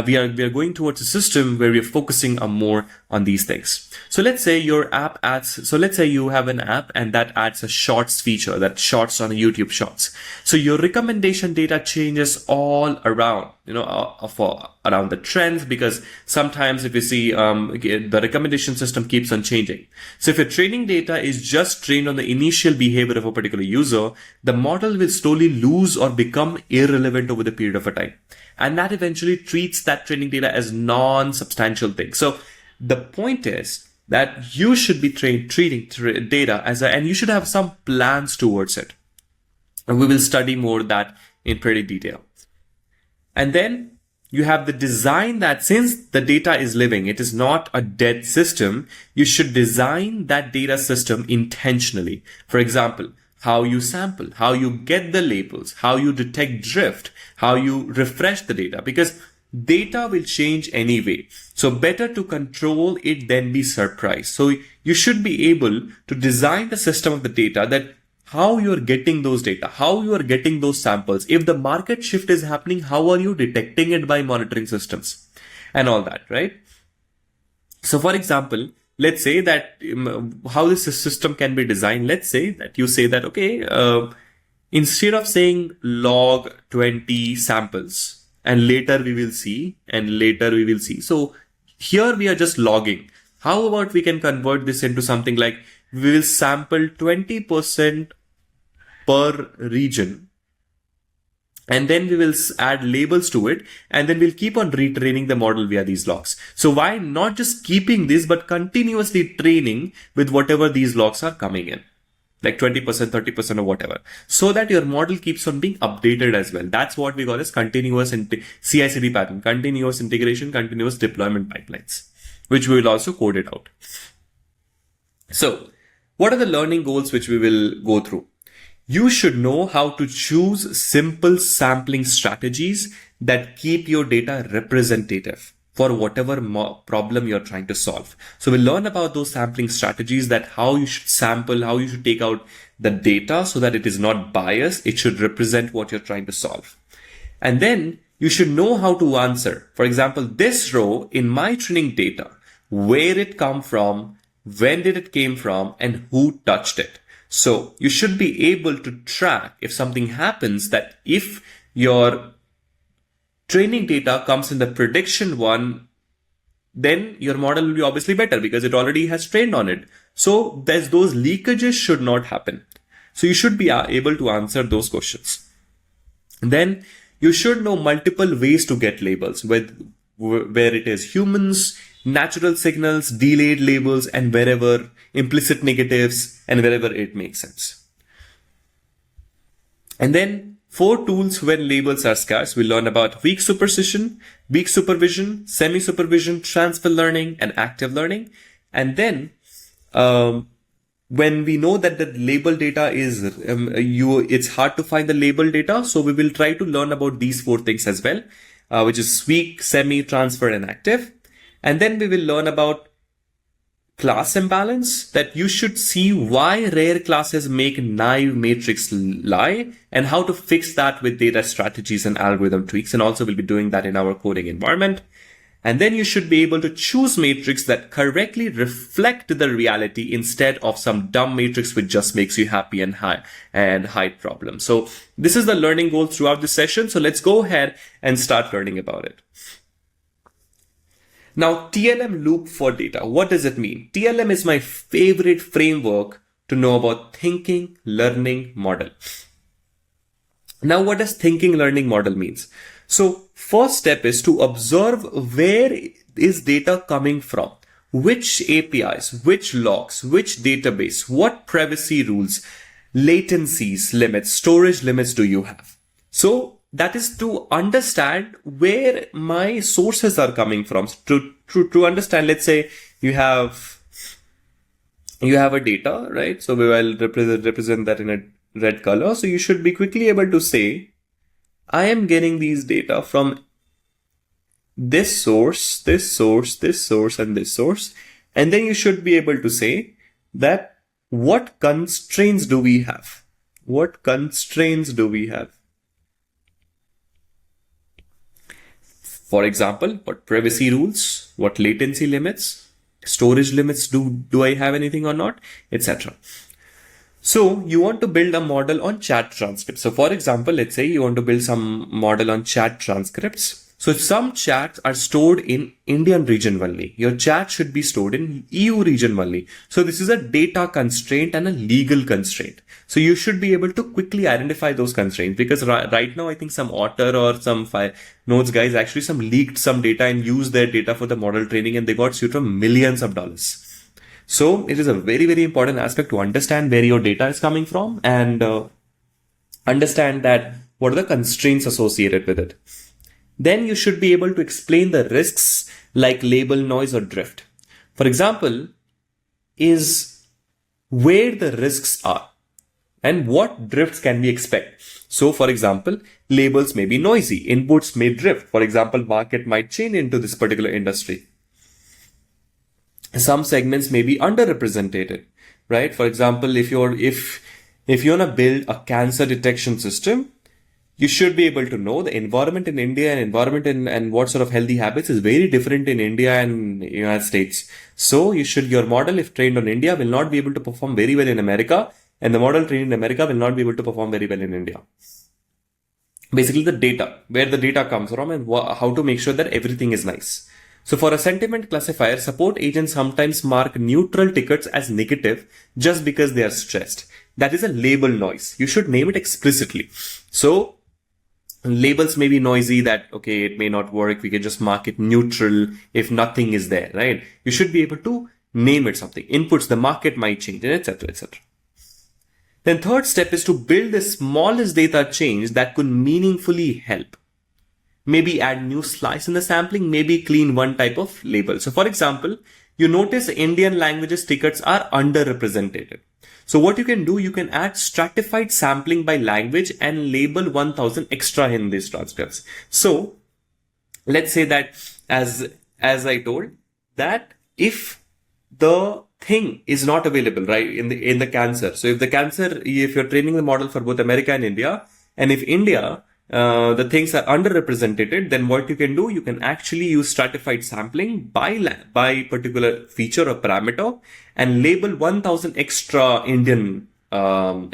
we are going towards a system where we are focusing more on these things. So let's say your app let's say you have an app and that adds a shorts feature, that shorts on YouTube shorts. So your recommendation data changes all around, around the trends, because sometimes if you see, the recommendation system keeps on changing. So if your training data is just trained on the initial behavior of a particular user, the model will slowly lose or become irrelevant over the period of a time. And that eventually treats that training data as non-substantial thing. So the point is that you should be treating data and you should have some plans towards it. And we will study more that in pretty detail. And then you have the design that since the data is living, it is not a dead system, you should design that data system intentionally. For example, how you sample, how you get the labels, how you detect drift, how you refresh the data. Because data will change anyway. So better to control it than be surprised. So you should be able to design the system of the data, that how you're getting those data, how you are getting those samples. If the market shift is happening, how are you detecting it by monitoring systems and all that, right? So for example, let's say that how this system can be designed. Let's say that you say that, okay, instead of saying log 20 samples and later we will see, So here we are just logging. How about we can convert this into something like we will sample 20% per region, and then we will add labels to it, and then we'll keep on retraining the model via these logs. So why not just keeping this, but continuously training with whatever these logs are coming in, like 20%, 30% or whatever, so that your model keeps on being updated as well. That's what we call as continuous CI/CD pattern, continuous integration, continuous deployment pipelines, which we will also code it out. So what are the learning goals which we will go through? You should know how to choose simple sampling strategies that keep your data representative for whatever problem you're trying to solve. So we'll learn about those sampling strategies, that how you should sample, how you should take out the data so that it is not biased. It should represent what you're trying to solve. And then you should know how to answer. For example, this row in my training data, where it come from, when did it came from, and who touched it. So you should be able to track if something happens, that if your training data comes in the prediction one, then your model will be obviously better because it already has trained on it. So those leakages should not happen. So you should be able to answer those questions. Then you should know multiple ways to get labels, where it is humans, natural signals, delayed labels, and wherever implicit negatives, and wherever it makes sense. And then 4 tools when labels are scarce. We'll learn about weak supervision, semi-supervision, transfer learning, and active learning. And then when we know that the label data is, it's hard to find the label data. So we will try to learn about these 4 things as well, which is weak, semi, transfer, and active. And then we will learn about class imbalance, that you should see why rare classes make naive matrix lie, and how to fix that with data strategies and algorithm tweaks. And also we'll be doing that in our coding environment. And then you should be able to choose matrix that correctly reflect the reality instead of some dumb matrix which just makes you happy and hide problems. So this is the learning goal throughout this session. So let's go ahead and start learning about it. Now, TLM loop for data. What does it mean? TLM is my favorite framework to know about thinking learning model. Now, what does thinking learning model means? So first step is to observe where is data coming from, which APIs, which logs, which database, what privacy rules, latencies, limits, storage limits do you have? So that is to understand where my sources are coming from. To understand, let's say you have a data, right? So we will represent that in a red color. So you should be quickly able to say, I am getting these data from this source, this source, this source, and this source. And then you should be able to say that what constraints do we have? What constraints do we have? For example, what privacy rules, what latency limits, storage limits do I have anything or not, etc. So you want to build a model on chat transcripts. So for example, let's say you want to build some model on chat transcripts. So some chats are stored in Indian region only. Your chat should be stored in EU region only. So this is a data constraint and a legal constraint. So you should be able to quickly identify those constraints, because right now I think some author or some nodes guys actually leaked some data and used their data for the model training, and they got sued for millions of dollars. So it is a very, very important aspect to understand where your data is coming from and understand that what are the constraints associated with it. Then you should be able to explain the risks like label noise or drift. For example, is where the risks are.
And what drifts can we expect? So for example, labels may be noisy, inputs may drift. For example, market might change into this particular industry. Some segments may be underrepresented, right? For example, if you want to build a cancer detection system, you should be able to know the environment in India and what sort of healthy habits is very different in India and United States. So your model, if trained on India, will not be able to perform very well in America, and the model trained in America will not be able to perform very well in India. Basically the data, where the data comes from and how to make sure that everything is nice. So for a sentiment classifier, support agents sometimes mark neutral tickets as negative just because they are stressed. That is a label noise. You should name it explicitly. So labels may be noisy that, okay, it may not work. We can just mark it neutral if nothing is there, right? You should be able to name it something. Inputs, the market might change, and etc., etc. Then third step is to build the smallest data change that could meaningfully help. Maybe add new slice in the sampling, maybe clean one type of label. So for example, you notice Indian languages tickets are underrepresented. So what you can do, you can add stratified sampling by language and label 1000 extra in these transcripts. So let's say that as I told, that if the thing is not available, right, in the cancer. So if you're training the model for both America and India, and if India, the things are underrepresented, then what you can do, you can actually use stratified sampling by particular feature or parameter and label 1000 extra Indian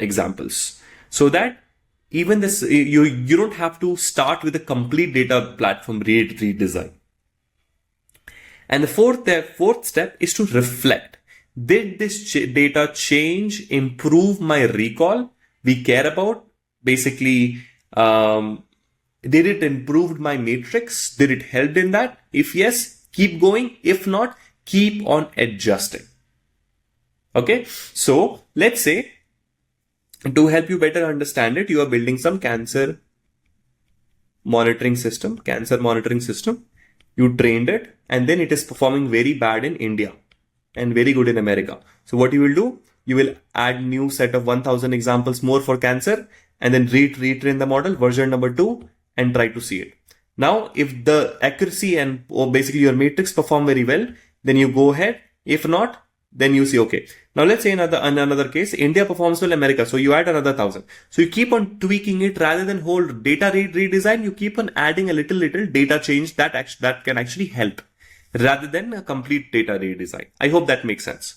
examples, so that even this, you don't have to start with a complete data platform redesign. And the fourth step is to reflect. Did this data change improve my recall? We care about basically, did it improve my matrix? Did it help in that? If yes, keep going. If not, keep on adjusting. Okay. So let's say, to help you better understand it, you are building some cancer monitoring system. You trained it, and then it is performing very bad in India and very good in America. So what you will do, you will add new set of 1000 examples more for cancer, and then retrain the model version number 2 and try to see it. Now, if the accuracy or basically your matrix perform very well, then you go ahead. If not, then you see, okay. Now let's say another case, India performs well, America. So you add another 1000. So you keep on tweaking it rather than whole data redesign. You keep on adding a little data change that can actually help rather than a complete data redesign. I hope that makes sense.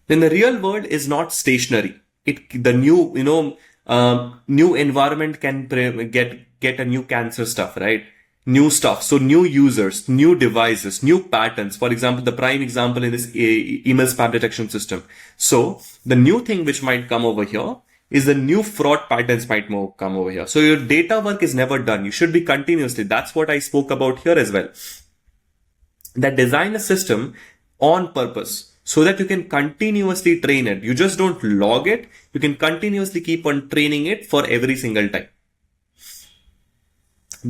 Then the real world is not stationary. New environment can get a new cancer stuff, right? New stuff. So new users, new devices, new patterns. For example, the prime example in this email spam detection system. So the new thing which might come over here is the new fraud patterns might come over here. So your data work is never done. You should be continuously. That's what I spoke about here as well. That design a system on purpose, so that you can continuously train it. You just don't log it. You can continuously keep on training it for every single time.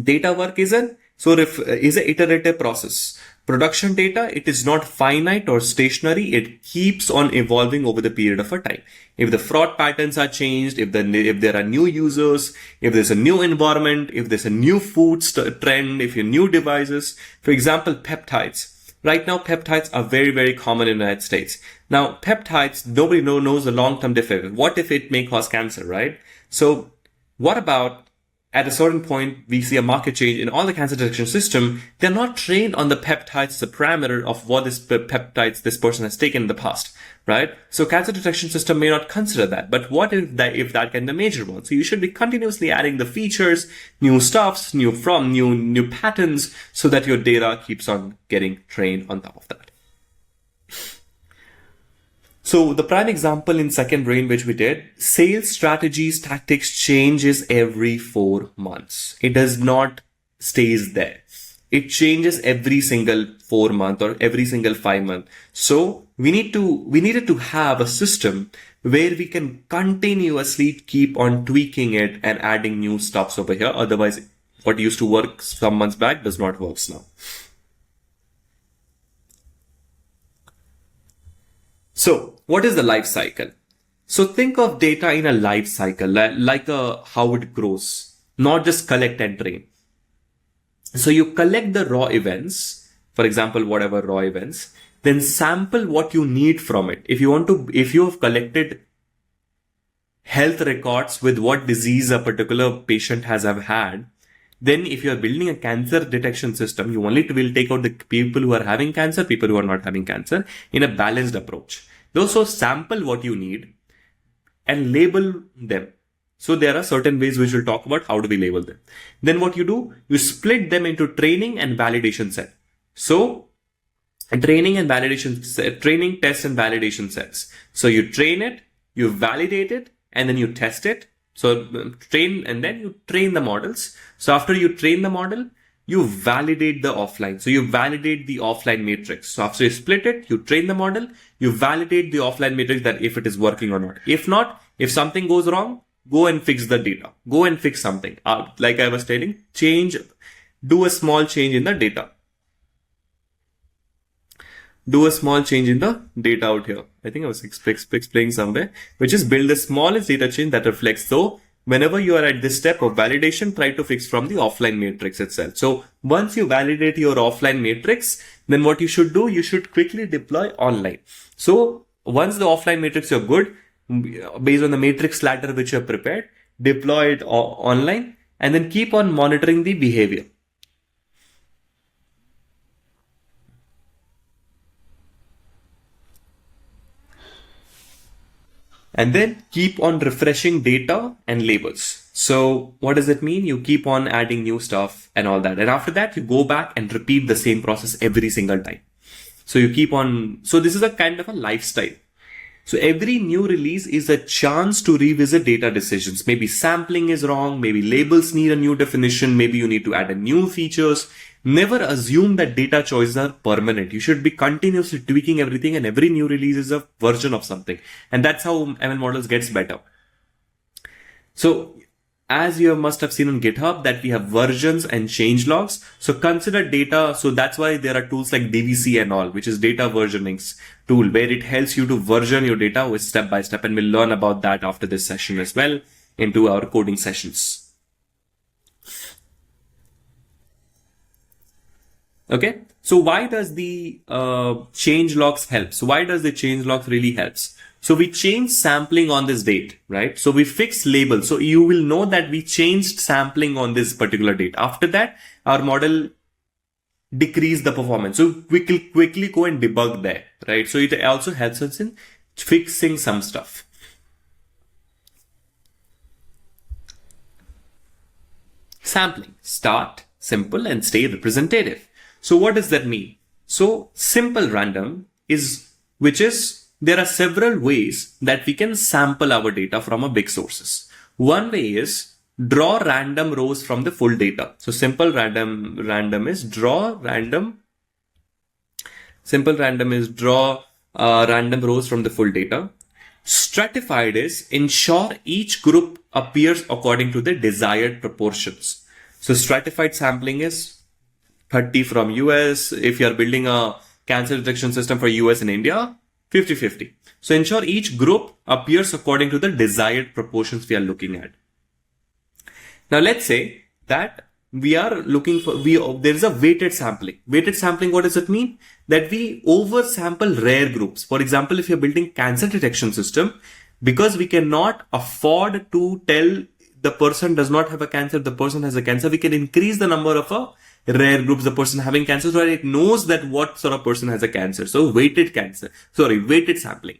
Data work is an iterative process. Production data, it is not finite or stationary. It keeps on evolving over the period of a time. If the fraud patterns are changed, if there are new users, if there's a new environment, if there's a new food trend, if you have new devices, for example, peptides. Right now, peptides are very, very common in the United States. Now, peptides, nobody knows the long-term effect. What if it may cause cancer, right? So what about at a certain point, we see a market change in all the cancer detection system. They're not trained on the peptides as a parameter of what peptides this person has taken in the past, right? So cancer detection system may not consider that. But what if that can be a major one? So you should be continuously adding the features, new stuffs, new patterns, so that your data keeps on getting trained on top of that. So the prime example in second brain, which we did, sales strategies, tactics changes every 4 months. It does not stays there. It changes every single 4 month or every single 5 month. So we needed to have a system where we can continuously keep on tweaking it and adding new stuffs over here. Otherwise, what used to work some months back does not work now. So what is the life cycle? So think of data in a life cycle, like how it grows, not just collect and train. So you collect the raw events, for example, whatever raw events, then sample what you need from it. If you have collected health records with what disease a particular patient has have had, then if you are building a cancer detection system, you only will take out the people who are having cancer, people who are not having cancer in a balanced approach. Also sample what you need and label them. So there are certain ways which we'll talk about how do we label them. Then what you do, you split them into training and validation set. So training, test and validation sets. So you train it, you validate it, and then you test it. So train, and then you train the models. So after you train the model, you validate the offline. So you validate the offline matrix. So after you split it, you train the model, you validate the offline matrix that if it is working or not. If not, if something goes wrong, go and fix the data. Go and fix something. Like I was telling, do a small change in the data. Do a small change in the data out here. I think I was explaining somewhere, which is build the smallest data change that reflects. So whenever you are at this step of validation, try to fix from the offline matrix itself. So once you validate your offline matrix, then what you should do, you should quickly deploy online. So once the offline matrix are good, based on the matrix ladder which you have prepared, deploy it online and then keep on monitoring the behavior. And then keep on refreshing data and labels. So what does it mean? You keep on adding new stuff and all that. And after that, you go back and repeat the same process every single time. So you keep on. So this is a kind of a lifestyle. So every new release is a chance to revisit data decisions. Maybe sampling is wrong. Maybe labels need a new definition. Maybe you need to add a new features. Never assume that data choices are permanent. You should be continuously tweaking everything, and every new release is a version of something. And that's how ML models gets better. So as you must have seen on GitHub that we have versions and change logs. So consider data. So that's why there are tools like DVC and all, which is data versioning tool, where it helps you to version your data with step by step. And we'll learn about that after this session as well into our coding sessions. Okay. So why does the change logs help? So why does the change logs really helps? So we change sampling on this date, right? So we fix label. So you will know that we changed sampling on this particular date. After that, our model decreased the performance. So we will quickly go and debug there, right? So it also helps us in fixing some stuff. Sampling, start simple and stay representative. So what does that mean? So simple random there are several ways that we can sample our data from a big sources. One way is draw random rows from the full data. So simple random is draw random rows from the full data. Stratified is ensure each group appears according to the desired proportions. So stratified sampling is 30 from US. If you are building a cancer detection system for US and India, 50-50. So ensure each group appears according to the desired proportions we are looking at. Now let's say that we are looking for, there is a weighted sampling. Weighted sampling, what does it mean? That we oversample rare groups. For example, if you're building cancer detection system, because we cannot afford to tell the person does not have a cancer, the person has a cancer, we can increase the number of rare groups, the person having cancer, so that it knows that what sort of person has a cancer. So weighted sampling.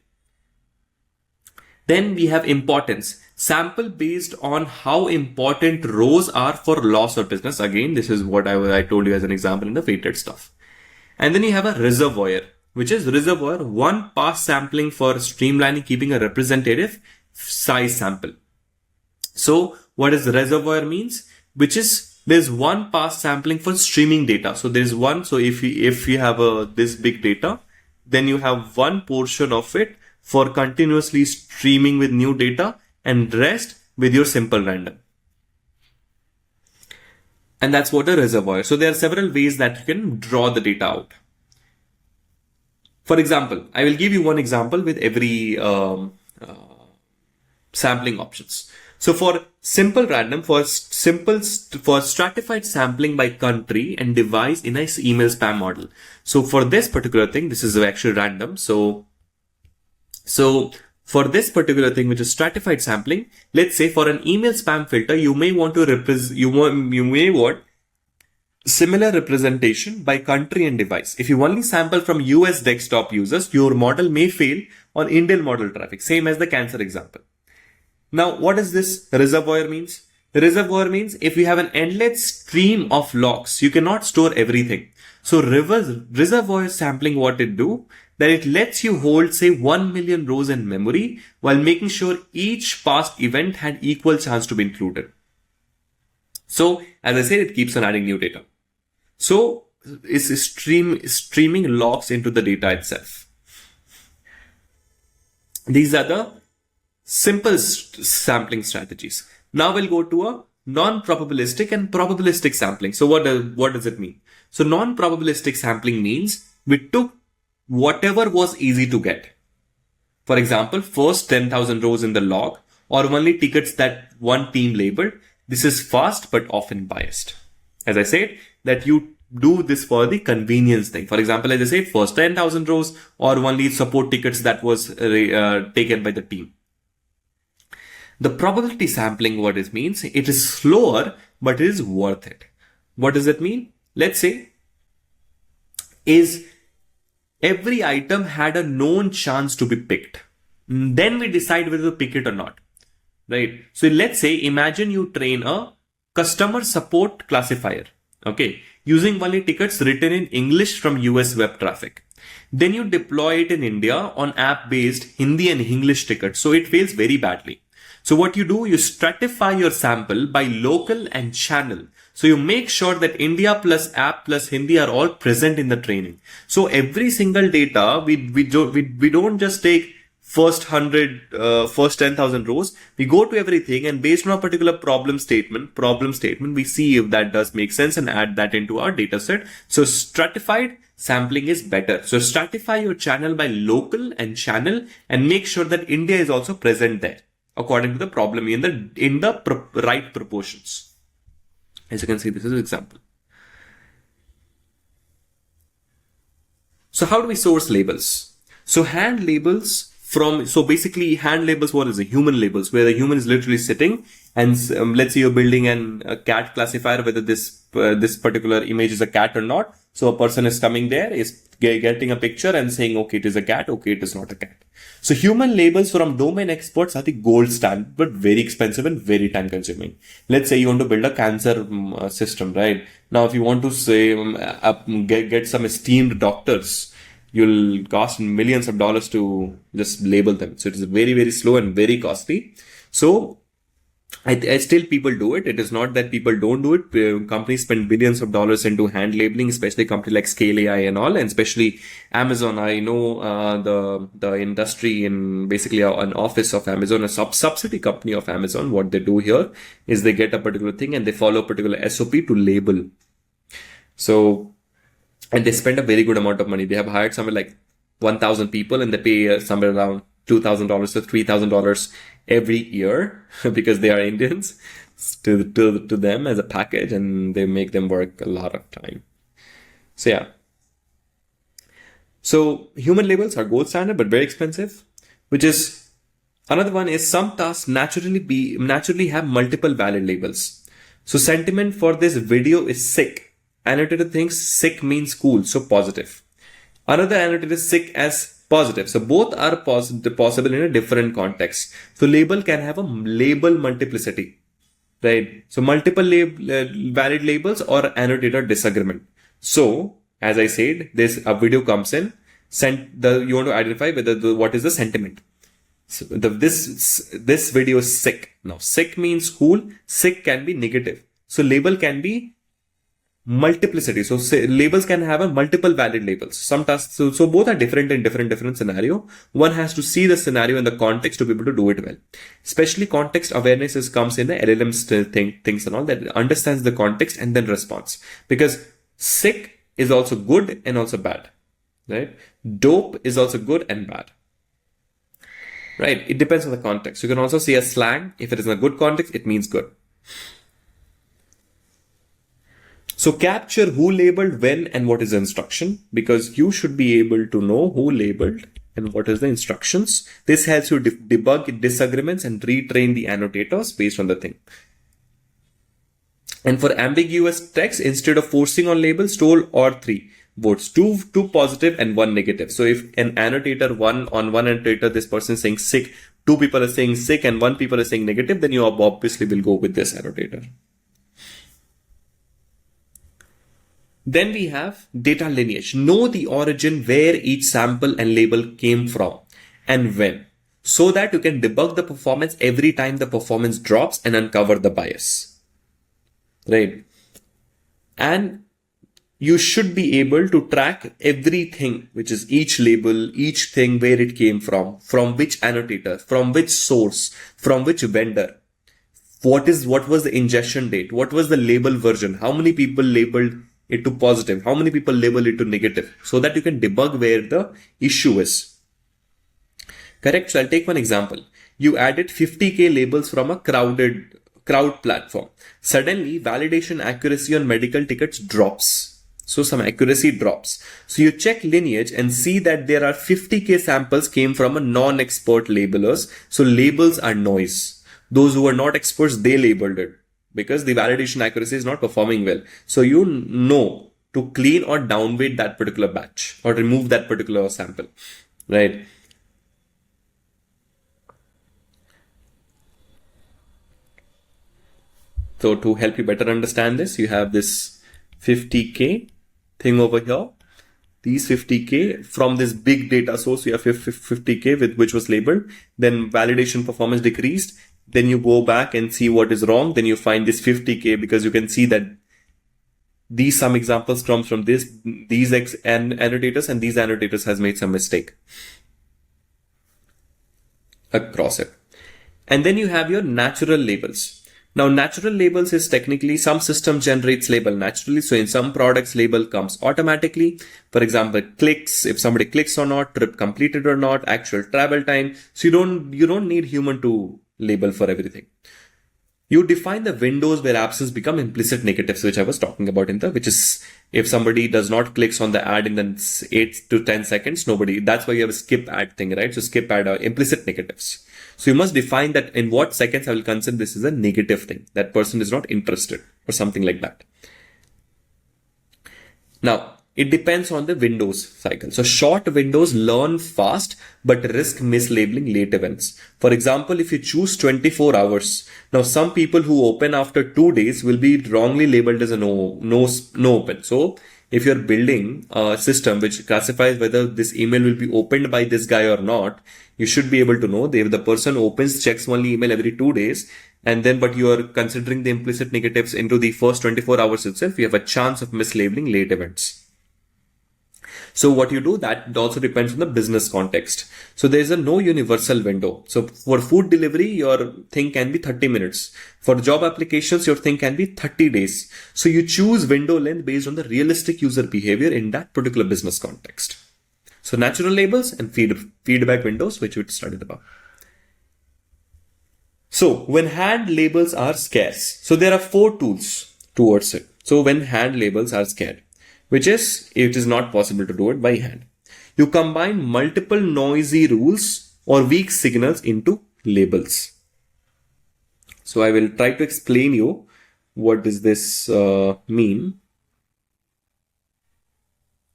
Then we have importance. Sample based on how important rows are for loss or business. Again, this is what I told you as an example in the weighted stuff. And then you have a reservoir, which is one pass sampling for streamlining, keeping a representative size sample. So what does reservoir means? Which is there's one pass sampling for streaming data. So there's one. So if you have this big data, then you have one portion of it for continuously streaming with new data and rest with your simple random. And that's what a reservoir. So there are several ways that you can draw the data out. For example, I will give you one example with every sampling options. So for simple random, for stratified sampling by country and device in a email spam model. So for this particular thing, this is actually random. So for this particular thing, which is stratified sampling, let's say for an email spam filter, you may want to want similar representation by country and device. If you only sample from US desktop users, your model may fail on Indian model traffic, same as the cancer example. Now, what does this reservoir means? The reservoir means if you have an endless stream of logs, you cannot store everything. So reservoir sampling, what it do, that it lets you hold say 1 million rows in memory while making sure each past event had equal chance to be included. So as I said, it keeps on adding new data. So it's streaming logs into the data itself. These are the simple sampling strategies. Now we'll go to a non-probabilistic and probabilistic sampling. So what does it mean? So non-probabilistic sampling means we took whatever was easy to get. For example, first 10,000 rows in the log or only tickets that one team labeled. This is fast but often biased. As I said, that you do this for the convenience thing. For example, as I said, first 10,000 rows or only support tickets that was taken by the team. The probability sampling, what it means, it is slower, but it is worth it. What does it mean? Let's say, is every item had a known chance to be picked. Then we decide whether to pick it or not. Right? So let's say, imagine you train a customer support classifier. Okay. Using only tickets written in English from US web traffic. Then you deploy it in India on app-based Hindi and English tickets. So it fails very badly. So what you do, you stratify your sample by local and channel. So you make sure that India plus app plus Hindi are all present in the training. So every single data, we don't just take first 10,000 rows. We go to everything and based on a particular problem statement, we see if that does make sense and add that into our data set. So stratified sampling is better. So stratify your channel by local and channel and make sure that India is also present there according to the problem in the right proportions. As you can see, this is an example. So how do we source labels? So hand labels basically hand labels, what is it? Human labels, where the human is literally sitting and let's say you're building a cat classifier, whether this particular image is a cat or not. So a person is coming there, is getting a picture and saying, okay, it is a cat, okay, it is not a cat. So human labels from domain experts are the gold standard, but very expensive and very time consuming. Let's say you want to build a cancer system, right? Now, if you want to say, get some esteemed doctors, you'll cost millions of dollars to just label them. So it is very, very slow and very costly. So I still people do it. It is not that people don't do it. Companies spend billions of dollars into hand labeling, especially companies like Scale AI and all, and especially Amazon. I know the industry in basically an office of Amazon, a subsidy company of Amazon. What they do here is they get a particular thing and they follow a particular SOP to label. So, and they spend a very good amount of money. They have hired somewhere like 1,000 people and they pay somewhere around $2,000 to $3,000 every year because they are Indians to them as a package, and they make them work a lot of time. So yeah. So human labels are gold standard but very expensive, which is another one is some tasks naturally have multiple valid labels. So sentiment for this video is sick. Annotator thinks sick means cool, so positive. Another annotator is sick as positive. So both are possible in a different context. So label can have a label multiplicity, right? So multiple valid labels or annotator disagreement. So as I said, a video comes in, you want to identify whether what is the sentiment. So this video is sick. Now sick means cool. Sick can be negative. So label can be multiplicity. So labels can have a multiple valid labels. Some tasks, so both are different in different scenario. One has to see the scenario in the context to be able to do it well. Especially context awareness comes in the LLM things and all that understands the context and then responds. Because sick is also good and also bad, right? Dope is also good and bad.
right? It depends on the context. You can also say a slang. If it is in a good context, it means good. So capture who labeled, when, and what is the instruction, because you should be able to know who labeled and what is the instructions. This helps you debug disagreements and retrain the annotators based on the thing. And for ambiguous text, instead of forcing on labels, toll or 3 votes, two positive and 1 negative. So if an annotator, one annotator, this person is saying sick, 2 people are saying sick and 1 people are saying negative, then you obviously will go with this annotator. Then we have data lineage. Know the origin where each sample and label came from and when, so that you can debug the performance every time the performance drops and uncover the bias. Right? And you should be able to track everything, which is each label, each thing, where it came from which annotator, from which source, from which vendor. What was the ingestion date? What was the label version? How many people labeled it to positive? How many people label it to negative? So that you can debug where the issue is. Correct? So I'll take one example. You added 50k labels from a crowd platform. Suddenly, validation accuracy on medical tickets drops. So some accuracy drops. So you check lineage and see that there are 50k samples came from a non-expert labelers. So labels are noise. Those who are not experts, they labeled it, because the validation accuracy is not performing well. So you know to clean or downweight that particular batch or remove that particular sample, right? So to help you better understand this, you have this 50k thing over here. These 50k from this big data source, you have 50k with which was labeled. Then validation performance decreased. Then you go back and see what is wrong. Then you find this 50k, because you can see that these some examples come from these annotators, and these annotators has made some mistake across it. And then you have your natural labels. Now, natural labels is technically some system generates label naturally. So in some products, label comes automatically. For example, clicks, if somebody clicks or not, trip completed or not, actual travel time. So you don't need human to label for everything. You define the windows where absence become implicit negatives, which I was talking about which is if somebody does not clicks on the ad in the 8 to 10 seconds, that's why you have a skip ad thing, right? So skip ad are implicit negatives. So you must define that in what seconds I will consider this is a negative thing. That person is not interested or something like that. Now, it depends on the Windows cycle. So short windows learn fast, but risk mislabeling late events. For example, if you choose 24 hours, now some people who open after 2 days will be wrongly labeled as a no open. So if you're building a system which classifies whether this email will be opened by this guy or not, you should be able to know that if the person checks only email every 2 days, but you are considering the implicit negatives into the first 24 hours itself, you have a chance of mislabeling late events. So what you do, that also depends on the business context. So there is no universal window. So for food delivery, your thing can be 30 minutes. For job applications, your thing can be 30 days. So you choose window length based on the realistic user behavior in that particular business context. So natural labels and feedback windows, which we studied about. So when hand labels are scarce, so there are 4 tools towards it. So when hand labels are scarce, which is, it is not possible to do it by hand. You combine multiple noisy rules or weak signals into labels. So I will try to explain you what does this mean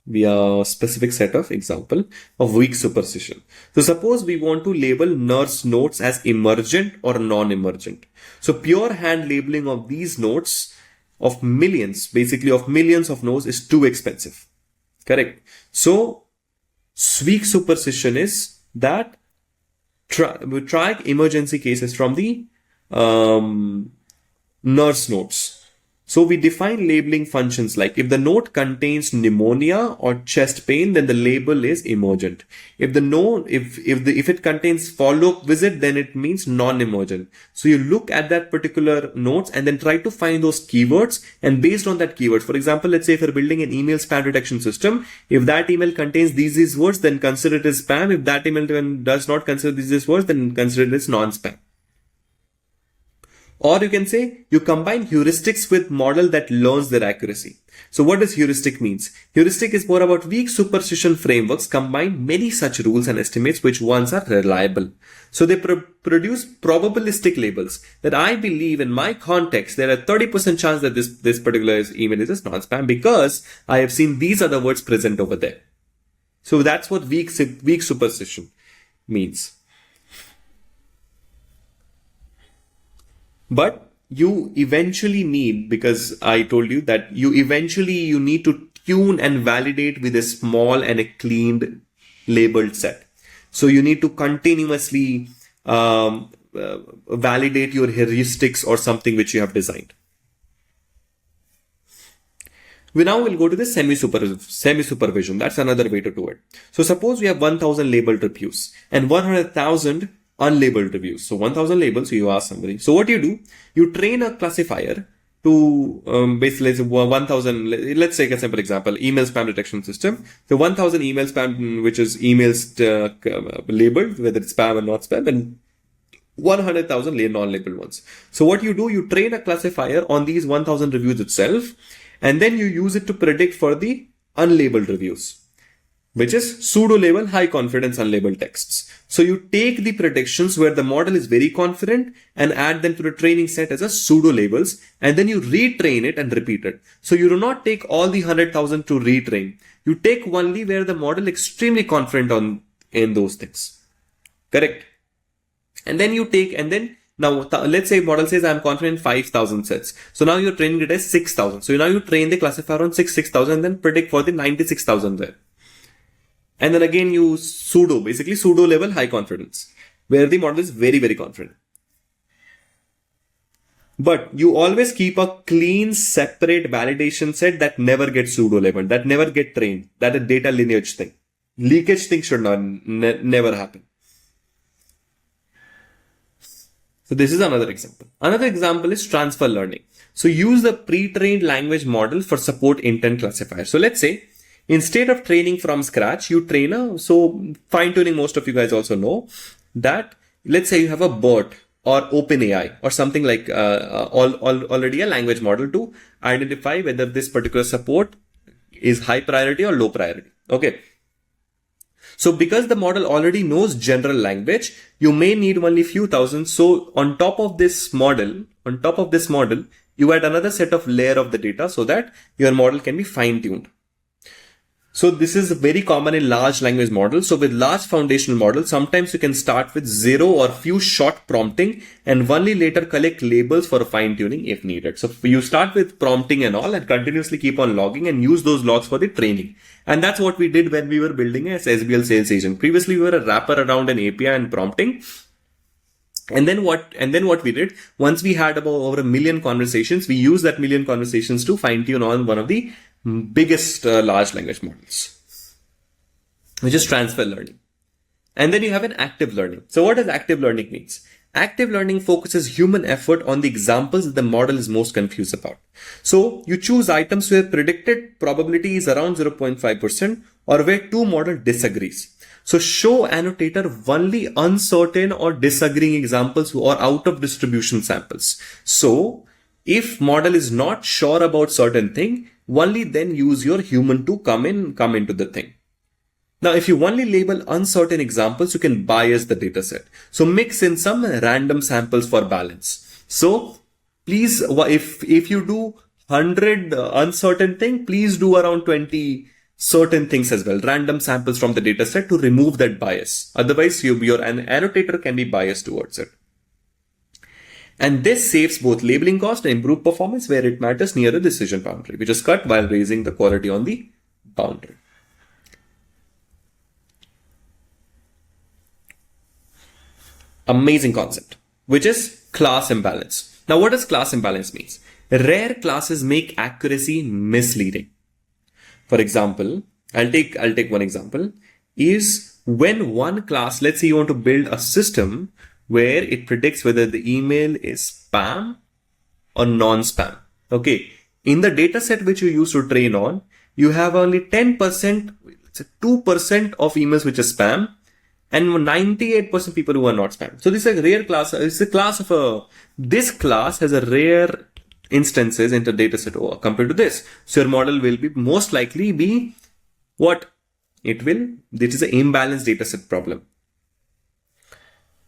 via a specific set of example of weak superstition. So suppose we want to label nurse notes as emergent or non-emergent. So pure hand labeling of these notes of millions of nodes is too expensive. Correct. So weak superstition is that we track emergency cases from the nurse notes. So we define labeling functions like if the note contains pneumonia or chest pain, then the label is emergent. If it contains follow-up visit, then it means non-emergent. So you look at that particular notes and then try to find those keywords, and based on that keyword, for example, let's say if you're building an email spam detection system, if that email contains these words, then consider it as spam. If that email does not consider these words, then consider it as non-spam. Or you can say you combine heuristics with model that learns their accuracy. So what does heuristic means? Heuristic is more about weak superstition frameworks combine many such rules and estimates which ones are reliable. So they produce probabilistic labels that I believe in my context there are 30% chance that this particular email is non-spam because I have seen these other words present over there. So that's what weak superstition means. But you eventually need, because I told you that you need to tune and validate with a small and a cleaned labeled set. So you need to continuously validate your heuristics or something which you have designed. We now will go to the semi-supervision. That's another way to do it. So suppose we have 1,000 labeled reviews and 100,000 unlabeled reviews. So 1,000 labels, so you ask somebody. So what you do, you train a classifier to basically 1,000, let's take a simple example, email spam detection system. So 1,000 email spam, which is emails labeled, whether it's spam or not spam, and 100,000 non-labeled ones. So what you do, you train a classifier on these 1,000 reviews itself, and then you use it to predict for the unlabeled reviews, which is pseudo-label, high confidence unlabeled texts. So you take the predictions where the model is very confident and add them to the training set as a pseudo-labels, and then you retrain it and repeat it. So you do not take all the 100,000 to retrain. You take only where the model is extremely confident in those things. Correct? And then you take, and then now let's say model says I'm confident in 5,000 sets. So now you're training it as 6,000. So now you train the classifier on 6,000 and then predict for the 96,000 there. And then again you basically pseudo level high confidence, where the model is very, very confident. But you always keep a clean, separate validation set that never gets pseudo labeled, that never get trained. That a data lineage thing. Leakage thing should never happen. So this is another example. Another example is transfer learning. So use the pre-trained language model for support intent classifier. So let's say, instead of training from scratch, you train so fine-tuning, most of you guys also know that, let's say you have a bot or OpenAI or something like already a language model to identify whether this particular support is high priority or low priority. Okay. So because the model already knows general language, you may need only few thousand. So on top of this model, you add another set of layer of the data so that your model can be fine-tuned. So this is very common in large language models. So with large foundational models, sometimes you can start with 0 or few short prompting and only later collect labels for fine tuning if needed. So you start with prompting and all and continuously keep on logging and use those logs for the training. And that's what we did when we were building a SBL sales agent. Previously, we were a wrapper around an API and prompting. And then what we did, once we had about over 1 million conversations, we used that 1 million conversations to fine tune on one of the biggest large language models, which is transfer learning. And then you have an active learning. So what does active learning means? Active learning focuses human effort on the examples that the model is most confused about. So you choose items where predicted probability is around 0.5% or where two model disagrees. So show annotator only uncertain or disagreeing examples or out of distribution samples. So if model is not sure about certain thing, only then use your human to come into the thing. Now, if you only label uncertain examples, you can bias the dataset. So mix in some random samples for balance. So please, if you do 100 uncertain thing, please do around 20 certain things as well. Random samples from the dataset to remove that bias. Otherwise, your annotator can be biased towards it. And this saves both labeling cost and improved performance where it matters near the decision boundary, which is cut while raising the quality on the boundary. Amazing concept, which is class imbalance. Now, what does class imbalance mean? Rare classes make accuracy misleading. For example, I'll take one example, is when one class, let's say you want to build a system where it predicts whether the email is spam or non-spam. Okay. In the data set which you use to train on, you have only 10%, 2% of emails which are spam and 98% people who are not spam. So this is a rare class. It's a class of this class has a rare instances in the data set compared to this. So your model will be most likely be what? This is an imbalanced data set problem.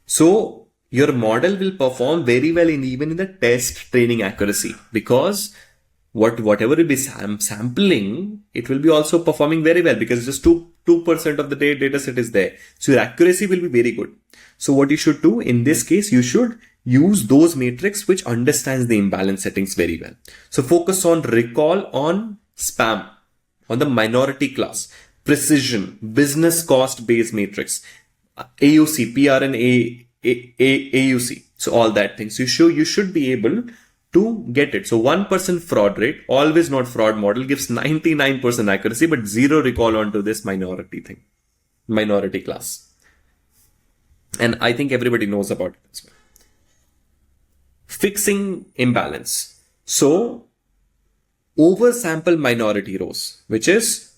So your model will perform very well even in the test training accuracy, because whatever will be sampling, it will be also performing very well because just 2% of the data set is there. So your accuracy will be very good. So what you should do in this case, you should use those matrix which understands the imbalance settings very well. So focus on recall on spam, on the minority class, precision, business cost based matrix, AUC, PR and AUC. So all that things you should be able to get it. So 1% fraud rate, always not fraud model, gives 99% accuracy, but 0 recall onto this minority class. And I think everybody knows about it as well. Fixing imbalance. So oversample minority rows, which is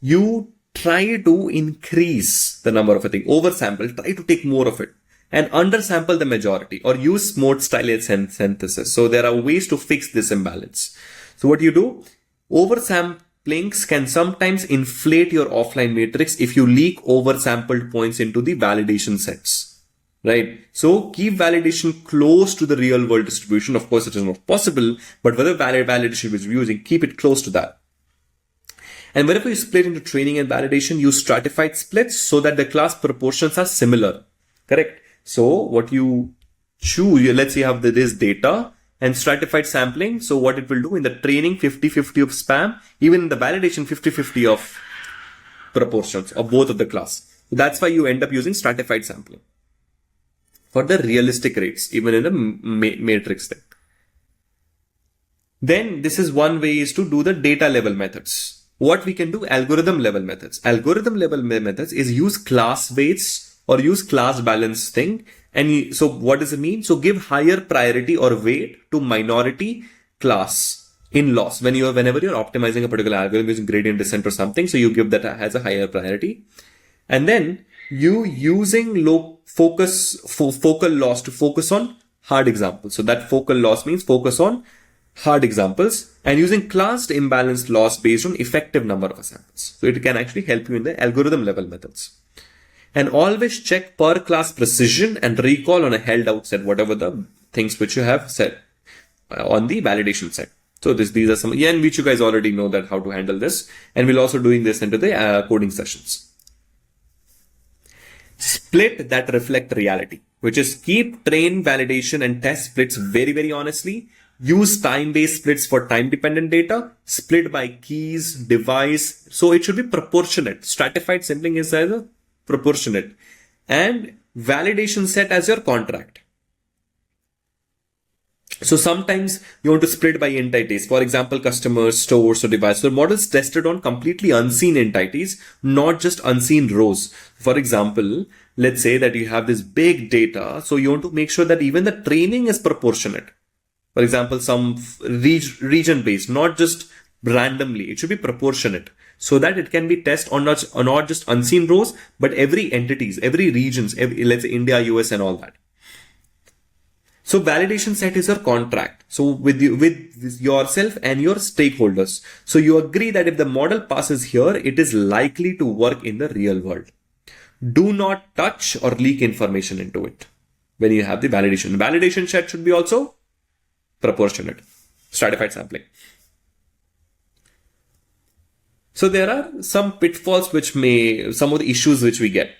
you try to increase the number of a thing, oversample, try to take more of it, and undersample the majority, or use mode style synthesis. So there are ways to fix this imbalance. So what you do, oversamplings can sometimes inflate your offline matrix if you leak oversampled points into the validation sets, right? So keep validation close to the real world distribution. Of course, it is not possible, but whether validation which you're using, keep it close to that. And whenever you split into training and validation, use stratified splits so that the class proportions are similar, correct? So what you choose, let's say you have this data and stratified sampling. So what it will do in the training, 50-50 of spam, even in the validation, 50-50 of proportions of both of the class. So that's why you end up using stratified sampling for the realistic rates, even in a matrix thing. Then this is one way is to do the data level methods. What we can do, algorithm level methods. Algorithm level methods is use class weights or use class balance thing. And so what does it mean? So give higher priority or weight to minority class in loss. Whenever you're optimizing a particular algorithm using gradient descent or something, so you give that as a higher priority. And then you using focal loss to focus on hard examples. So that focal loss means focus on hard examples, and using classed imbalanced loss based on effective number of samples. So it can actually help you in the algorithm level methods. And always check per class precision and recall on a held out set, whatever the things which you have set on the validation set. So these are some, and which you guys already know that how to handle this. And we'll also doing this into the coding sessions. Split that reflect reality, which is keep train, validation and test splits very, very honestly. Use time-based splits for time-dependent data, split by keys, device. So it should be proportionate. Stratified sampling is either proportionate, and validation set as your contract. So sometimes you want to split by entities. For example, customers, stores, or devices. So models tested on completely unseen entities, not just unseen rows. For example, let's say that you have this big data. So you want to make sure that even the training is proportionate. For example, some region based, not just randomly. It should be proportionate so that it can be tested on not just unseen rows, but every entities, every regions, let's say India, US and all that. So validation set is your contract. So with yourself and your stakeholders. So you agree that if the model passes here, it is likely to work in the real world. Do not touch or leak information into it when you have the validation. Validation set should be also proportionate, stratified sampling. So there are some pitfalls some of the issues which we get,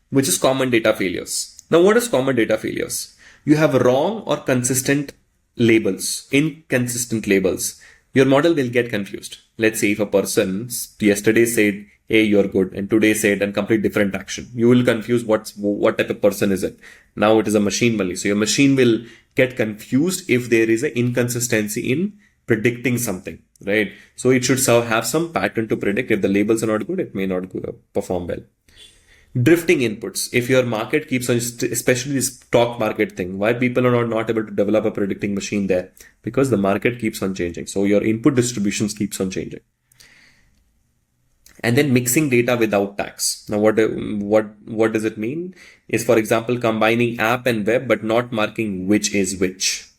which is common data failures. Now what is common data failures? You have wrong or inconsistent labels. Your model will get confused. Let's say if a person yesterday said, hey, you're good, and today said and complete different action. You will confuse what type of person is it. Now it is a machine only. So your machine will get confused if there is an inconsistency in predicting something, right? So it should have some pattern to predict. If the labels are not good, it may not perform well. Drifting inputs. If your market keeps on, especially this stock market thing, why people are not able to develop a predicting machine there? Because the market keeps on changing. So your input distributions keeps on changing. And then mixing data without tags. Now, what does it mean? Is, for example, combining app and web, but not marking which is which.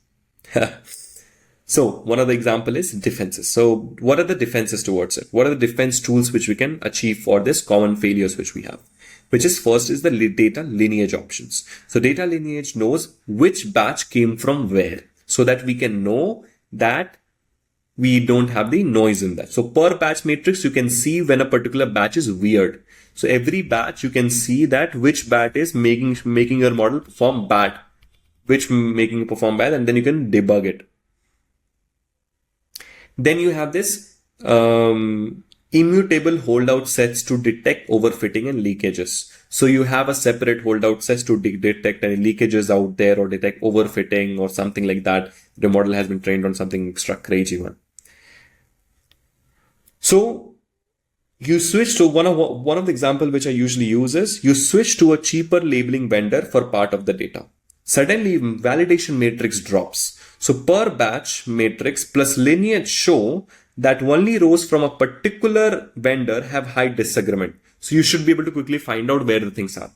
So one of the example is defenses. So what are the defenses towards it? What are the defense tools which we can achieve for this common failures which we have? Which is first is the data lineage options. So data lineage knows which batch came from where, so that we can know that we don't have the noise in that. So per batch matrix, you can see when a particular batch is weird. So every batch you can see that which batch is making your model perform bad, which making it perform bad, and then you can debug it. Then you have this immutable holdout sets to detect overfitting and leakages. So you have a separate holdout sets to detect any leakages out there or detect overfitting or something like that. The model has been trained on something extra crazy one. So you switch to one of the example which I usually use is you switch to a cheaper labeling vendor for part of the data. Suddenly validation matrix drops. So per batch matrix plus lineage show that only rows from a particular vendor have high disagreement. So you should be able to quickly find out where the things are.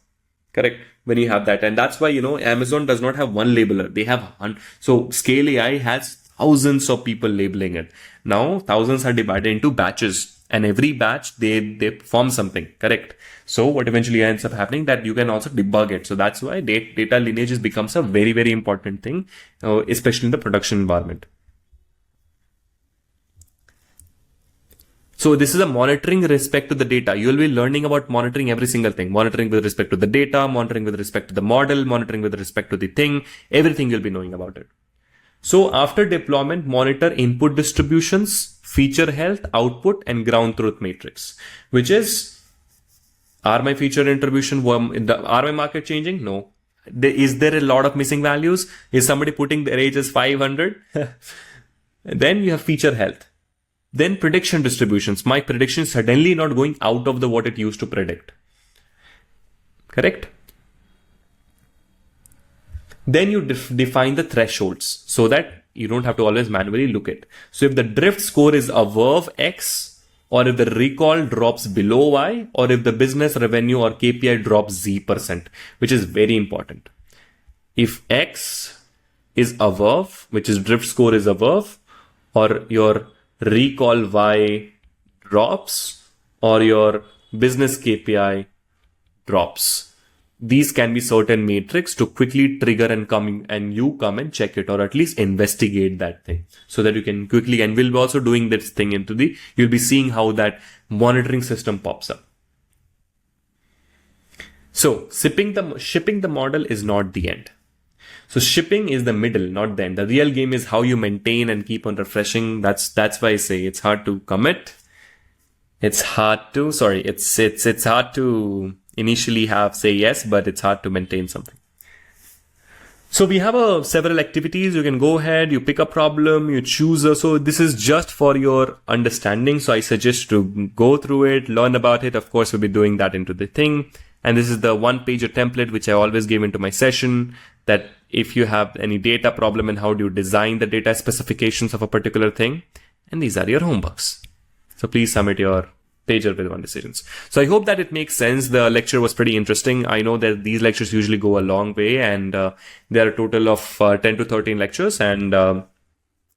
Correct? When you have that. And that's why, Amazon does not have one labeler. They have one. So Scale AI has thousands of people labeling it. Now, thousands are divided into batches. And every batch, they perform something. Correct? So what eventually ends up happening that you can also debug it. So that's why data lineage becomes a very, very important thing, especially in the production environment. So this is a monitoring with respect to the data. You'll be learning about monitoring every single thing. Monitoring with respect to the data, monitoring with respect to the model, monitoring with respect to the thing, everything you'll be knowing about it. So after deployment, monitor input distributions, feature health, output, and ground truth matrix, which is, are my feature attribution, are my market changing? No. Is there a lot of missing values? Is somebody putting their age as 500? Then you have feature health. Then prediction distributions. My prediction is suddenly not going out of what it used to predict. Correct? Then you define the thresholds so that you don't have to always manually look at. So if the drift score is above X, or if the recall drops below Y, or if the business revenue or KPI drops Z%, which is very important. If X is above, which is drift score is above, or your recall Y drops, or your business KPI drops. These can be certain metrics to quickly trigger and you come and check it, or at least investigate that thing so that you can quickly, and we'll be also doing this thing you'll be seeing how that monitoring system pops up. So shipping the model is not the end. So shipping is the middle, not the end. The real game is how you maintain and keep on refreshing. That's why I say it's hard to commit. It's hard to initially say yes, but it's hard to maintain something. So we have several activities. You can go ahead, you pick a problem, you choose. So this is just for your understanding. So I suggest to go through it, learn about it. Of course, we'll be doing that into the thing. And this is the one-pager template, which I always give into my session, that if you have any data problem and how do you design the data specifications of a particular thing. And these are your homeworks. So please submit your pager with one decisions. So I hope that it makes sense. The lecture was pretty interesting. I know that these lectures usually go a long way, and there are a total of 10 to 13 lectures. And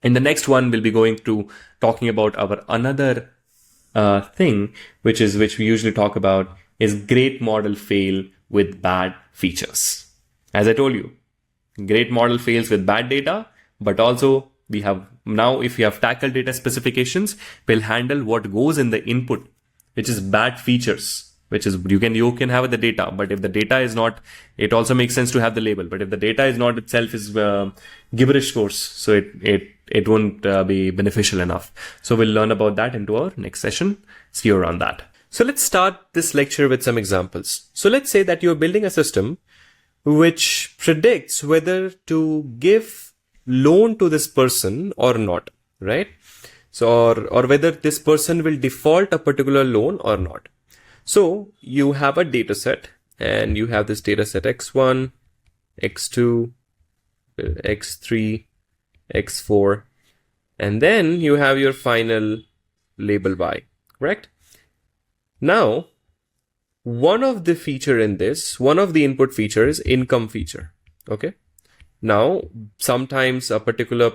in the next one, we'll be going to talking about our another thing, which we usually talk about, is great model fail with bad features. As I told you, great model fails with bad data, but also we have now, if you have tackled data specifications, we'll handle what goes in the input, which is bad features, which is you can have the data, but if the data is not, it also makes sense to have the label. But if the data is not itself is gibberish scores, so it won't be beneficial enough. So we'll learn about that into our next session. See you around that. So let's start this lecture with some examples. So let's say that you're building a system which predicts whether to give loan to this person or not,
right? So, or whether this person will default a particular loan or not. So you have a data set, and you have this data set x1, x2, x3, x4, and then you have your final label y, correct? Now, one of the feature in this, one of the input feature is income feature, okay? Now, sometimes a particular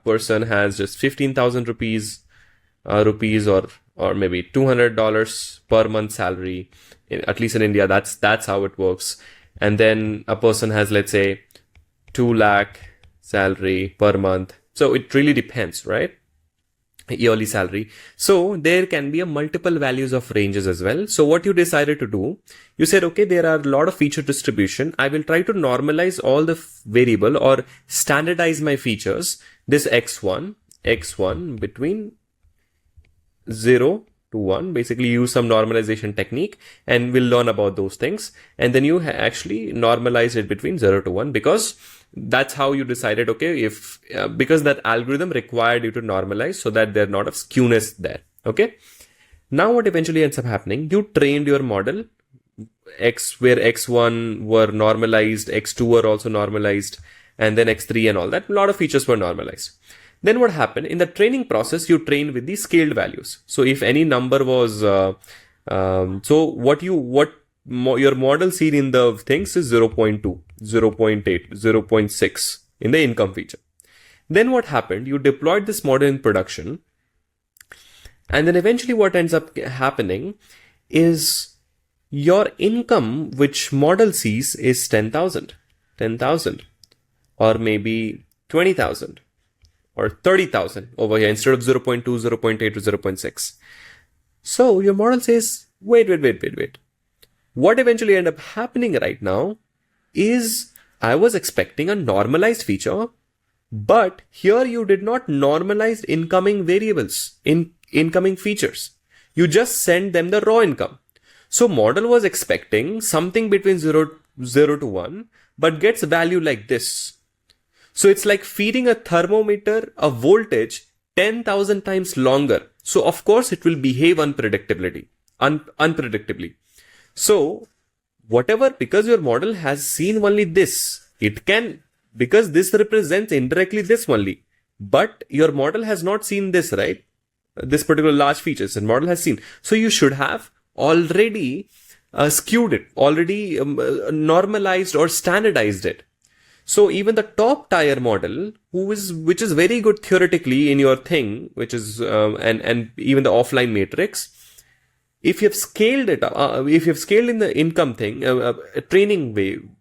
person has just 15,000 rupees, or maybe $200 per month salary. At least in India, that's how it works. And then a person has, let's say, 2 lakh salary per month. So it really depends, right? Yearly salary. So there can be a multiple values of ranges as well. So what you decided to do, you said, okay, there are a lot of feature distribution. I will try to normalize all the variable or standardize my features. This x1 between 0 to 1, basically use some normalization technique, and we'll learn about those things. And then you actually normalize it between 0 to 1, because that's how you decided, okay, if because that algorithm required you to normalize so that there's not a skewness there. Okay. Now what eventually ends up happening, you trained your model where x1 were normalized, x2 were also normalized, and then x3 and all that. A lot of features were normalized. Then what happened in the training process, you train with the scaled values. So if any number was, your model seen in the things is 0.2, 0.8, 0.6 in the income feature. Then what happened? You deployed this model in production. And then eventually what ends up happening is your income, which model sees, is 10,000, or maybe 20,000 or 30,000 over here instead of 0.2, 0.8 to 0.6. So your model says, wait. What eventually ended up happening right now is I was expecting a normalized feature, but here you did not normalize incoming variables, incoming features. You just send them the raw income. So model was expecting something between 0 to 1, but gets value like this. So it's like feeding a thermometer a voltage 10,000 times longer. So of course it will behave unpredictably. So whatever, because your model has seen only this, it can, because this represents indirectly this only, but your model has not seen this, right? This particular large features and model has seen. So you should have already skewed it, already normalized or standardized it. So even the top tier model, which is very good theoretically in your thing, which is and even the offline matrix, if you have scaled it, if you have scaled in the income thing, a training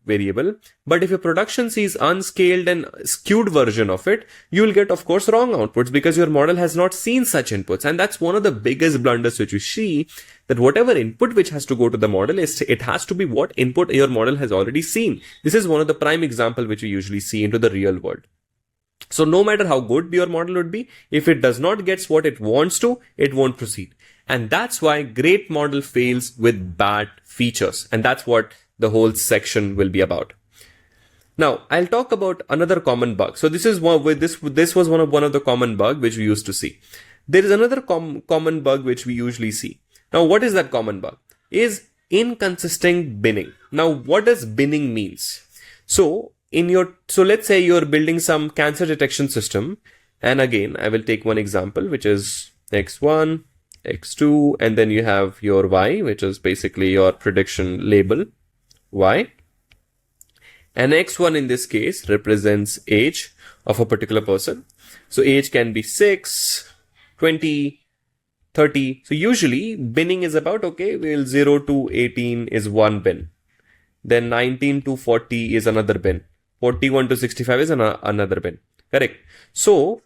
variable, but if your production sees unscaled and skewed version of it, you will get, of course, wrong outputs because your model has not seen such inputs. And that's one of the biggest blunders which you see, that whatever input which has to go to the model it has to be what input your model has already seen. This is one of the prime example which you usually see into the real world. So no matter how good your model would be, if it does not get what it wants to, it won't proceed. And that's why great model fails with bad features. And that's what the whole section will be about. Now, I'll talk about another common bug. So this is one with this was one of the common bug which we used to see. There is another common bug which we usually see. Now, what is that common bug? Is inconsistent binning. Now, what does binning means? So let's say you're building some cancer detection system. And again, I will take one example, which is X1, X2, and then you have your Y, which is basically your prediction label, Y. And X1 in this case represents age of a particular person. So age can be 6, 20, 30. So usually binning is about, okay, 0 to 18 is one bin. Then 19 to 40 is another bin. 41 to 65 is another bin. Correct. So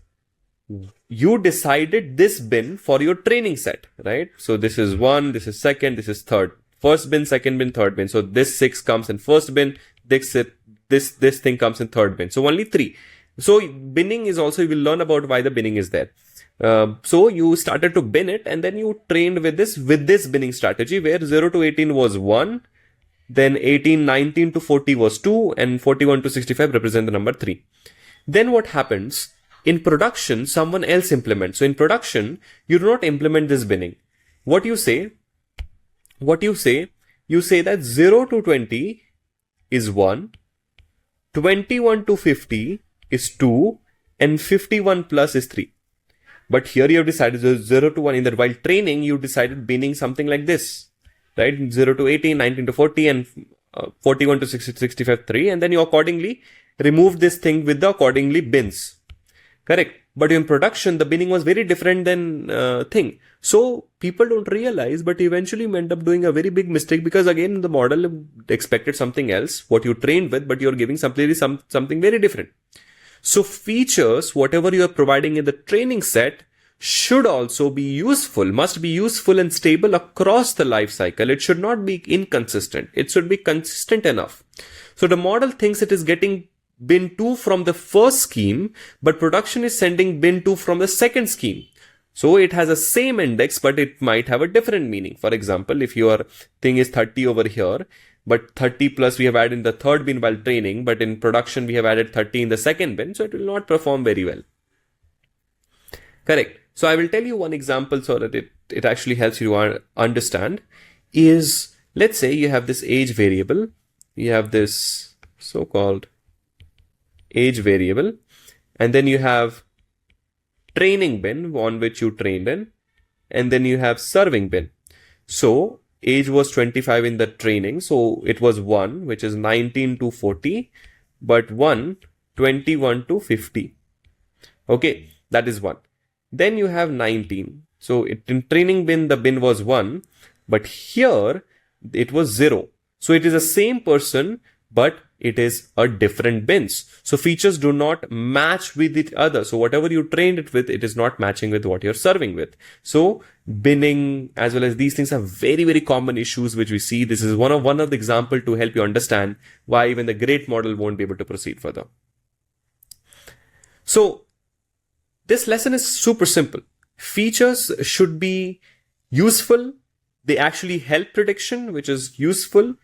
you decided this bin for your training set, right? So this is 1, this is 2nd, this is 3rd. First bin, 2nd bin, 3rd bin. So this 6 comes in 1st bin. This thing comes in 3rd bin. So only 3. So binning is also, you will learn about why the binning is there. So you started to bin it, and then you trained with this binning strategy where 0 to 18 was 1. Then 19 to 40 was 2, and 41 to 65 represent the number 3. Then what happens? In production, someone else implements. So in production, you do not implement this binning. What you say that 0 to 20 is 1, 21 to 50 is 2, and 51 plus is 3. But here you have decided 0 to 1 in that while training, you decided binning something like this, right? 0 to 18, 19 to 40, and 41 to 60, 65, 3. And then you accordingly remove this thing with the accordingly bins. Correct. But in production, the binning was very different than thing. So people don't realize, but eventually you end up doing a very big mistake because again, the model expected something else, what you trained with, but you're giving something very different. So features, whatever you are providing in the training set, should also be useful, must be useful and stable across the life cycle. It should not be inconsistent. It should be consistent enough. So the model thinks it is getting bin 2 from the first scheme, but production is sending bin 2 from the second scheme. So it has the same index, but it might have a different meaning. For example, if your thing is 30 over here, but 30 plus we have added in the third bin while training, but in production we have added 30 in the second bin, so it will not perform very well. Correct. So I will tell you one example so that it actually helps you to understand is, let's say you have this age variable, you have this so-called age variable, and then you have training bin on which you trained in, and then you have serving bin. So age was 25 in the training, so it was 1, which is 19 to 40, but 1, 21 to 50. Okay, that is 1. Then you have 19. So in training bin, the bin was 1, but here it was 0. So it is the same person, but it is a different bins. So features do not match with each other. So whatever you trained it with, it is not matching with what you're serving with. So binning as well as these things are very, very common issues which we see. This is one of the example to help you understand why even the great model won't be able to proceed further. So this lesson is super simple. Features should be useful. They actually help prediction, which is useful.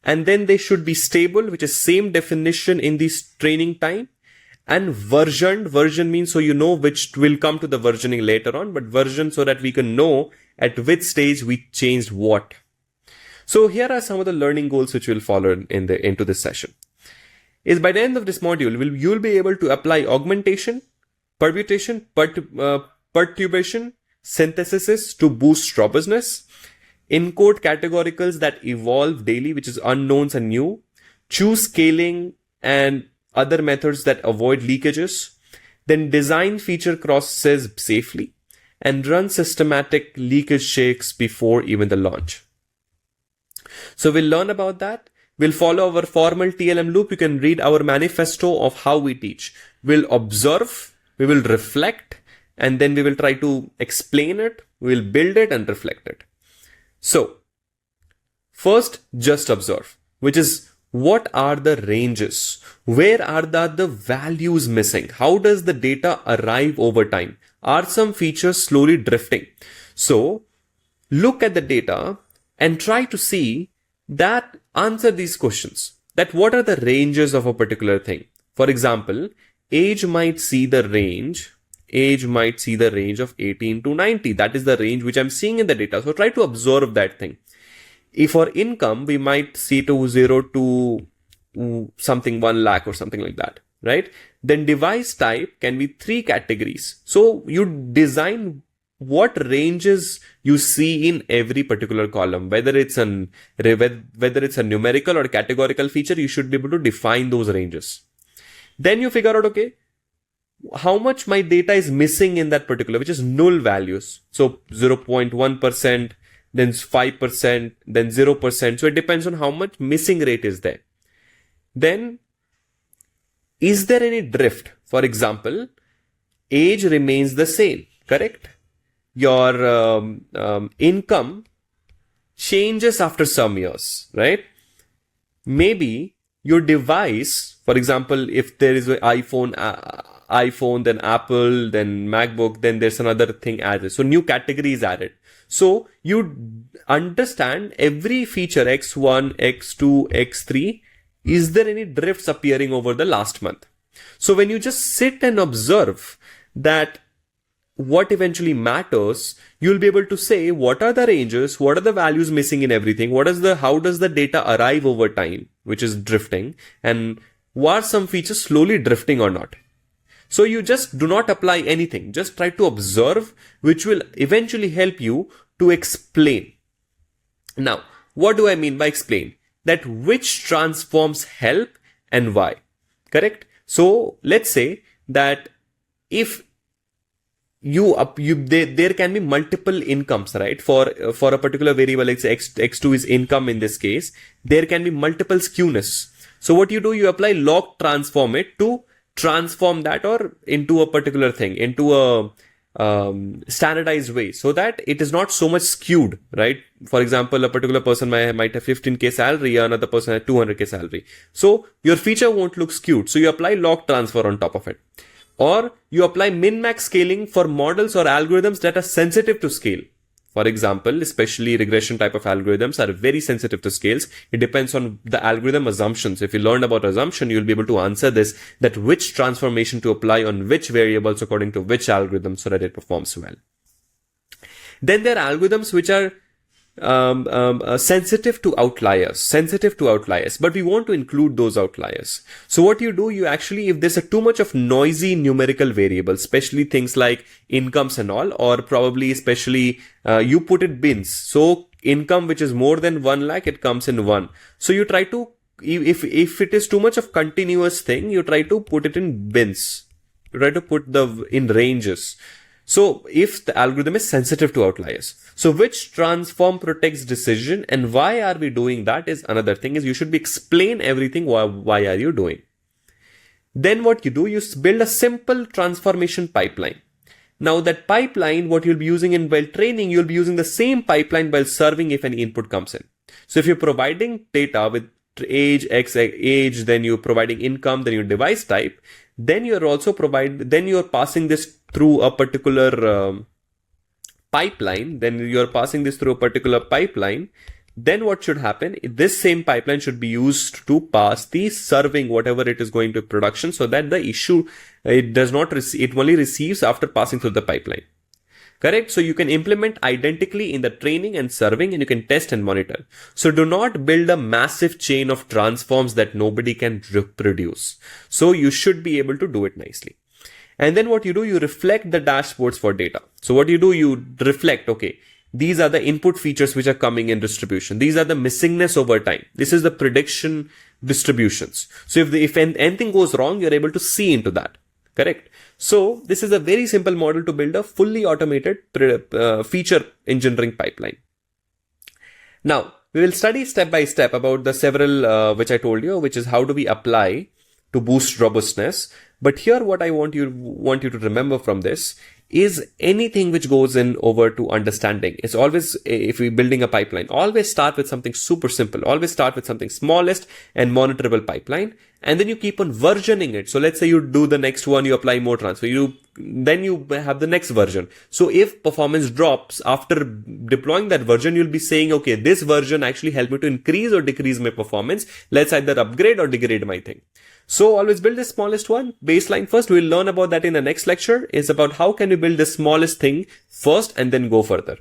And then they should be stable, which is same definition in this training time. And versioned. Version means so you know which will come to the versioning later on, but version so that we can know at which stage we changed what. So here are some of the learning goals which we'll follow into this session. Is by the end of this module, you'll be able to apply augmentation, permutation, perturbation, synthesis to boost robustness, encode categoricals that evolve daily, which is unknowns and new, choose scaling and other methods that avoid leakages, then design feature crosses safely, and run systematic leakage checks before even the launch. So we'll learn about that. We'll follow our formal TLM loop. You can read our manifesto of how we teach. We'll observe, we will reflect, and then we will try to explain it. We'll build it and reflect it. So first, just observe, which is what are the ranges? Where are the values missing? How does the data arrive over time? Are some features slowly drifting? So look at the data and try to see that answer these questions. That what are the ranges of a particular thing? For example, age might see the range of 18 to 90. That is the range which I'm seeing in the data. So try to observe that thing. If for income, we might see to 0 to something 1 lakh or something like that, right? Then device type can be 3 categories. So you design what ranges you see in every particular column, whether it's a numerical or categorical feature, you should be able to define those ranges. Then you figure out, okay, how much my data is missing in that particular, which is null values. So 0.1%, then 5%, then 0%. So it depends on how much missing rate is there. Then, is there any drift? For example, age remains the same, correct? Your income changes after some years, right? Maybe your device, for example, if there is an iPhone, then Apple, then MacBook, then there's another thing added. So new categories added. So you understand every feature X1, X2, X3. Is there any drifts appearing over the last month? So when you just sit and observe that what eventually matters, you'll be able to say what are the ranges, what are the values missing in everything, how does the data arrive over time, which is drifting, and are some features slowly drifting or not. So you just do not apply anything, just try to observe, which will eventually help you to explain. Now, what do I mean by explain? That which transforms help and why, correct? So let's say that if there can be multiple incomes, right? For a particular variable, let's say x2 is income in this case, there can be multiple skewness. So what you do, you apply log transform it to transform that or into a particular thing, into a standardized way, so that it is not so much skewed, right? For example, a particular person might have 15k salary, another person has 200k salary. So your feature won't look skewed. So you apply log transfer on top of it. Or you apply min-max scaling for models or algorithms that are sensitive to scale. For example, especially regression type of algorithms are very sensitive to scales. It depends on the algorithm assumptions. If you learn about assumption, you'll be able to answer this, that which transformation to apply on which variables according to which algorithm so that it performs well. Then there are algorithms which are sensitive to outliers, but we want to include those outliers. So what you do, you actually, if there's too much of noisy numerical variables, especially things like incomes and all, or probably especially you put it bins. So income which is more than 1 lakh, it comes in 1. So you try to, if it is too much of continuous thing, you try to put it in bins. You try to put in ranges. So if the algorithm is sensitive to outliers. So which transform protects decision, and why are we doing that is another thing, is you should explain everything. Why are you doing? Then what you do, you build a simple transformation pipeline. Now that pipeline, what you'll be using while training, you'll be using the same pipeline while serving if any input comes in. So if you're providing data with age, then you're providing income, then your device type, then you're passing this through a particular pipeline. Then what should happen? This same pipeline should be used to pass the serving, whatever it is going to production, so that the issue, it only receives after passing through the pipeline. Correct? So you can implement identically in the training and serving, and you can test and monitor. So do not build a massive chain of transforms that nobody can reproduce. So you should be able to do it nicely. And then what you do, you reflect the dashboards for data. So what you do, you reflect, okay, these are the input features which are coming in distribution. These are the missingness over time. This is the prediction distributions. So if anything goes wrong, you're able to see into that. Correct? So this is a very simple model to build a fully automated feature engineering pipeline. Now, we will study step by step about the several which I told you, which is how do we apply to boost robustness. But here what I want you to remember from this is anything which goes in over to understanding. It's always, if we're building a pipeline, always start with something super simple. Always start with something smallest and monitorable pipeline. And then you keep on versioning it. So let's say you do the next one, you apply more transfer. Then you have the next version. So if performance drops after deploying that version, you'll be saying, okay, this version actually helped me to increase or decrease my performance. Let's either upgrade or degrade my thing. So always build the smallest one, baseline first. We'll learn about that in the next lecture. Is about how can you build the smallest thing first and then go further.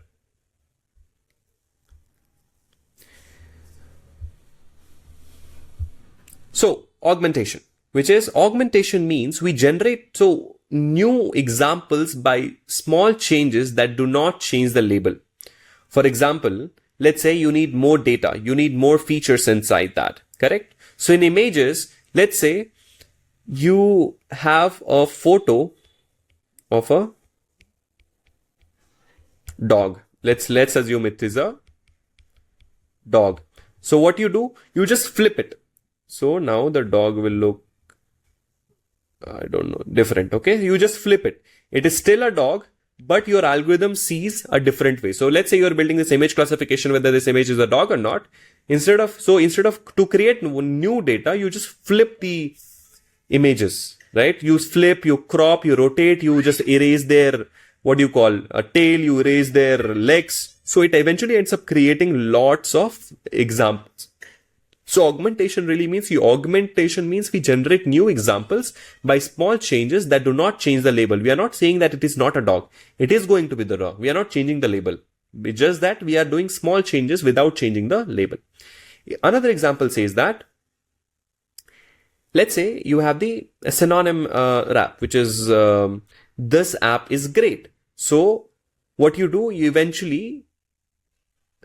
So augmentation means we generate new examples by small changes that do not change the label. For example, let's say you need more data, you need more features inside that, correct? So in images, let's say you have a photo of a dog. Let's assume it is a dog. So what you do, you just flip it. So now the dog will look, I don't know, different. Okay. You just flip it. It is still a dog, but your algorithm sees a different way. So let's say you're building this image classification, whether this image is a dog or not. Instead of to create new data, you just flip the images, right? You flip, you crop, you rotate, you just erase their, a tail, you erase their legs. So it eventually ends up creating lots of examples. So augmentation really means we generate new examples by small changes that do not change the label. We are not saying that it is not a dog. It is going to be the dog. We are not changing the label. It's just that we are doing small changes without changing the label. Another example says that, let's say you have the synonym wrap, which is this app is great. So what you do, you eventually,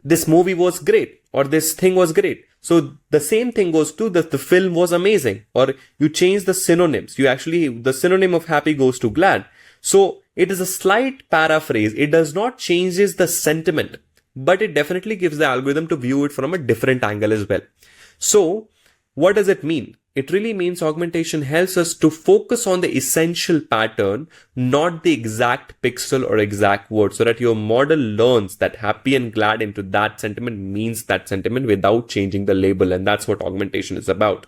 this movie was great or this thing was great. So the same thing goes to the film was amazing, or you change the synonyms. The synonym of happy goes to glad. So it is a slight paraphrase. It does not changes the sentiment, but it definitely gives the algorithm to view it from a different angle as well. So what does it mean? It really means augmentation helps us to focus on the essential pattern, not the exact pixel or exact word, so that your model learns that happy and glad into that sentiment means that sentiment without changing the label. And that's what augmentation is about.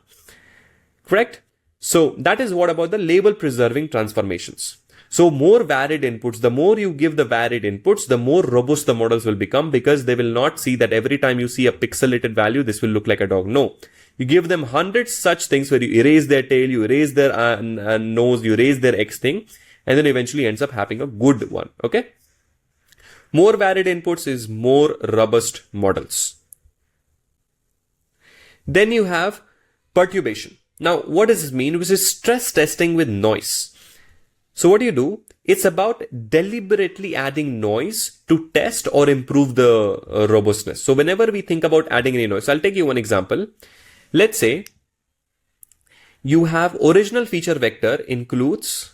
Correct? So that is what about the label preserving transformations. So more varied inputs, the more you give the varied inputs, the more robust the models will become, because they will not see that every time you see a pixelated value, this will look like a dog. No. You give them hundreds such things where you erase their tail, you erase their nose, you erase their X thing, and then eventually ends up having a good one. Okay. More varied inputs is more robust models. Then you have perturbation. Now, what does this mean? Which is stress testing with noise. So what do you do? It's about deliberately adding noise to test or improve the robustness. So whenever we think about adding any noise, I'll take you one example. Let's say you have original feature vector includes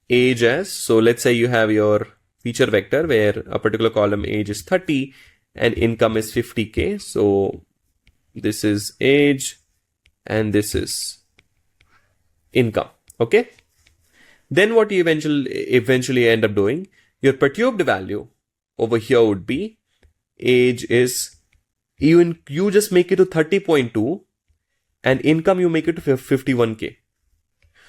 age as, so let's say you have your feature vector where a particular column age is 30 and income is 50K. So this is age and this is income. Okay. Then what you eventually end up doing, your perturbed value over here would be age is, you just make it to 30.2 and income you make it to 51K.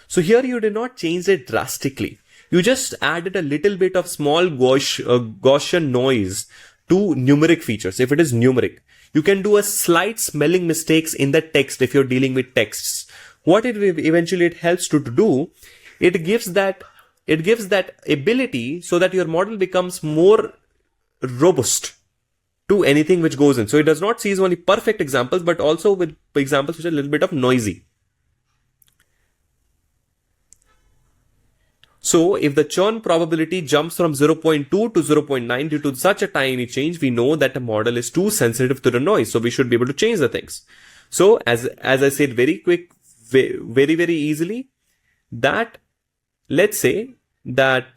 So here you did not change it drastically. You just added a little bit of small Gaussian noise to numeric features. If it is numeric, you can do a slight spelling mistakes in the text if you're dealing with texts. What it eventually it helps to do, it gives that ability so that your model becomes more robust to anything which goes in. So it does not seize only perfect examples, but also with examples which are a little bit of noisy. So if the churn probability jumps from 0.2 to 0.9 due to such a tiny change, we know that the model is too sensitive to the noise. So we should be able to change the things. So as I said, very very easily, that let's say that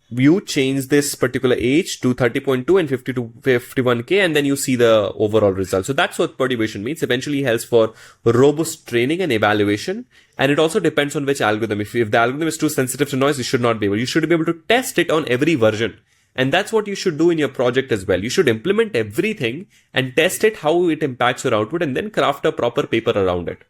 you change this particular age to 30.2 and 50 to 51K, and then you see the overall result. So that's what perturbation means. Eventually helps for robust training and evaluation. And it also depends on which algorithm. If the algorithm is too sensitive to noise, you should not be able. You should be able to test it on every version. And that's what you should do in your project as well. You should implement everything and test it, how it impacts your output, and then craft a proper paper around it.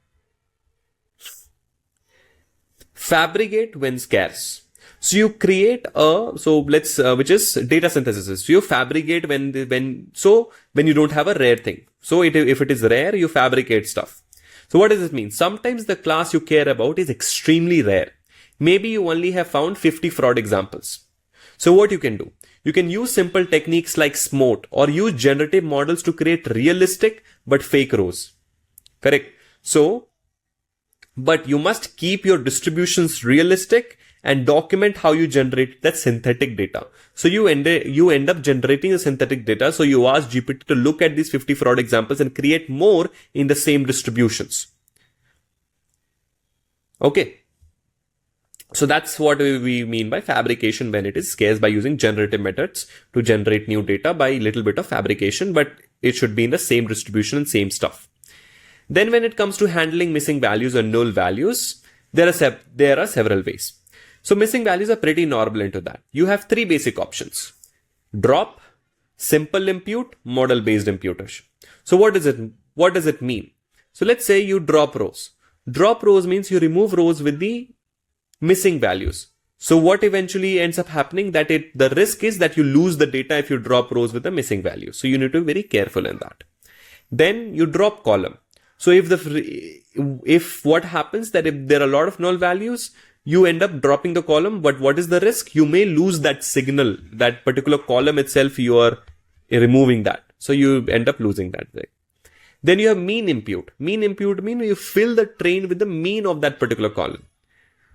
Fabricate when scarce. So you create which is data synthesis. So you fabricate when you don't have a rare thing. So if it is rare, you fabricate stuff. So what does this mean? Sometimes the class you care about is extremely rare. Maybe you only have found 50 fraud examples. So what you can do? You can use simple techniques like SMOT or use generative models to create realistic but fake rows. Correct? So, but you must keep your distributions realistic and document how you generate that synthetic data. So you end up generating the synthetic data. So you ask Jupyter to look at these 50 fraud examples and create more in the same distributions. Okay. So that's what we mean by fabrication when it is scarce, by using generative methods to generate new data by a little bit of fabrication, but it should be in the same distribution and same stuff. Then when it comes to handling missing values or null values, there are several ways. So missing values are pretty normal into that. You have three basic options: drop, simple impute, model-based imputation. So what does it mean? So let's say you drop rows. Drop rows means you remove rows with the missing values. So what eventually ends up happening, that the risk is that you lose the data if you drop rows with the missing value. So you need to be very careful in that. Then you drop column. So if what happens that if there are a lot of null values, you end up dropping the column. But what is the risk? You may lose that signal, that particular column itself, you are removing that. So you end up losing that thing. Then you have mean impute. Mean impute means you fill the train with the mean of that particular column.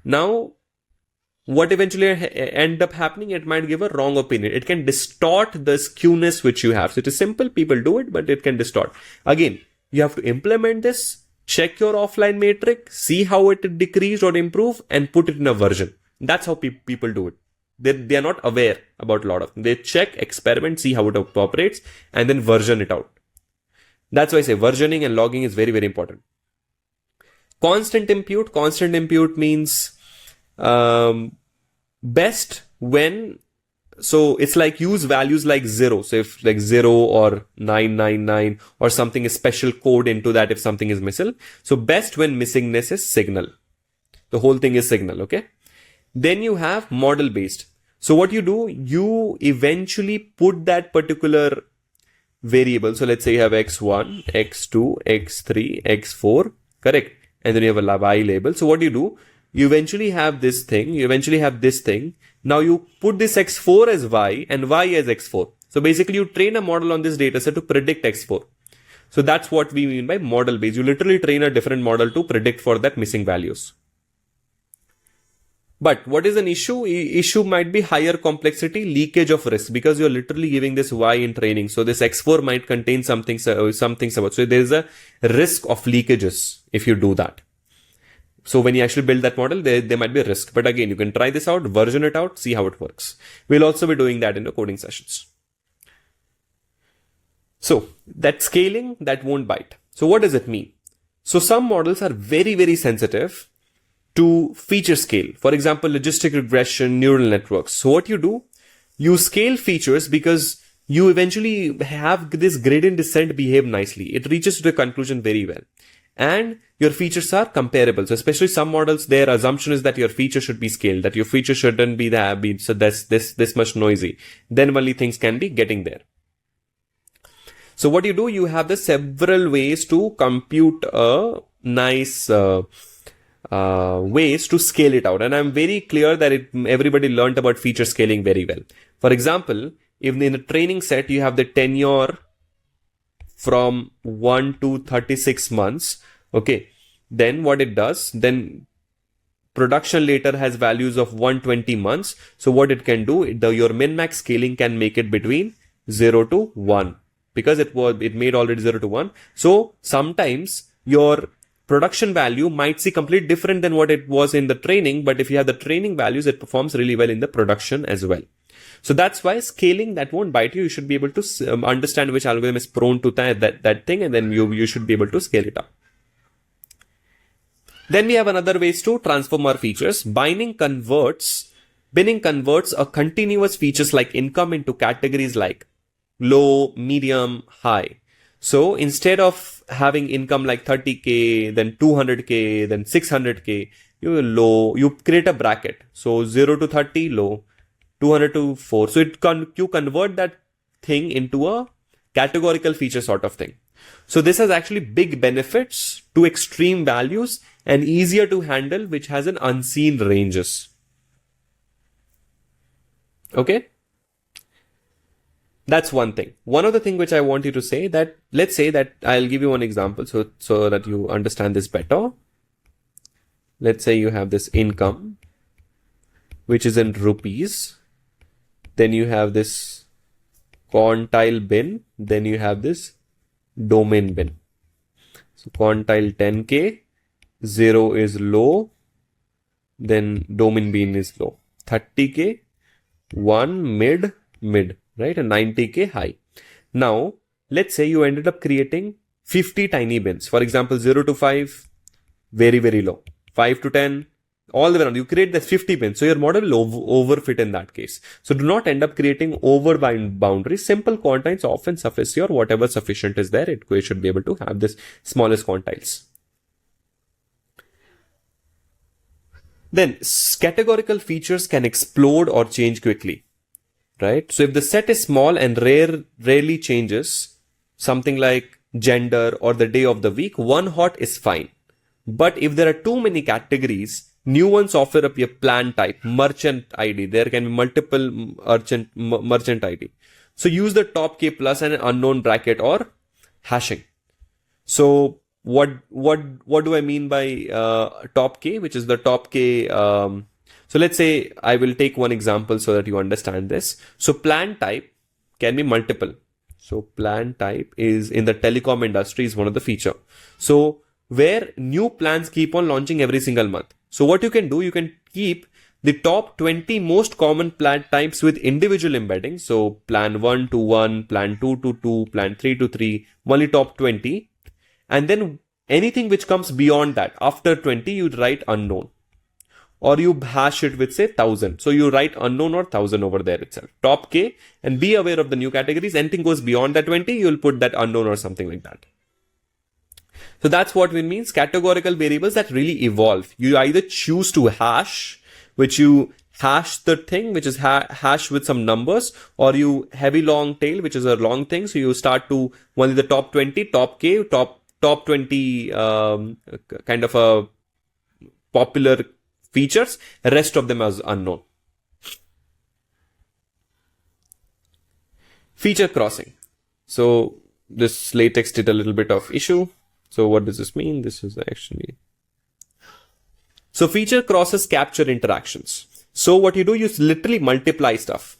Now, what eventually end up happening, it might give a wrong opinion. It can distort the skewness which you have. So it is simple, people do it, but it can distort. Again, you have to implement this, check your offline metric, see how it decreased or improved, and put it in a version. That's how people do it. They are not aware about a lot of things. They check, experiment, see how it operates, and then version it out. That's why I say versioning and logging is very, very important. Constant impute means best when, so it's like use values like 0. So if like 0 or 999 or something is special code into that if something is missing. So best when missingness is signal. The whole thing is signal, okay? Then you have model based. So what you do, you eventually put that particular variable. So let's say you have x1, x2, x3, x4, correct? And then you have a y label. So what do? You eventually have this thing. You eventually have this thing. Now you put this x4 as y and y as x4. So basically you train a model on this data set to predict x4. So that's what we mean by model based. You literally train a different model to predict for that missing values. But what is an issue? Issue might be higher complexity, leakage of risk, because you're literally giving this y in training. So this x4 might contain something. So there is a risk of leakages if you do that. So when you actually build that model, there might be a risk. But again, you can try this out, version it out, see how it works. We'll also be doing that in the coding sessions. So that scaling, that won't bite. So what does it mean? So some models are very, very sensitive to feature scale. For example, logistic regression, neural networks. So what you do, you scale features because you eventually have this gradient descent behave nicely. It reaches to the conclusion very well. And your features are comparable. So especially some models, their assumption is that your feature should be scaled, that your feature shouldn't be so that's this much noisy. Then only things can be getting there. So what you do, you have the several ways to compute a nice ways to scale it out. And I'm very clear that everybody learned about feature scaling very well. For example, if in the training set, you have the tenure from 1 to 36 months. Okay. Then what it does, then production later has values of 120 months. So what it can do, your min-max scaling can make it between 0 to 1 because it made already 0 to 1. So sometimes your production value might see completely different than what it was in the training. But if you have the training values, it performs really well in the production as well. So that's why scaling, that won't bite you. You should be able to understand which algorithm is prone to that thing, and then you should be able to scale it up. Then we have another ways to transform our features. Binning converts a continuous features like income into categories like low, medium, high. So instead of having income like 30K, then 200K, then 600K, you create a bracket. So 0 to 30, low, 200 to 4. So you convert that thing into a categorical feature sort of thing. So this has actually big benefits to extreme values and easier to handle, which has an unseen ranges. Okay. That's one thing. One other thing which I want you to say that, let's say that I'll give you one example so that you understand this better. Let's say you have this income, which is in rupees. Then you have this quantile bin. Then you have this domain bin. So quantile 10K, 0 is low. Then domain bin is low. 30K, 1 mid, right? And 90K high. Now, let's say you ended up creating 50 tiny bins. For example, 0 to 5, very, very low. 5 to 10, all the way around. You create the 50 bins. So your model will overfit in that case. So do not end up creating over boundaries. Simple quantiles often suffice your whatever sufficient is there. It should be able to have this smallest quantiles. Then categorical features can explode or change quickly. Right? So if the set is small and rarely changes, something like gender, or the day of the week, one hot is fine. But if there are too many categories, new ones offer up a plan type, merchant ID. There can be multiple merchant ID. So use the top K plus and an unknown bracket or hashing. So what do I mean by top K, which is the top K? So let's say I will take one example so that you understand this. So plan type can be multiple. So plan type is in the telecom industry is one of the feature. So where new plans keep on launching every single month. So what you can do, you can keep the top 20 most common plan types with individual embeddings. So plan 1 to 1, plan 2 to 2, plan 3 to 3, only top 20. And then anything which comes beyond that, after 20, you'd write unknown. Or you hash it with say 1000. So you write unknown or 1000 over there itself. Top K, and be aware of the new categories. Anything goes beyond that 20, you'll put that unknown or something like that. So that's what it means. Categorical variables that really evolve. You either choose to hash, which you hash the thing, which is hash with some numbers, or you heavy long tail, which is a long thing. So you start to only the top 20, top K, top 20 kind of a popular features, rest of them as unknown. Feature crossing. So this latex did a little bit of issue. So what does this mean? This is actually... So feature crosses capture interactions. So what you do, you literally multiply stuff.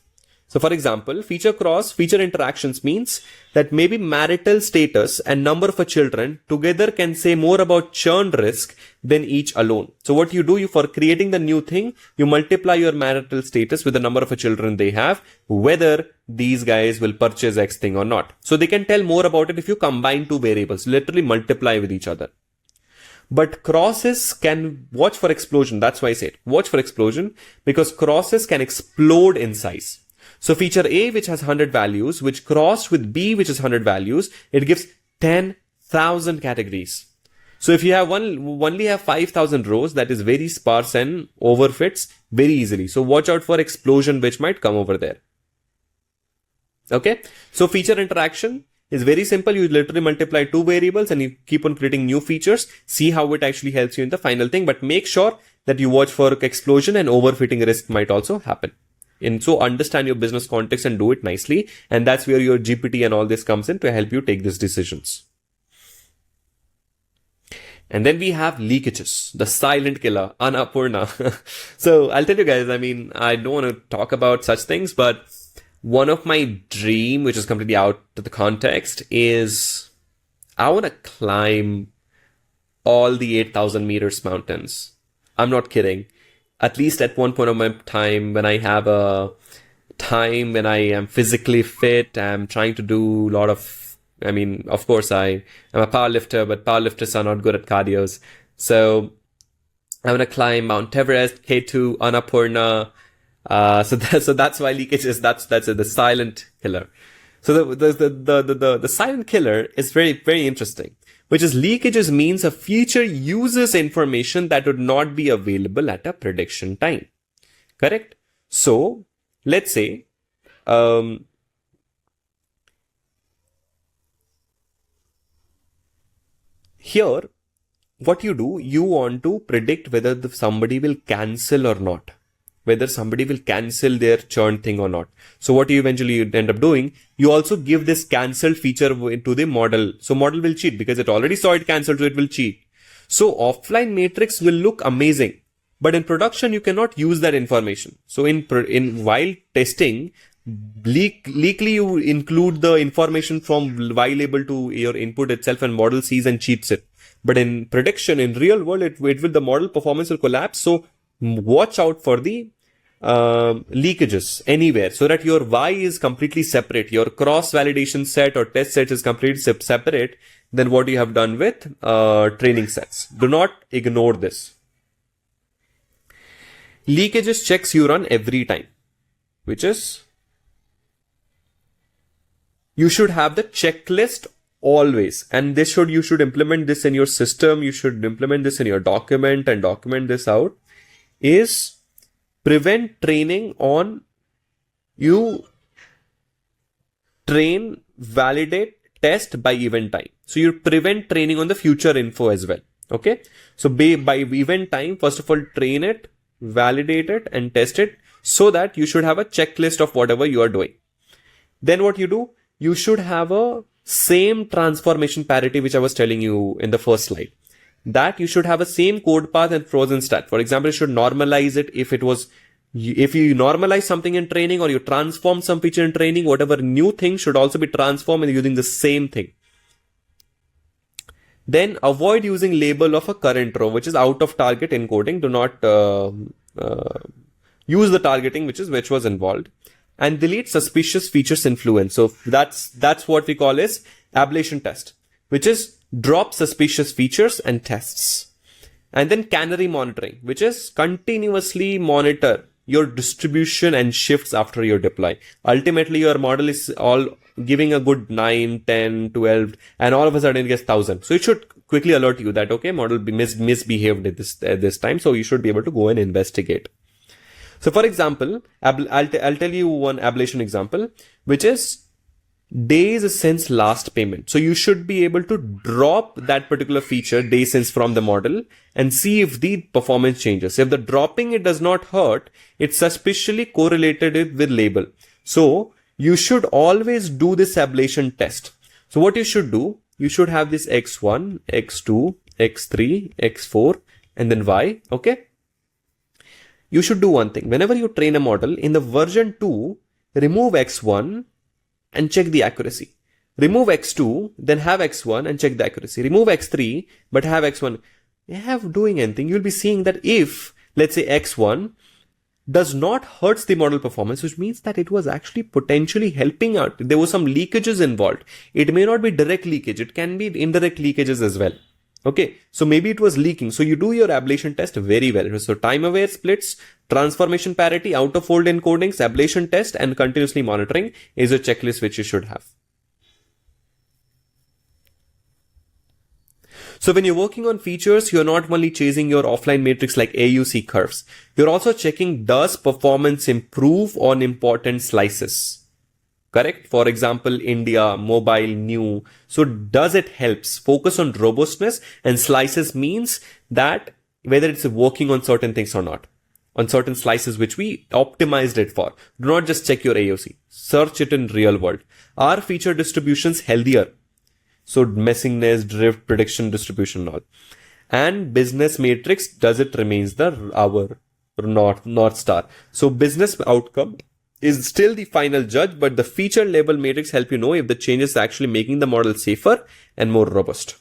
So for example, feature interactions means that maybe marital status and number of children together can say more about churn risk than each alone. So what you do, for creating the new thing, you multiply your marital status with the number of children they have, whether these guys will purchase X thing or not. So they can tell more about it if you combine two variables, literally multiply with each other. But crosses can watch for explosion. That's why I said watch for explosion, because crosses can explode in size. So feature A, which has 100 values, which crossed with B, which is 100 values, it gives 10,000 categories. So if you have only have 5,000 rows, that is very sparse and overfits very easily. So watch out for explosion, which might come over there. Okay. So feature interaction is very simple. You literally multiply two variables and you keep on creating new features. See how it actually helps you in the final thing, but make sure that you watch for explosion, and overfitting risk might also happen. And so understand your business context and do it nicely. And that's where your GPT and all this comes in to help you take these decisions. And then we have leakages, the silent killer, Annapurna. So I'll tell you guys, I don't want to talk about such things, but one of my dream, which is completely out to the context, is I want to climb all the 8,000 meters mountains. I'm not kidding. At least at one point of my time, when I have a time when I am physically fit, I'm trying to do a lot of, of course I'm a powerlifter, but powerlifters are not good at cardios. So I want to climb Mount Everest, K2, Annapurna. So that's why leakage is, that's the silent killer. So the silent killer is very, very interesting, which is leakages means a feature uses information that would not be available at a prediction time. Correct? So let's say, here, what you do, you want to predict whether somebody will cancel or not. Whether somebody will cancel their churn thing or not. So what you eventually end up doing, you also give this cancel feature to the model. So model will cheat because it already saw it cancelled, so it will cheat. So offline matrix will look amazing, but in production, you cannot use that information. So while testing, leakly you include the information from Y label to your input itself, and model sees and cheats it. But in prediction, in real world, the model performance will collapse. So watch out for the leakages anywhere, so that your Y is completely separate. Your cross validation set or test set is completely separate than what you have done with training sets. Do not ignore this. Leakages checks you run every time, which is you should have the checklist always, and you should implement this in your system. You should implement this in your document and document this out. Is prevent training on you train, validate, test by event time. So you prevent training on the future info as well. Okay. So by event time, first of all, train it, validate it and test it so that you should have a checklist of whatever you are doing. Then what you do, you should have a same transformation parity, which I was telling you in the first slide, that you should have a same code path and frozen stat. For example, you should normalize it if you normalize something in training or you transform some feature in training, whatever new thing should also be transformed and using the same thing. Then avoid using label of a current row, which is out of target encoding. Do not use the targeting which was involved. And delete suspicious features influence. So that's what we call as ablation test, which is drop suspicious features and tests. And then canary monitoring, which is continuously monitor your distribution and shifts after your deploy. Ultimately, your model is all giving a good 9, 10, 12, and all of a sudden it gets 1,000. So it should quickly alert you that, okay, model misbehaved at this time. So you should be able to go and investigate. So for example, I'll tell you one ablation example, which is days since last payment. So you should be able to drop that particular feature days since from the model and see if the performance changes. If the dropping it does not hurt, it's suspiciously correlated with label. So you should always do this ablation test. So what you should do, you should have this X1, X2, X3, X4, and then Y. Okay. You should do one thing. Whenever you train a model in the version 2, remove X1 and check the accuracy. Remove X2, then have X1 and check the accuracy. Remove X3, but have X1. You have doing anything. You'll be seeing that if, let's say X1 does not hurt the model performance, which means that it was actually potentially helping out. There were some leakages involved. It may not be direct leakage. It can be indirect leakages as well. Okay, so maybe it was leaking. So you do your ablation test very well. So time aware splits, transformation parity, out of fold encodings, ablation test, and continuously monitoring is a checklist which you should have. So when you're working on features, you're not only chasing your offline metrics like AUC curves, you're also checking, does performance improve on important slices? Correct? For example, India, mobile, new. So does it helps? Focus on robustness, and slices means that whether it's working on certain things or not, on certain slices which we optimized it for. Do not just check your AOC. Search it in real world. Are feature distributions healthier? So messiness, drift, prediction, distribution, all. And business matrix, does it remains our North Star? So business outcome is still the final judge, but the feature label matrix help you know if the changes are actually making the model safer and more robust.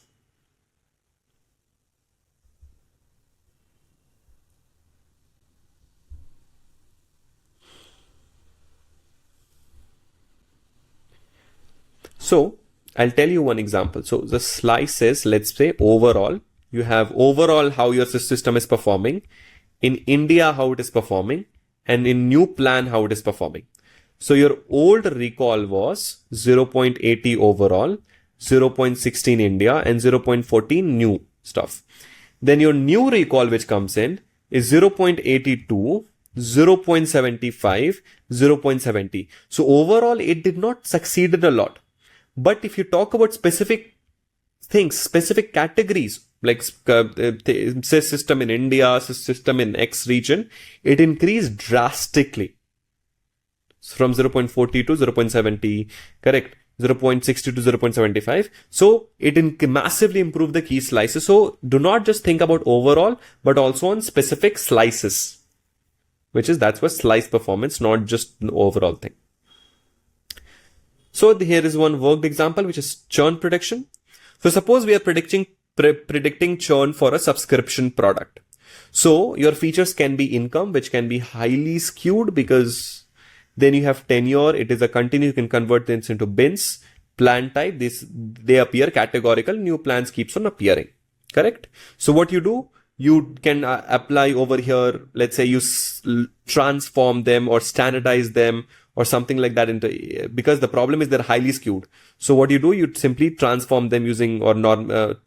So I'll tell you one example. So the slices, let's say overall, you have overall how your system is performing, in India how it is performing, and in new plan how it is performing. So your old recall was 0.80 overall, 0.16 India, and 0.14 new stuff. Then your new recall which comes in is 0.82, 0.75, 0.70. So overall it did not succeeded a lot. But if you talk about specific things, specific categories, like say system in India, system in X region, it increased drastically from 0.40 to 0.70, correct? 0.60 to 0.75. So it massively improved the key slices. So do not just think about overall, but also on specific slices, that's what slice performance, not just an overall thing. So here is one worked example, which is churn prediction. So suppose we are predicting churn for a subscription product. So your features can be income, which can be highly skewed because then you have tenure. It is a continue. You can convert this into bins. Plan type, they appear categorical. New plans keeps on appearing. Correct? So what you do, you can apply over here. Let's say you transform them or standardize them or something like that into, because the problem is they're highly skewed. So what you do, you simply transform them using or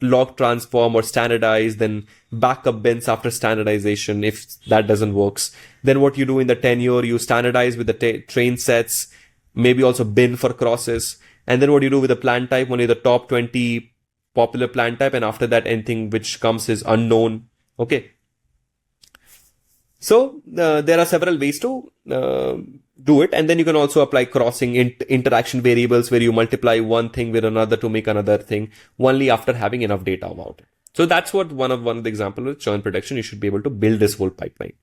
log transform or standardize, then backup bins after standardization if that doesn't works. Then what you do in the tenure, you standardize with the train sets, maybe also bin for crosses. And then what do you do with the plan type? Only the top 20 popular plan type, and after that, anything which comes is unknown. Okay. So there are several ways to do it. And then you can also apply crossing interaction variables, where you multiply one thing with another to make another thing, only after having enough data about it. So that's what one of the example with churn prediction. You should be able to build this whole pipeline.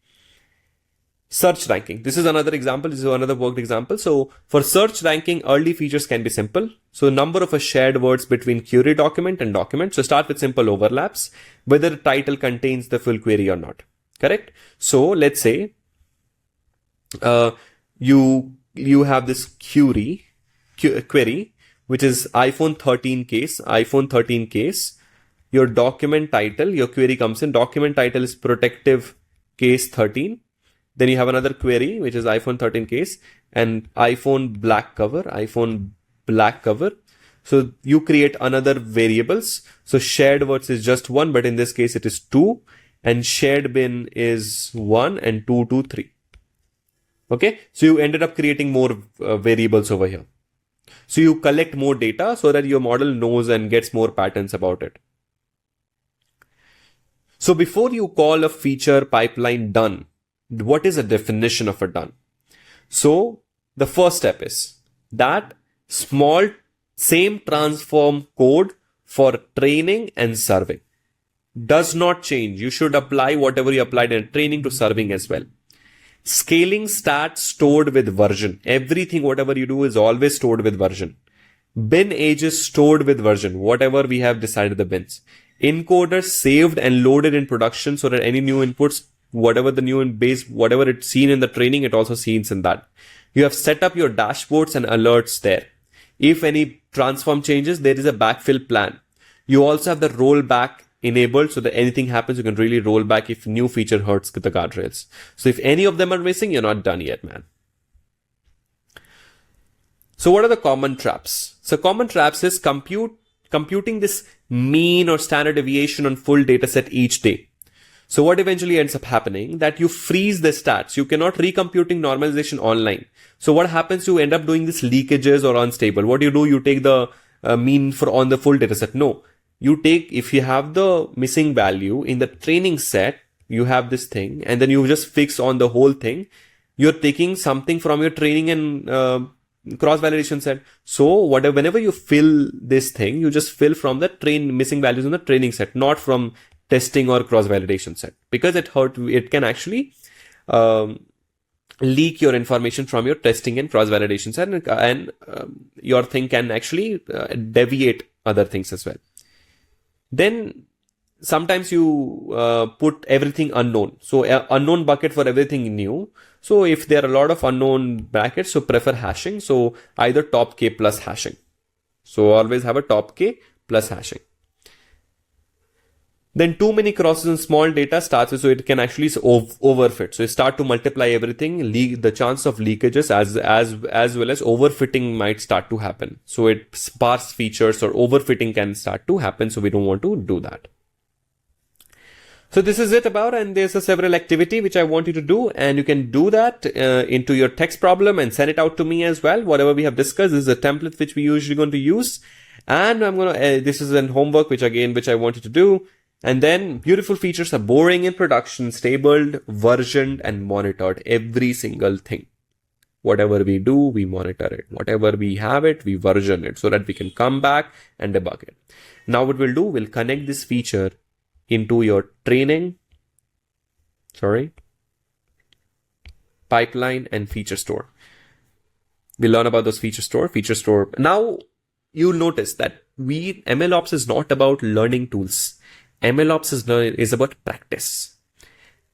Search ranking. This is another example. This is another worked example. So for search ranking, early features can be simple. So number of shared words between query document and document. So start with simple overlaps, whether the title contains the full query or not. Correct? So let's say you have this query, which is iPhone 13 case. Your document title, your query comes in. Document title is protective case 13. Then you have another query, which is iPhone 13 case and iPhone black cover. So you create another variables. So shared words is just one, but in this case it is 2, and shared bin is 1 and 2, 2, 3. Okay. So you ended up creating more variables over here. So you collect more data so that your model knows and gets more patterns about it. So before you call a feature pipeline done, what is a definition of a done? So the first step is that same transform code for training and serving does not change. You should apply whatever you applied in training to serving as well. Scaling stats stored with version. Everything, whatever you do is always stored with version. Bin age is stored with version, whatever we have decided the bins. Encoder saved and loaded in production so that any new inputs, whatever the new in base, whatever it's seen in the training, it also sees in that. You have set up your dashboards and alerts there. If any transform changes, there is a backfill plan. You also have the rollback enabled so that anything happens, you can really roll back if new feature hurts the guardrails. So if any of them are missing, you're not done yet, man. So what are the common traps? So common traps is computing this mean or standard deviation on full data set each day. So what eventually ends up happening that you freeze the stats. You cannot recomputing normalization online. So what happens? You end up doing this leakages or unstable. What do? You take the mean for on the full data set. No, you take, if you have the missing value in the training set, you have this thing and then you just fix on the whole thing. You're taking something from your training and cross-validation set. So whenever you fill this thing, you just fill from the missing values in the training set, not from testing or cross-validation set, because it can actually leak your information from your testing and cross-validation set, and your thing can actually deviate other things as well. Then sometimes you put everything unknown. So unknown bucket for everything new. So if there are a lot of unknown brackets, so prefer hashing. So either top K plus hashing. So always have a top K plus hashing. Then too many crosses in small data starts with, so it can actually overfit. So you start to multiply everything, the chance of leakages as well as overfitting might start to happen. So it sparse features or overfitting can start to happen. So we don't want to do that. So this is it about, and there's a several activity which I want you to do, and you can do that into your text problem and send it out to me as well. Whatever we have discussed, this is a template which we usually going to use, and I'm gonna this is an homework which I want you to do. And then beautiful features are boring in production, stabled, versioned, and monitored. Every single thing. Whatever we do, we monitor it. Whatever we have it, we version it so that we can come back and debug it. Now what we'll do, we'll connect this feature into your training, pipeline and feature store. We'll learn about those feature store. Now you'll notice that MLOps is not about learning tools. MLOps is about practice.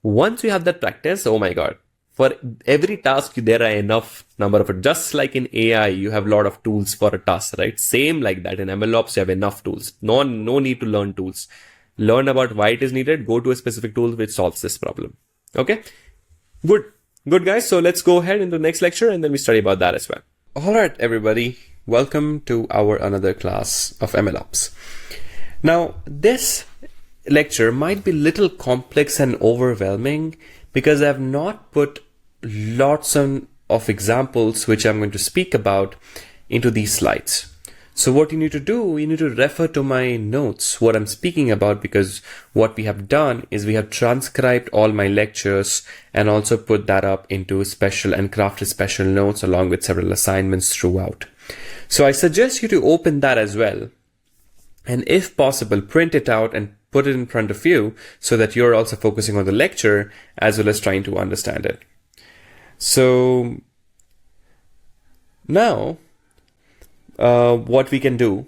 Once you have that practice, oh my God, for every task, there are enough number of it. Just like in AI, you have a lot of tools for a task, right? Same like that. In MLOps, you have enough tools. No need to learn tools. Learn about why it is needed. Go to a specific tool which solves this problem. Okay? Good guys. So let's go ahead into the next lecture and then we study about that as well. All right, everybody. Welcome to our another class of MLOps. Now, this lecture might be a little complex and overwhelming because I have not put lots of examples which I'm going to speak about into these slides. So what you need to do, you need to refer to my notes, what I'm speaking about, because what we have done is we have transcribed all my lectures and also put that up into special and crafted special notes along with several assignments throughout. So I suggest you to open that as well. And if possible, print it out and put it in front of you so that you're also focusing on the lecture as well as trying to understand it. So now, what we can do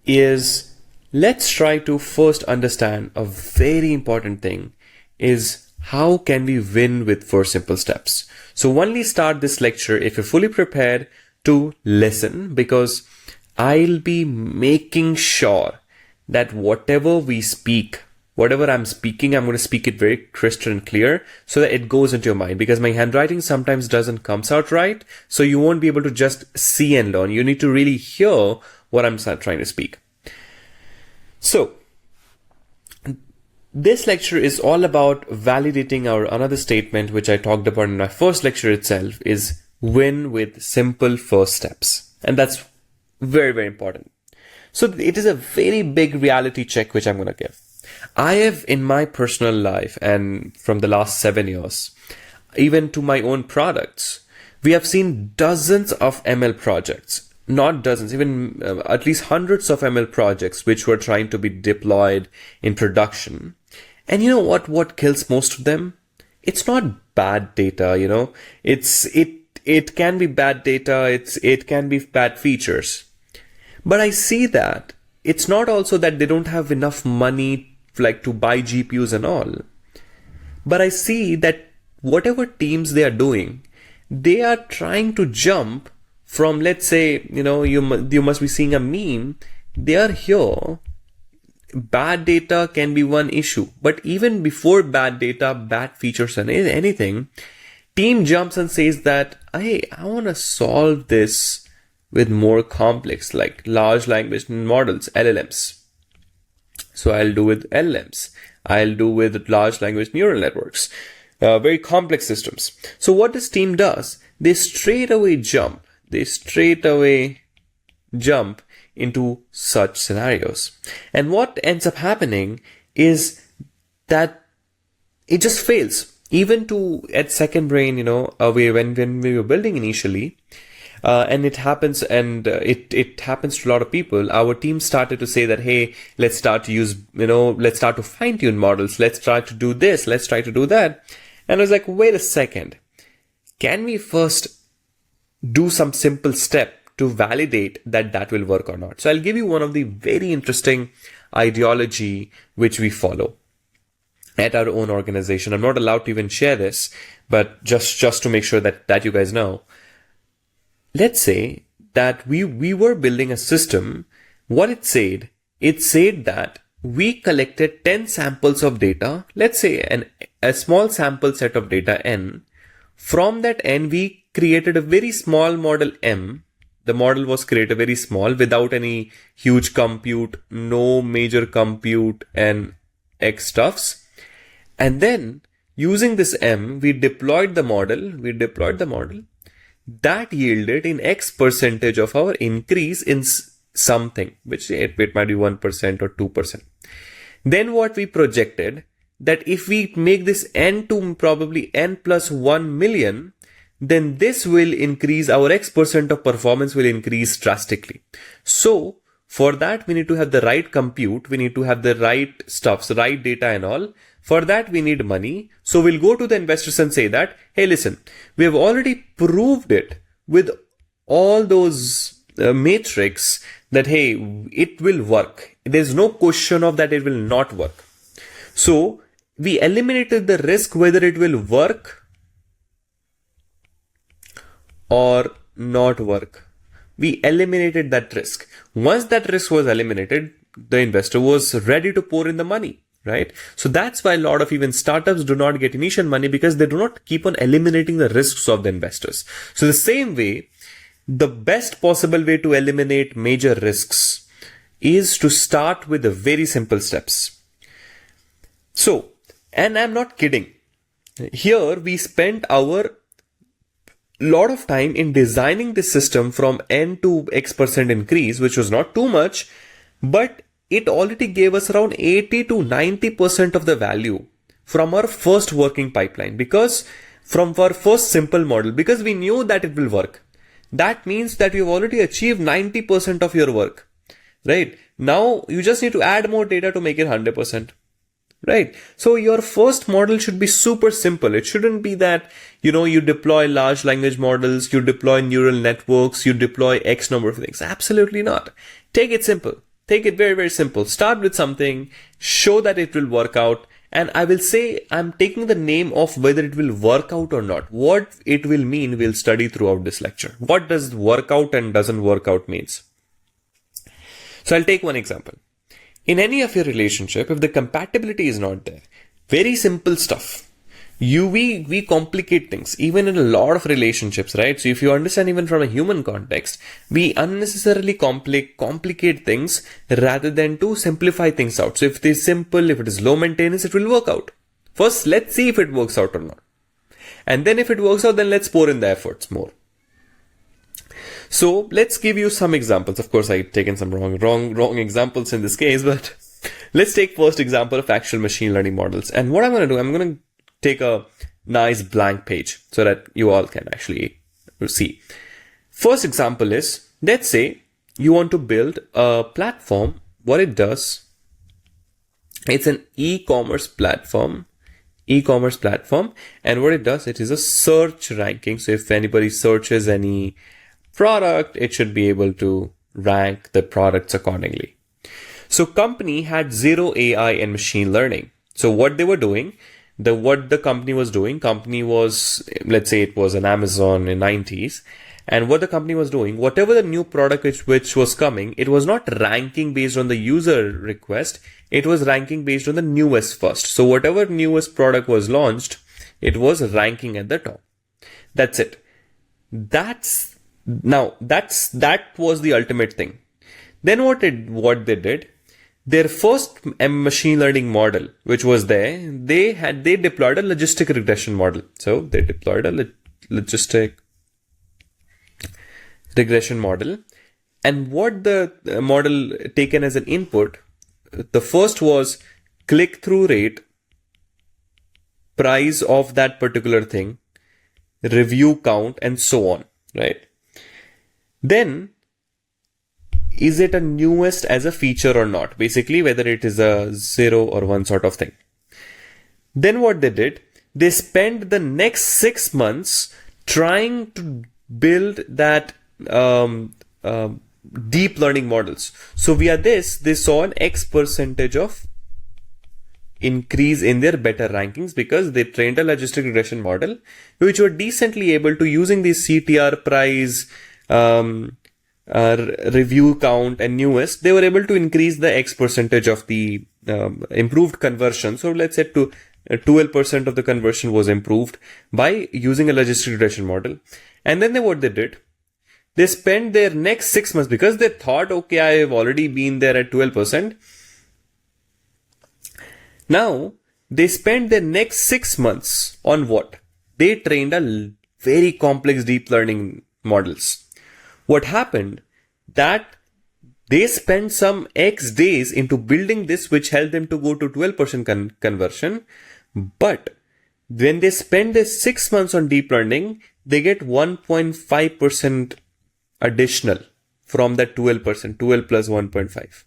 is let's try to first understand a very important thing is how can we win with 4 simple steps. So only start this lecture if you're fully prepared to listen, because I'll be making sure that whatever we speak, whatever I'm speaking, I'm going to speak it very crystal and clear so that it goes into your mind, because my handwriting sometimes doesn't comes out right. So you won't be able to just see and learn. You need to really hear what I'm trying to speak. So this lecture is all about validating our another statement, which I talked about in my first lecture itself, is win with simple first steps. And that's very, very important. So it is a very big reality check, which I'm going to give. I have in my personal life and from the last 7 years, even to my own products, we have seen dozens of ML projects, not dozens, even at least hundreds of ML projects, which were trying to be deployed in production. And you know what kills most of them? It's not bad data, it can be bad data. It can be bad features. But I see that it's not also that they don't have enough money like to buy GPUs and all. But I see that whatever teams they are doing, they are trying to jump from, let's say, you must be seeing a meme. They are here. Bad data can be one issue. But even before bad data, bad features and anything, team jumps and says that, hey, I want to solve this with more complex, like large language models, LLMs. So I'll do with LLMs. I'll do with large language neural networks, very complex systems. So what this team does, they straight away jump into such scenarios. And what ends up happening is that it just fails. Even at Second Brain, when we were building initially, and it happens, it happens to a lot of people. Our team started to say that, hey, let's start to fine tune models. Let's try to do this. Let's try to do that. And I was like, wait a second. Can we first do some simple step to validate that will work or not? So I'll give you one of the very interesting ideology which we follow at our own organization. I'm not allowed to even share this, but just to make sure that you guys know. Let's say that we were building a system. What it said that we collected 10 samples of data. Let's say a small sample set of data N. From that N, we created a very small model M. The model was created very small without any huge compute, no major compute and X stuffs. And then using this M, we deployed the model. That yielded in X percentage of our increase in something, which it might be 1% or 2%. Then what we projected, that if we make this N to probably N plus 1 million, then this will increase, our X percent of performance will increase drastically. So for that, we need to have the right compute. We need to have the right stuffs, the right data and all. For that, we need money. So we'll go to the investors and say that, hey, listen, we have already proved it with all those matrix that, hey, it will work. There's no question of that it will not work. So we eliminated the risk whether it will work or not work. We eliminated that risk. Once that risk was eliminated, the investor was ready to pour in the money. Right? So that's why a lot of even startups do not get initial money, because they do not keep on eliminating the risks of the investors. So the same way, the best possible way to eliminate major risks is to start with the very simple steps. So, and I'm not kidding. Here we spent our lot of time in designing this system from n to x% increase, which was not too much, but it already gave us around 80 to 90% of the value from our first working pipeline, because from our first simple model, because we knew that it will work. That means that you've already achieved 90% of your work, right? Now you just need to add more data to make it 100%. Right. So your first model should be super simple. It shouldn't be that, you deploy large language models, you deploy neural networks, you deploy X number of things. Absolutely not. Take it simple. Take it very, very simple. Start with something, show that it will work out. And I will say I'm taking the name of whether it will work out or not. What it will mean, we'll study throughout this lecture. What does work out and doesn't work out means? So I'll take one example. In any of your relationship, if the compatibility is not there, very simple stuff. We complicate things, even in a lot of relationships, right? So if you understand even from a human context, we unnecessarily complicate things rather than to simplify things out. So if it is simple, if it is low maintenance, it will work out. First, let's see if it works out or not. And then if it works out, then let's pour in the efforts more. So let's give you some examples. Of course, I've taken some wrong examples in this case, but let's take first example of actual machine learning models. And what I'm going to do, I'm going to take a nice blank page so that you all can actually see. First example is, let's say you want to build a platform. What it does, it's an e-commerce platform. And what it does, it is a search ranking. So if anybody searches any product, it should be able to rank the products accordingly. So company had zero AI and machine learning. So what they were doing, what the company was doing, let's say it was an Amazon in 90s. And what the company was doing, whatever the new product which was coming, it was not ranking based on the user request. It was ranking based on the newest first. So whatever newest product was launched, it was ranking at the top. That's it. That was the ultimate thing. Then what they did, their first machine learning model, which was there, they deployed a logistic regression model. So they deployed a logistic regression model. And what the model taken as an input, the first was click-through rate, price of that particular thing, review count, and so on, right? Then, is it a newest as a feature or not? Basically, whether it is a 0 or 1 sort of thing. Then what they did, they spent the next 6 months trying to build that deep learning models. So via this, they saw an X percentage of increase in their better rankings because they trained a logistic regression model, which were decently able to, using these CTR, price, review count, and newest, they were able to increase the X percentage of the improved conversion. So let's say 12% of the conversion was improved by using a logistic regression model. And then what they did, they spent their next 6 months, because they thought, okay, I have already been there at 12%. Now they spent their next 6 months on what? They trained a very complex deep learning models. What happened, that they spent some X days into building this, which helped them to go to 12% conversion. But when they spend their 6 months on deep learning, they get 1.5% additional from that 12%, 12 plus 1.5.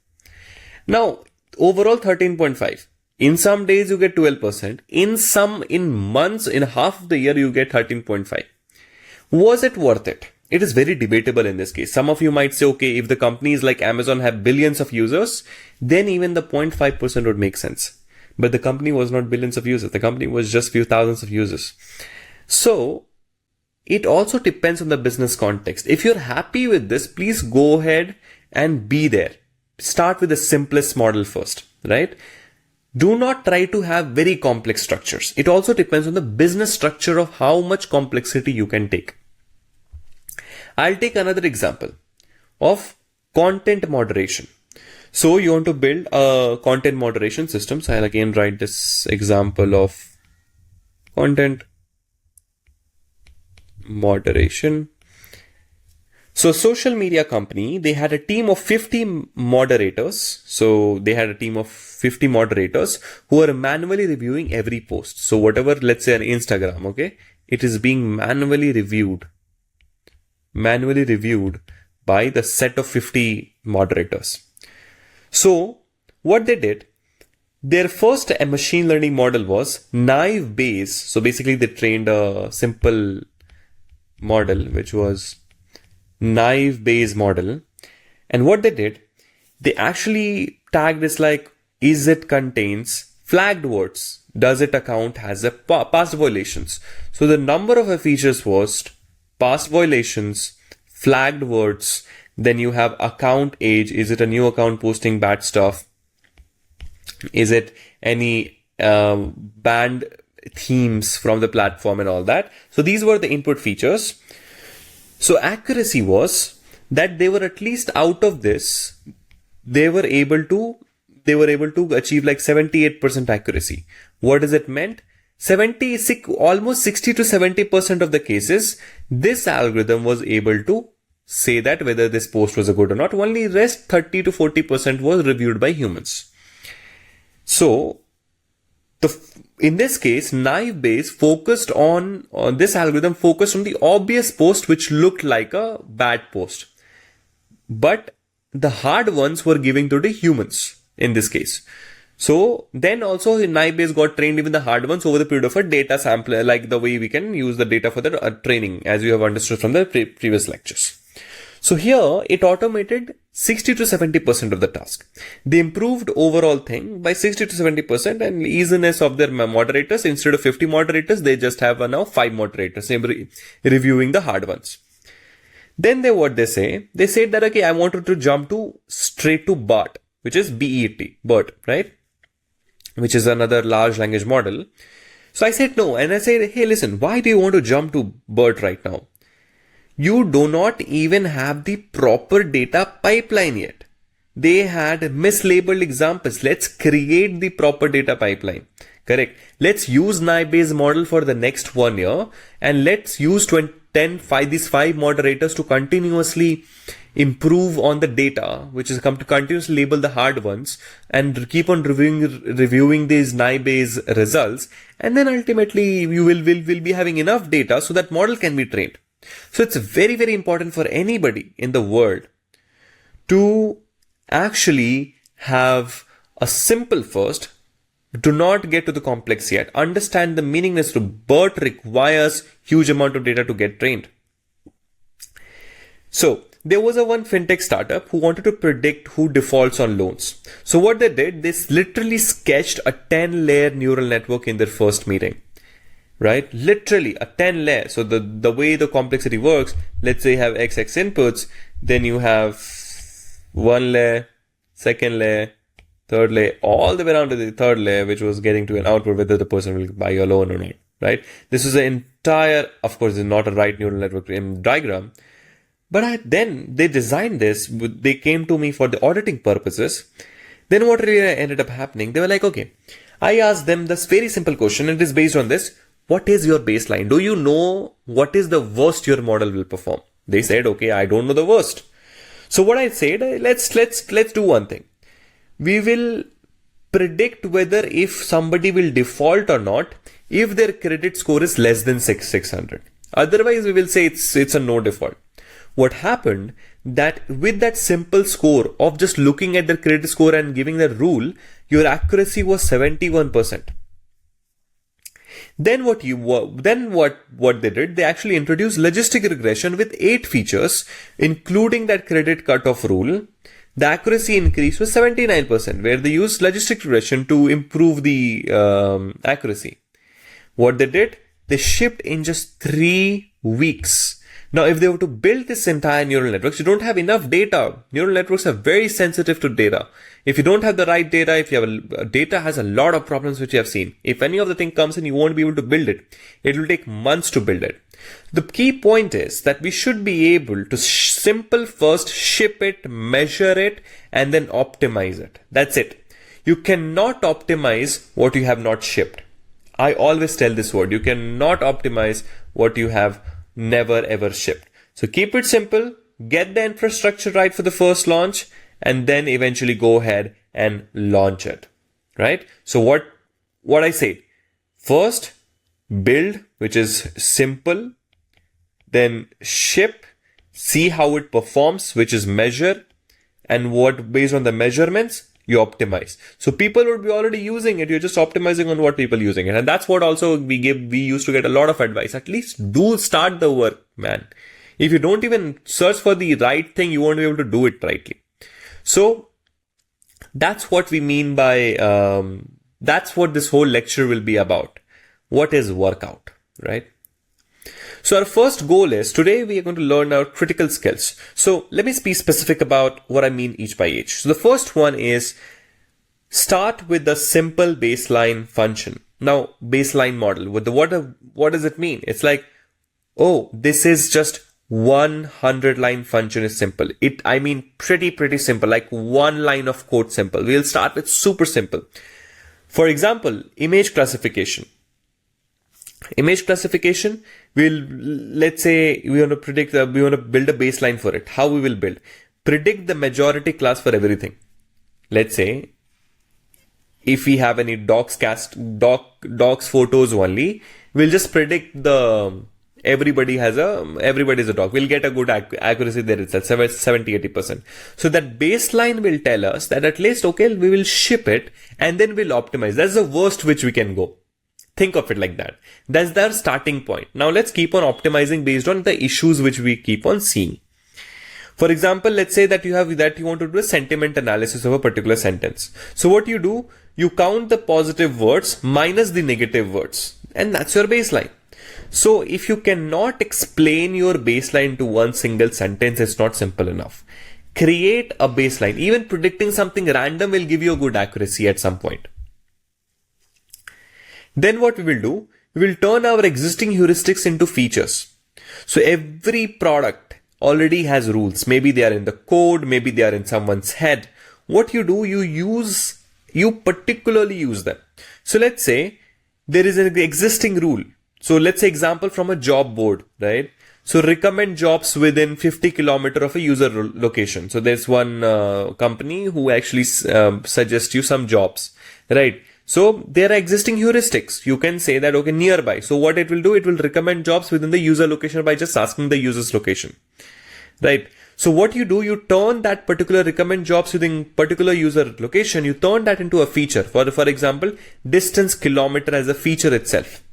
Now, overall 13.5. In some days you get 12%. In months, in half of the year, you get 13.5. Was it worth it? It is very debatable in this case. Some of you might say, okay, if the companies like Amazon have billions of users, then even the 0.5% would make sense. But the company was not billions of users. The company was just few thousands of users. So it also depends on the business context. If you're happy with this, please go ahead and be there. Start with the simplest model first, right? Do not try to have very complex structures. It also depends on the business structure of how much complexity you can take. I'll take another example of content moderation. So you want to build a content moderation system. So I'll again write this example of content moderation. So social media company, they had a team of 50 moderators. So they had a team of 50 moderators who were manually reviewing every post. So whatever, let's say on Instagram, okay, it is being manually reviewed by the set of 50 moderators. So what they did, their first machine learning model was naive Bayes. So basically they trained a simple model, which was naive Bayes model. And what they did, they actually tagged this like, is it contains flagged words? Does it account has a past violations? So the number of features was past violations, flagged words, then you have account age. Is it a new account posting bad stuff? Is it any banned themes from the platform and all that? So these were the input features. So accuracy was that they were at least out of this, they were able to achieve like 78% accuracy. What does it meant? 76, almost 60 to 70% of the cases, this algorithm was able to say that whether this post was a good or not. Only rest 30 to 40% was reviewed by humans. So in this case, naive Bayes focused on this algorithm focused on the obvious post which looked like a bad post. But the hard ones were given to the humans in this case. So then also naive Bayes got trained even the hard ones over the period of a data sample, like the way we can use the data for the training, as you have understood from the previous lectures. So here it automated 60 to 70% of the task. They improved overall thing by 60 to 70% and easiness of their moderators. Instead of 50 moderators, they just have now 5 moderators reviewing the hard ones. Then they said that, okay, I wanted to jump straight to BERT, which is BERT, right? Which is another large language model. So I said no. And I said, hey, listen, why do you want to jump to BERT right now? You do not even have the proper data pipeline yet. They had mislabeled examples. Let's create the proper data pipeline. Correct. Let's use naive Bayes model for the next 1 year, and let's use these 5 moderators to continuously improve on the data, which is come to continuously label the hard ones and keep on reviewing these naive Bayes results. And then ultimately you will be having enough data so that model can be trained. So it's very, very important for anybody in the world to actually have a simple first. Do not get to the complex yet. Understand the meaningness to BERT requires huge amount of data to get trained. So there was one fintech startup who wanted to predict who defaults on loans. So what they did, they literally sketched a 10-layer neural network in their first meeting. Right? Literally a 10 layer. So the way the complexity works, let's say you have XX inputs, then you have 1 layer, 2nd layer, 3rd layer, all the way around to the 3rd layer, which was getting to an output whether the person will buy your loan or not. Right? This is the entire, of course, it's not a right neural network diagram. But then they designed this, they came to me for the auditing purposes. Then what really ended up happening, they were like, okay, I asked them this very simple question, and it is based on this. What is your baseline? Do you know what is the worst your model will perform? They said, okay, I don't know the worst. So what I said, let's do one thing. We will predict whether if somebody will default or not, if their credit score is less than 600. Otherwise, we will say it's a no default. What happened that with that simple score of just looking at their credit score and giving the rule, your accuracy was 71%. Then what they did, they actually introduced logistic regression with 8 features, including that credit cutoff rule. The accuracy increase was 79%, where they used logistic regression to improve the accuracy. What they did, they shipped in just 3 weeks. Now, if they were to build this entire neural networks, you don't have enough data. Neural networks are very sensitive to data. If you don't have the right data, if you have data has a lot of problems which you have seen. If any of the thing comes in, you won't be able to build it. It will take months to build it. The key point is that we should be able to simple first ship it, measure it, and then optimize it. That's it. You cannot optimize what you have not shipped. I always tell this word. You cannot optimize what you have never ever shipped. So keep it simple, get the infrastructure right for the first launch, and then eventually go ahead and launch it, right? So what I say, first build, which is simple, then ship, see how it performs, which is measure, and what based on the measurements you optimize. So people would be already using it. You're just optimizing on what people using it. And that's what also we used to get a lot of advice. At least do start the work, man. If you don't even search for the right thing, you won't be able to do it rightly. So that's what we mean by, that's what this whole lecture will be about. What is workout, right? So our first goal is, today we are going to learn our critical skills. So let me be specific about what I mean each by each. So the first one is start with the simple baseline function. Now, baseline model, with the what does it mean? It's like, oh, this is just 100 line function is simple. I mean pretty simple, like one line of code simple. We'll start with super simple. For example, image classification. Image classification, let's say we want to we want to build a baseline for it. How we will build? Predict the majority class for everything. Let's say if we have any dogs photos only, we'll just predict everybody's a dog. We'll get a good accuracy there itself, 70-80%. So that baseline will tell us that at least, okay, we will ship it and then we'll optimize. That's the worst which we can go. Think of it like that. That's their starting point. Now let's keep on optimizing based on the issues which we keep on seeing. For example, let's say that you want to do a sentiment analysis of a particular sentence. So what you do, you count the positive words minus the negative words, and that's your baseline. So if you cannot explain your baseline to one single sentence, it's not simple enough. Create a baseline. Even predicting something random will give you a good accuracy at some point. Then what we will do, we will turn our existing heuristics into features. So every product already has rules. Maybe they are in the code, maybe they are in someone's head. What you do, you particularly use them. So let's say there is an existing rule. So let's say example from a job board, right? So recommend jobs within 50 kilometers of a user location. So there's one company who actually suggests you some jobs, right? So there are existing heuristics. You can say that, okay, nearby. So what it will do, it will recommend jobs within the user location by just asking the user's location, right? So what you do, you turn that particular recommend jobs within particular user location, you turn that into a feature. For example, distance kilometer as a feature itself.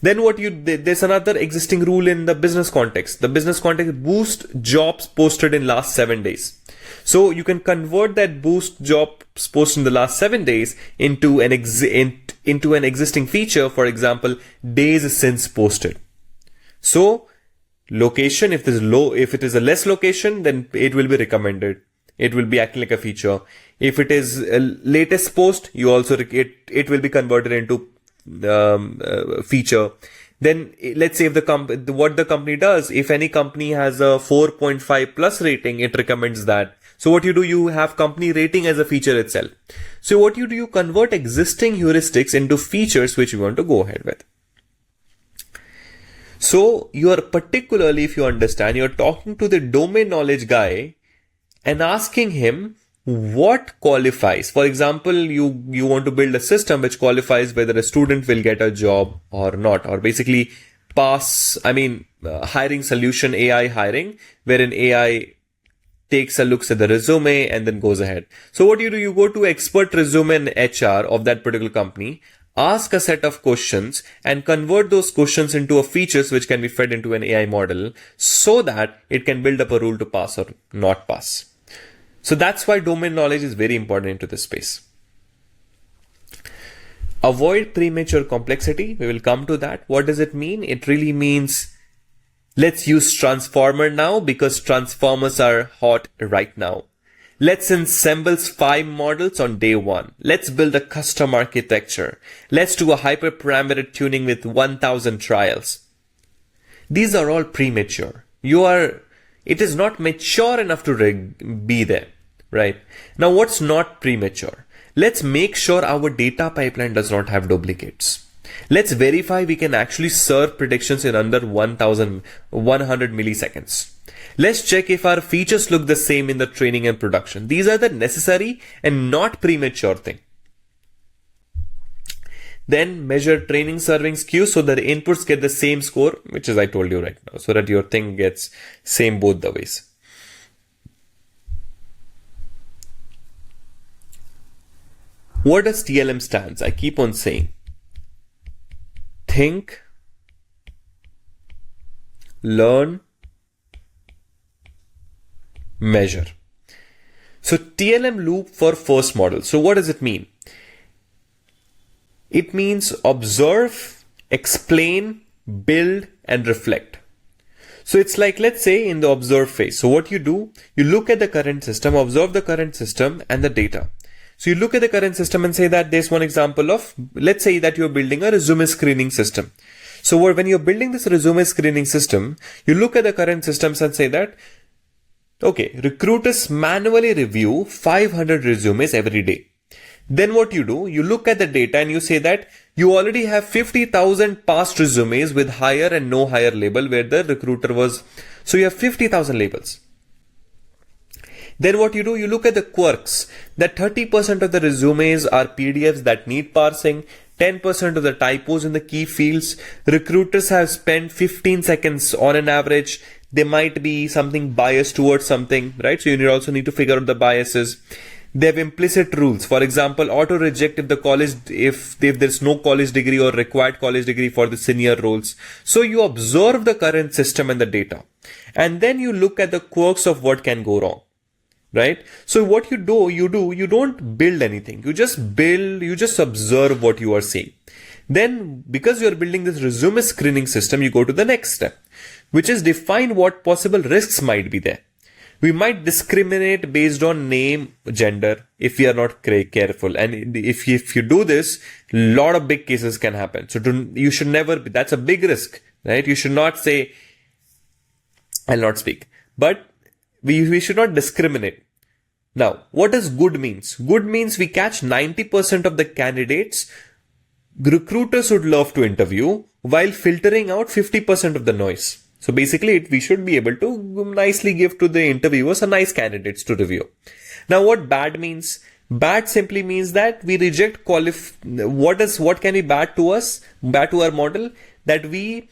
Then there's another existing rule in the business context. The business context, boost jobs posted in last 7 days. So you can convert that boost jobs posted in the last 7 days into an existing feature. For example, days since posted. So location, if it is a less location, then it will be recommended. It will be acting like a feature. If it is a latest post, it will be converted into feature. Then let's say if what the company does, if any company has a 4.5 plus rating, it recommends that. So what you do, you have company rating as a feature itself. So what you do, you convert existing heuristics into features which you want to go ahead with. So you are particularly, if you understand, you're talking to the domain knowledge guy and asking him what qualifies. For example, you want to build a system which qualifies whether a student will get a job or not, or basically hiring solution, AI hiring, wherein AI takes a look at the resume and then goes ahead. So what you do, you go to expert resume and HR of that particular company, ask a set of questions and convert those questions into a features which can be fed into an AI model so that it can build up a rule to pass or not pass. So that's why domain knowledge is very important into this space. Avoid premature complexity. We will come to that. What does it mean? It really means let's use transformer now because transformers are hot right now. Let's assemble 5 models on day 1. Let's build a custom architecture. Let's do a hyperparameter tuning with 1000 trials. These are all premature. It is not mature enough to be there, right? Now what's not premature? Let's make sure our data pipeline does not have duplicates. Let's verify we can actually serve predictions in under 1100 milliseconds. Let's check if our features look the same in the training and production. These are the necessary and not premature thing. Then measure training serving skew so that the inputs get the same score, which is I told you right now, so that your thing gets same both the ways. What does TLM stands? I keep on saying think, learn, measure. So TLM loop for first model. So what does it mean? It means observe, explain, build, and reflect. So it's like, let's say in the observe phase. So what you do, you look at the current system, observe the current system and the data. So you look at the current system and say that there's one example of, let's say that you're building a resume screening system. So when you're building this resume screening system, you look at the current systems and say that, okay, recruiters manually review 500 resumes every day. Then what you do, you look at the data and you say that you already have 50,000 past resumes with hire and no hire label where the recruiter was. So you have 50,000 labels. Then what you do, you look at the quirks that 30% of the resumes are PDFs that need parsing, 10% of the typos in the key fields. Recruiters have spent 15 seconds on an average. There might be something biased towards something, right? So you also need to figure out the biases. They have implicit rules. For example, auto reject if there's no college degree or required college degree for the senior roles. So you observe the current system and the data, and then you look at the quirks of what can go wrong. Right? So what you don't build anything. You just observe what you are seeing. Then, because you are building this resume screening system, you go to the next step, which is define what possible risks might be there. We might discriminate based on name, gender, if we are not careful. And if you do this, a lot of big cases can happen. So you should never, that's a big risk, right? You should not say, I'll not speak, but we should not discriminate. Now, what does good means? Good means we catch 90% of the candidates recruiters would love to interview while filtering out 50% of the noise. So basically, we should be able to nicely give to the interviewers a nice candidates to review. Now, what bad means? Bad simply means that we reject what can be bad to us, bad to our model, that we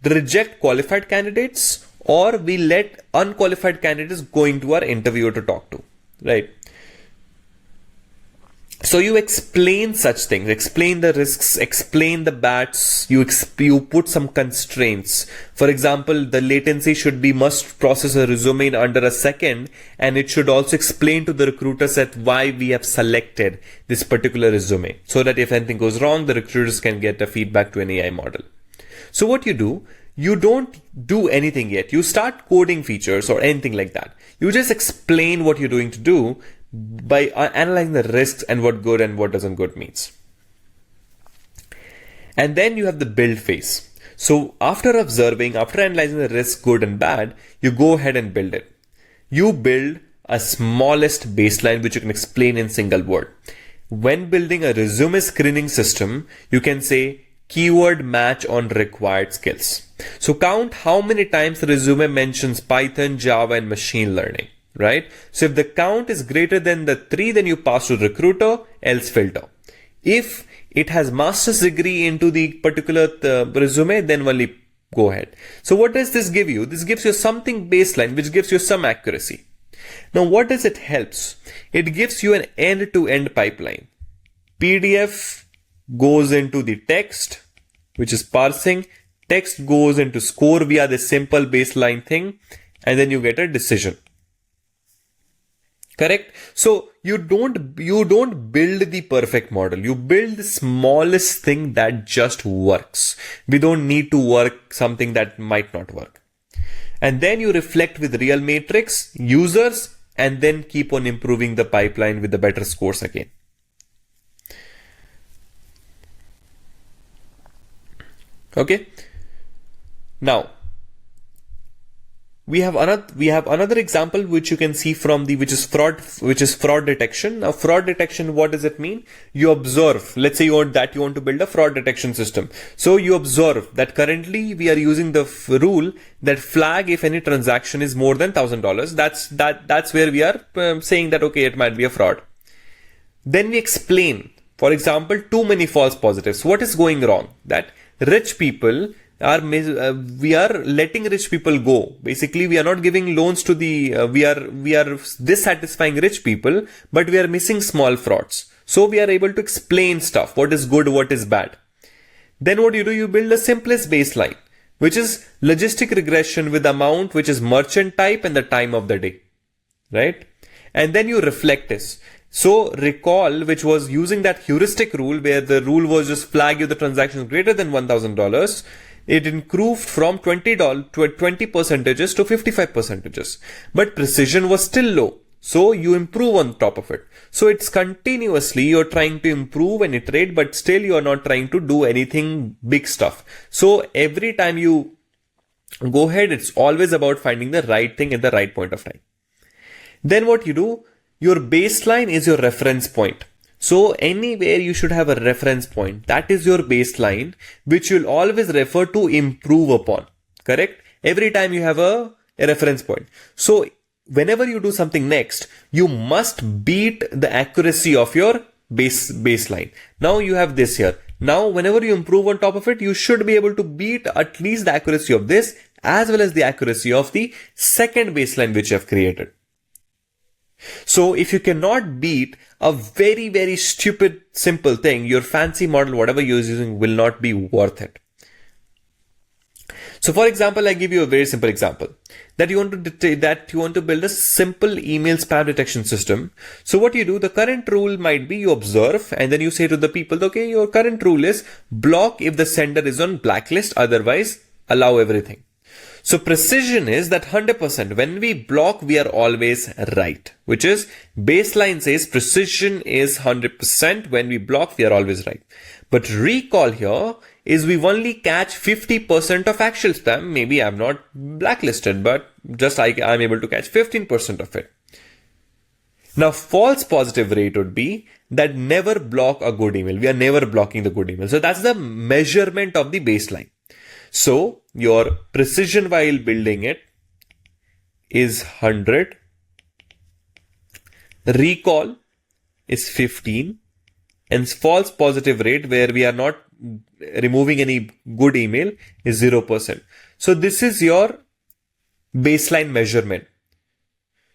reject qualified candidates or we let unqualified candidates go into our interviewer to talk to, right? So you explain such things, explain the risks, explain the bats, you put some constraints. For example, the latency should be must process a resume in under a second, and it should also explain to the recruiters that why we have selected this particular resume, so that if anything goes wrong, the recruiters can get a feedback to an AI model. So what you do, you don't do anything yet. You start coding features or anything like that. You just explain what you're doing to do by analyzing the risks and what good and what doesn't good means. And then you have the build phase. So after observing, after analyzing the risks, good and bad, you go ahead and build it. You build a smallest baseline which you can explain in single word. When building a resume screening system, you can say keyword match on required skills. So count how many times the resume mentions Python, Java, and machine learning. Right? So if the count is greater than the 3, then you pass to recruiter, else filter. If it has master's degree into the particular resume, then only go ahead. So what does this give you? This gives you something baseline, which gives you some accuracy. Now what does it helps? It gives you an end-to-end pipeline. PDF goes into the text, which is parsing. Text goes into score via the simple baseline thing, and then you get a decision. Correct? So you don't build the perfect model. You build the smallest thing that just works. We don't need to work something that might not work. And then you reflect with real metrics, users, and then keep on improving the pipeline with the better scores again. Okay. Now, we have another example which you can see from which is fraud detection. Now, fraud detection, what does it mean? You observe, let's say you want to build a fraud detection system. So you observe that currently we are using the rule that flag if any transaction is more than $1,000. That's where we are saying that, okay, it might be a fraud. Then we explain, for example, too many false positives. What is going wrong? That rich people we are letting rich people go. Basically, we are not giving loans to we are dissatisfying rich people, but we are missing small frauds. So we are able to explain stuff, what is good, what is bad. Then what you do, you build the simplest baseline, which is logistic regression with amount, which is merchant type and the time of the day, right? And then you reflect this. So recall, which was using that heuristic rule where the rule was just flag you the transactions greater than $1,000. It improved from 20 percentages to 55 percentages, but precision was still low. So you improve on top of it. So it's continuously you're trying to improve and iterate, but still you're not trying to do anything big stuff. So every time you go ahead, it's always about finding the right thing at the right point of time. Then what you do, your baseline is your reference point. So anywhere you should have a reference point. That is your baseline, which you'll always refer to improve upon. Correct? Every time you have a reference point. So whenever you do something next, you must beat the accuracy of your baseline. Now you have this here. Now whenever you improve on top of it, you should be able to beat at least the accuracy of this as well as the accuracy of the second baseline which you have created. So if you cannot beat a very, very stupid, simple thing, your fancy model, whatever you're using, will not be worth it. So for example, I give you a very simple example that you want to build a simple email spam detection system. So what you do, the current rule might be you observe and then you say to the people, okay, your current rule is block if the sender is on blacklist, otherwise allow everything. So precision is that 100%. When we block, we are always right, which is baseline says precision is 100%. When we block, we are always right. But recall here is we only catch 50% of actual spam. Maybe I'm not blacklisted, but just I'm able to catch 15% of it. Now, false positive rate would be that never block a good email. We are never blocking the good email. So that's the measurement of the baseline. So your precision while building it is 100. Recall is 15. And false positive rate where we are not removing any good email is 0%. So this is your baseline measurement.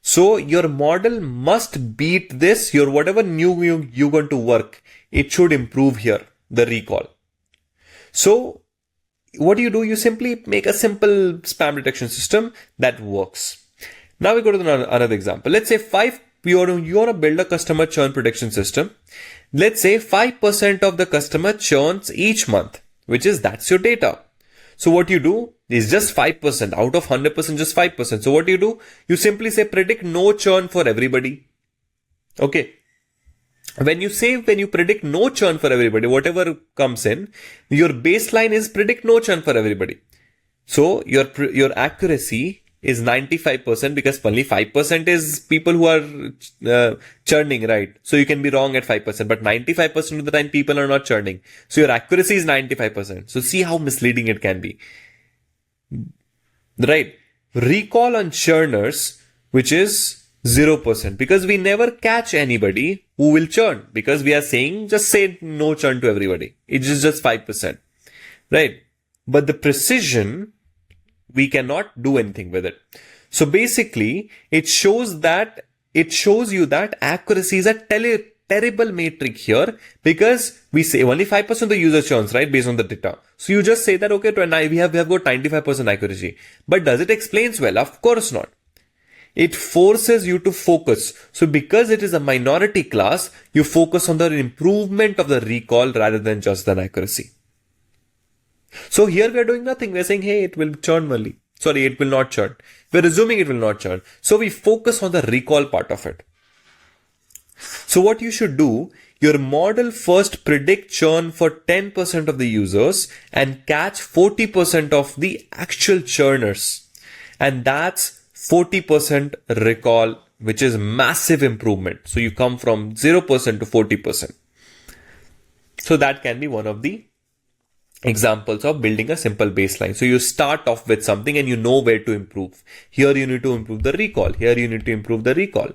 So your model must beat this. Your whatever new you're going to work, it should improve here, the recall. So what do? You simply make a simple spam detection system that works. Now we go to another example. Let's say you want to build a customer churn prediction system. Let's say 5% of the customer churns each month, that's your data. So what you do is just 5% out of 100%, just 5%. So what do? You simply say predict no churn for everybody. Okay. When you predict no churn for everybody, whatever comes in, your baseline is predict no churn for everybody. So your accuracy is 95% because only 5% is people who are churning, right? So you can be wrong at 5%, but 95% of the time people are not churning. So your accuracy is 95%. So see how misleading it can be, right? Recall on churners, which is 0%, because we never catch anybody who will churn, because we are saying just say no churn to everybody. It is just 5%, right? But the precision, we cannot do anything with it. So basically, it shows you that accuracy is a terrible metric here, because we say only 5% of the user churns, right, based on the data. So you just say that, okay, we have got 95% accuracy. But does it explain well? Of course not. It forces you to focus. So because it is a minority class, you focus on the improvement of the recall rather than just the accuracy. So here we are doing nothing. We are saying, hey, it will churn only. Sorry, it will not churn. We're assuming it will not churn. So we focus on the recall part of it. So what you should do, your model first predict churn for 10% of the users and catch 40% of the actual churners. And that's 40% recall, which is massive improvement. So you come from 0% to 40%. So that can be one of the examples of building a simple baseline. So you start off with something and you know where to improve. Here you need to improve the recall. Here you need to improve the recall.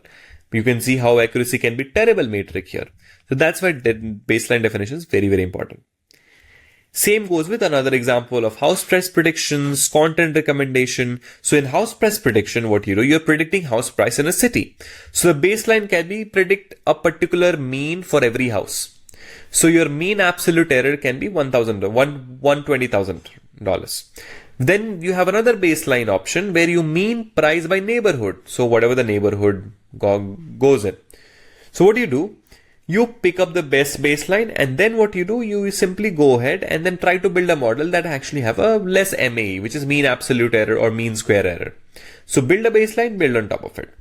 You can see how accuracy can be terrible metric here. So that's why baseline definition is very, very important. Same goes with another example of house price predictions, content recommendation. So in house price prediction, what you do, you're predicting house price in a city. So the baseline can be predict a particular mean for every house. So your mean absolute error can be $120,000. Then you have another baseline option where you mean price by neighborhood. So whatever the neighborhood goes in. So what do? You pick up the best baseline, and then what you do, you simply go ahead and then try to build a model that actually have a less MAE, which is mean absolute error or mean square error. So build a baseline, build on top of it.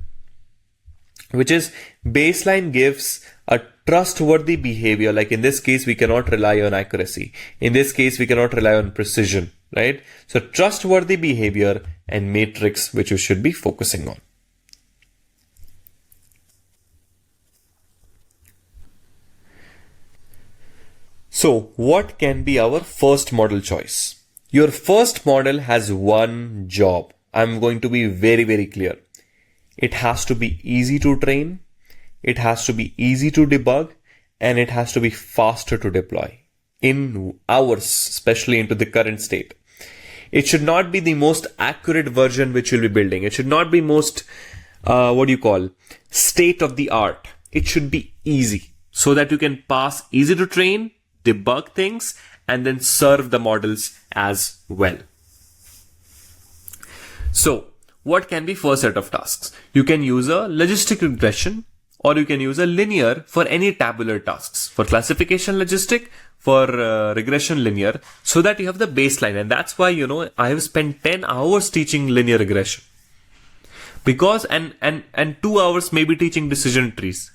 Which is baseline gives a trustworthy behavior. Like in this case, we cannot rely on accuracy. In this case, we cannot rely on precision, right? So trustworthy behavior and matrix, which you should be focusing on. So what can be our first model choice? Your first model has one job. I'm going to be very, very clear. It has to be easy to train. It has to be easy to debug, and it has to be faster to deploy in hours, especially into the current state. It should not be the most accurate version which you'll be building. It should not be most, state of the art. It should be easy so that you can pass easy to train, debug things, and then serve the models as well. So what can be first set of tasks? You can use a logistic regression, or you can use a linear for any tabular tasks. For classification logistic, for regression linear, so that you have the baseline. And that's why, I have spent 10 hours teaching linear regression. Because, and 2 hours maybe teaching decision trees.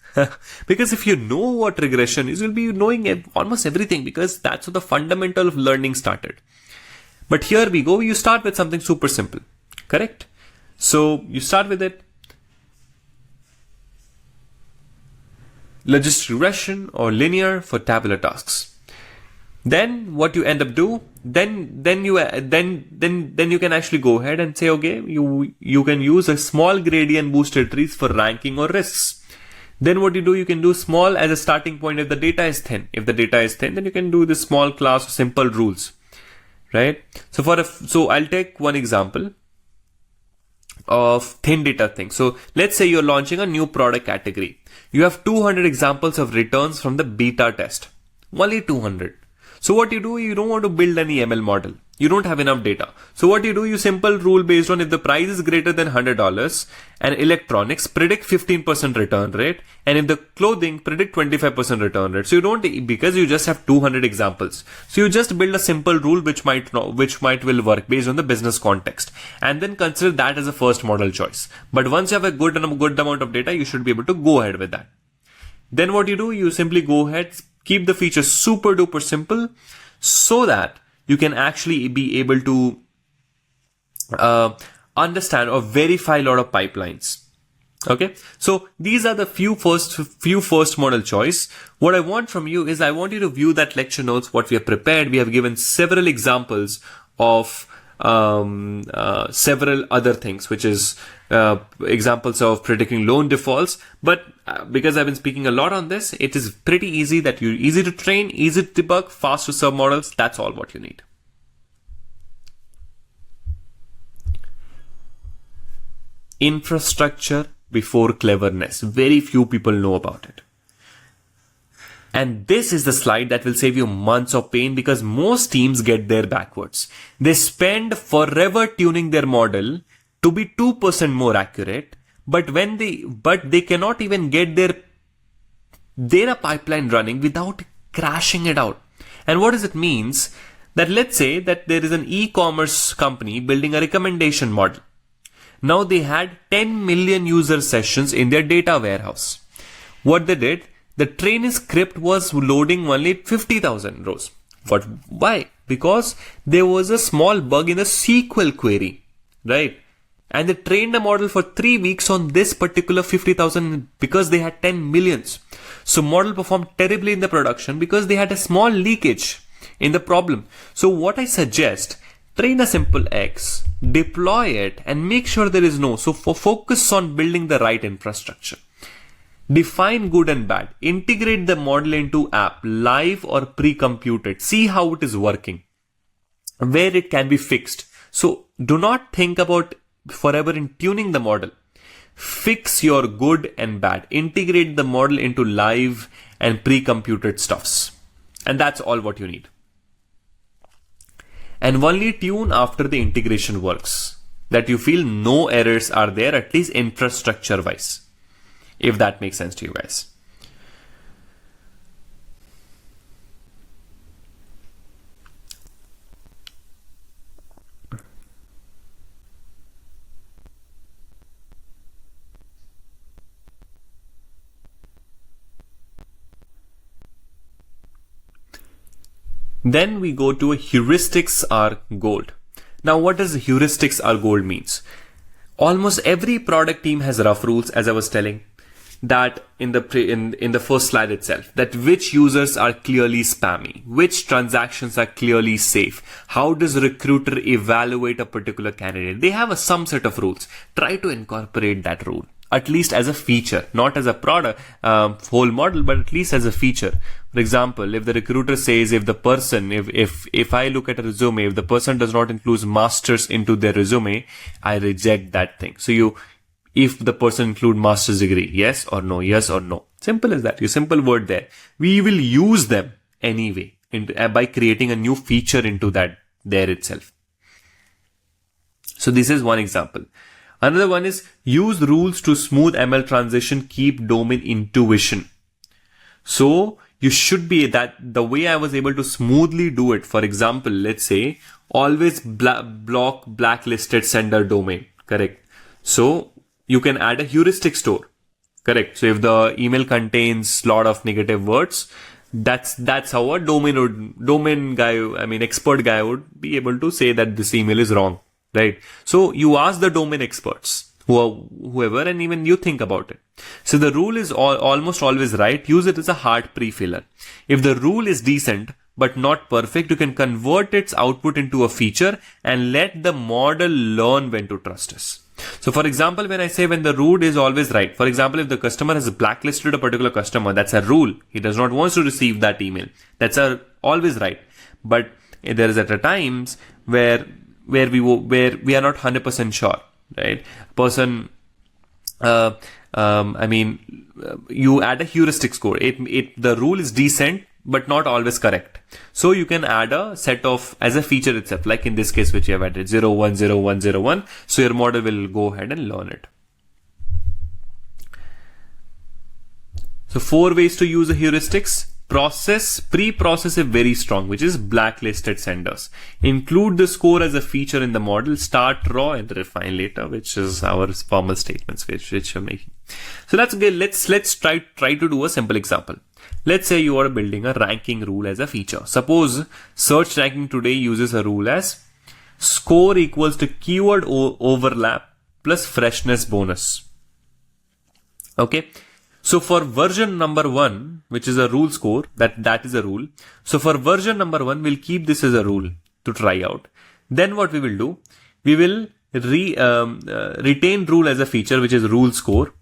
Because if you know what regression is, you'll be knowing almost everything, because that's what the fundamental of learning started. But here we go, you start with something super simple, correct? So you start with it. Logistic regression or linear for tabular tasks. Then what you end up do, then you can actually go ahead and say, okay, you can use a small gradient boosted trees for ranking or risks. Then what you do, you can do small as a starting point if the data is thin. If the data is thin, then you can do the small class of simple rules, right? So I'll take one example of thin data thing. So let's say you're launching a new product category. You have 200 examples of returns from the beta test. Only 200. So what you do, you don't want to build any ML model. You don't have enough data. So what you do, you simple rule based on if the price is greater than $100 and electronics, predict 15% return rate. And if the clothing, predict 25% return rate. So you don't, because you just have 200 examples. So you just build a simple rule which might will work based on the business context. And then consider that as a first model choice. But once you have a good amount of data, you should be able to go ahead with that. Then what you do, you simply go ahead, keep the features super duper simple so that you can actually be able to understand or verify a lot of pipelines. Okay, so these are the few first model choice. What I want from you is I want you to view that lecture notes, what we have prepared. We have given several examples of several other things, which is examples of predicting loan defaults. But because I've been speaking a lot on this, it is pretty easy that you're easy to train, easy to debug, fast to serve models. That's all what you need. Infrastructure before cleverness. Very few people know about it. And this is the slide that will save you months of pain, because most teams get there backwards. They spend forever tuning their model to be 2% more accurate, but they cannot even get their data pipeline running without crashing it out. And what does it means? That let's say that there is an e-commerce company building a recommendation model. Now they had 10 million user sessions in their data warehouse. What they did, the training script was loading only 50,000 rows. Why? Because there was a small bug in the SQL query, right? And they trained the model for 3 weeks on this particular 50,000 because they had 10 millions. So model performed terribly in the production because they had a small leakage in the problem. So what I suggest, train a simple X, deploy it, and make sure there is no. So focus on building the right infrastructure. Define good and bad. Integrate the model into app, live or pre-computed. See how it is working, where it can be fixed. So do not think about forever in tuning the model. Fix your good and bad. Integrate the model into live and pre-computed stuffs. And that's all what you need. And only tune after the integration works, that you feel no errors are there, at least infrastructure wise, if that makes sense to you guys. Then we go to heuristics are gold. Now, what does heuristics are gold means? Almost every product team has rough rules, as I was telling, that in the first slide itself, that which users are clearly spammy, which transactions are clearly safe, how does recruiter evaluate a particular candidate. They have some set of rules. Try to incorporate that rule, at least as a feature, not as a product, whole model, but at least as a feature. For example, if the recruiter says, if the person, if I look at a resume, if the person does not include masters into their resume, I reject that thing. So if the person include master's degree, yes or no, yes or no. Simple as that. Your simple word there. We will use them anyway by creating a new feature into that there itself. So this is one example. Another one is use rules to smooth ML transition, keep domain intuition. So you should be that the way I was able to smoothly do it. For example, let's say always block blacklisted sender domain. Correct. So you can add a heuristic store. Correct. So if the email contains a lot of negative words, that's how a expert guy would be able to say that this email is wrong. Right. So you ask the domain experts, whoever, and even you think about it. So the rule is almost always right. Use it as a hard pre-filler. If the rule is decent, but not perfect, you can convert its output into a feature and let the model learn when to trust us. So for example, when I say when the rule is always right, for example, if the customer has blacklisted a particular customer, that's a rule. He does not want to receive that email. That's always right. But there is at a times where we are not 100% sure, right? Person, you add a heuristic score. The rule is decent, but not always correct. So you can add a set of, as a feature itself, like in this case, which you have added 010101. So your model will go ahead and learn it. So 4 ways to use the heuristics. Pre-process is very strong, which is blacklisted senders. Include the score as a feature in the model. Start raw and refine later, which is our formal statements which you're making. So that's okay. Let's try to do a simple example. Let's say you are building a ranking rule as a feature. Suppose search ranking today uses a rule as score equals to keyword overlap plus freshness bonus. Okay. So for version number 1, which is a rule score, that is a rule. So for version number 1, we'll keep this as a rule to try out. Then what we will do, we will retain rule as a feature, which is rule score.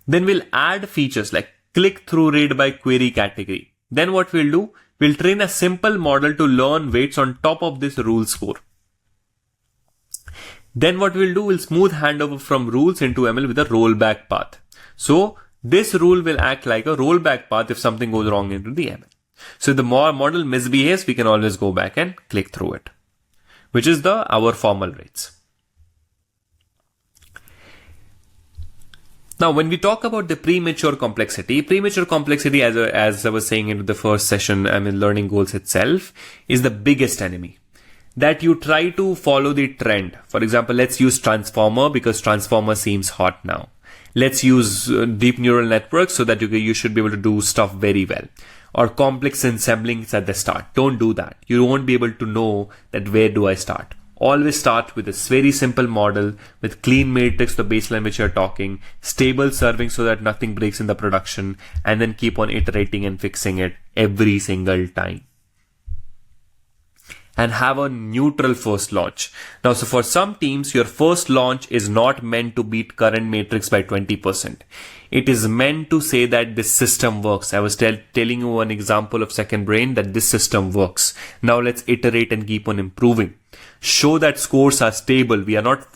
Then we'll add features like click-through rate by query category. Then what we'll do, we'll train a simple model to learn weights on top of this rule score. Then what we'll do, we'll smooth handover from rules into ML with a rollback path. So this rule will act like a rollback path if something goes wrong into the ML. So if the model misbehaves, we can always go back and click through it, which is our formal rates. Now, when we talk about the premature complexity as I was saying in the first session, learning goals itself is the biggest enemy. That you try to follow the trend. For example, let's use transformer because transformer seems hot now. Let's use deep neural networks so that you should be able to do stuff very well. Or complex ensemblings at the start. Don't do that. You won't be able to know that where do I start. Always start with this very simple model with clean matrix, the baseline which you're talking, stable serving so that nothing breaks in the production, and then keep on iterating and fixing it every single time. And have a neutral first launch. Now, so for some teams, your first launch is not meant to beat current matrix by 20%. It is meant to say that this system works. I was telling you an example of second brain that this system works. Now let's iterate and keep on improving. Show that scores are stable. We are not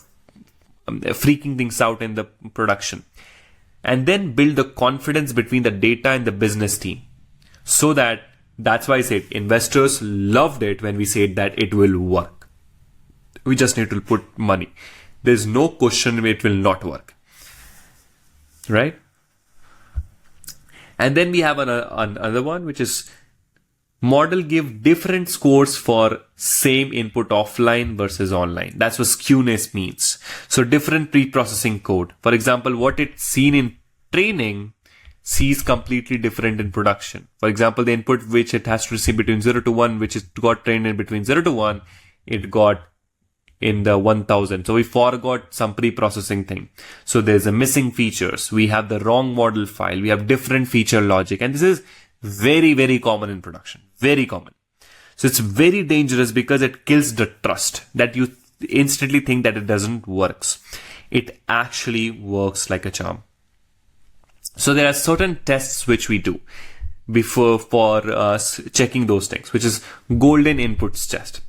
freaking things out in the production. And then build the confidence between the data and the business team. So that's why I said investors loved it when we said that it will work. We just need to put money. There's no question it will not work. Right? And then we have another one, which is model give different scores for same input offline versus online. That's what skewness means. So different pre-processing code. For example, what it's seen in training sees completely different in production. For example, the input which it has to receive between 0 to 1, which is got trained in between 0 to 1, it got in the 1000. So we forgot some pre-processing thing. So there's a missing features. We have the wrong model file. We have different feature logic. And this is very, very common in production. Very common. So it's very dangerous because it kills the trust that you instantly think that it doesn't works. It actually works like a charm. So there are certain tests which we do before for checking those things, which is golden inputs test,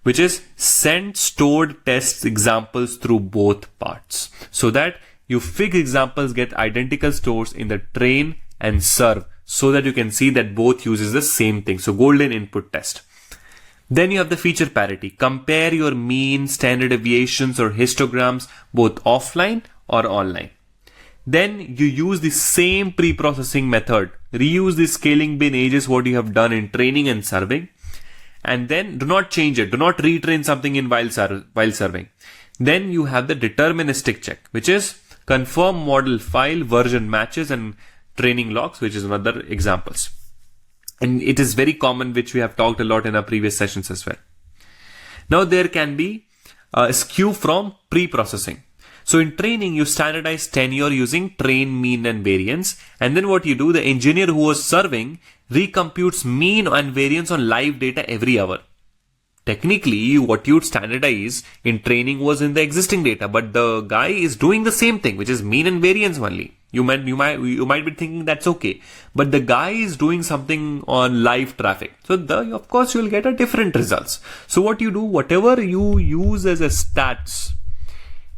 which is send stored test examples through both parts so that you fix examples get identical stores in the train and serve so that you can see that both uses the same thing. So golden input test. Then you have the feature parity. Compare your mean, standard deviations or histograms both offline or online. Then you use the same pre-processing method. Reuse the scaling bin ages what you have done in training and serving. And then do not change it. Do not retrain something in while serving. Then you have the deterministic check, which is confirm model file, version matches and training logs, which is another examples. And it is very common, which we have talked a lot in our previous sessions as well. Now there can be a skew from pre-processing. So in training, you standardize tenure using train, mean and variance. And then what you do, the engineer who was serving recomputes mean and variance on live data every hour. Technically, what you'd standardize in training was in the existing data, but the guy is doing the same thing, which is mean and variance only. You might be thinking that's okay, but the guy is doing something on live traffic. So of course you'll get a different results. So what you do, whatever you use as a stats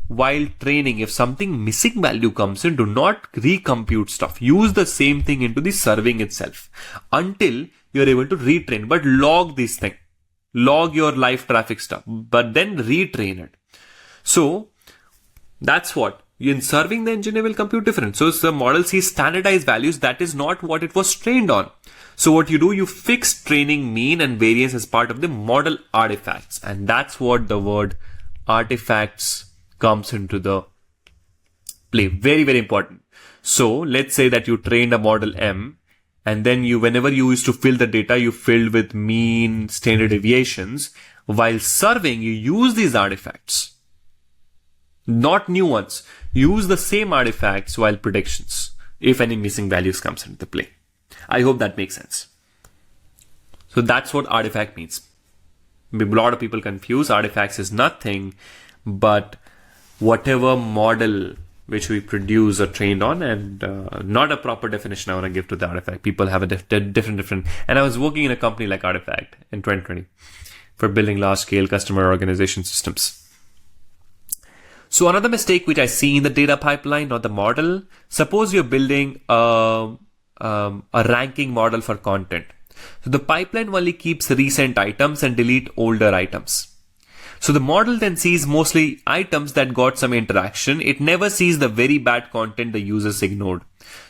while training, if something missing value comes in, do not recompute stuff. Use the same thing into the serving itself until you're able to retrain, but log this thing. Log your live traffic stuff, but then retrain it. So that's what in serving the engineer will compute different. So the model sees standardized values. That is not what it was trained on. So what you do, you fix training mean and variance as part of the model artifacts. And that's what the word artifacts comes into the play. Very, very important. So let's say that you trained a model M, and then whenever you used to fill the data, you filled with mean, standard deviations. While serving, you use these artifacts, not new ones. Use the same artifacts while predictions, if any missing values comes into play. I hope that makes sense. So that's what artifact means. A lot of people confuse artifacts is nothing but whatever model which we produce or trained on, and not a proper definition I want to give to the artifact. People have a different. And I was working in a company like Artifact in 2020 for building large-scale customer organization systems. So another mistake which I see in the data pipeline or the model, suppose you're building a ranking model for content. So the pipeline only keeps recent items and delete older items. So the model then sees mostly items that got some interaction. It never sees the very bad content the users ignored.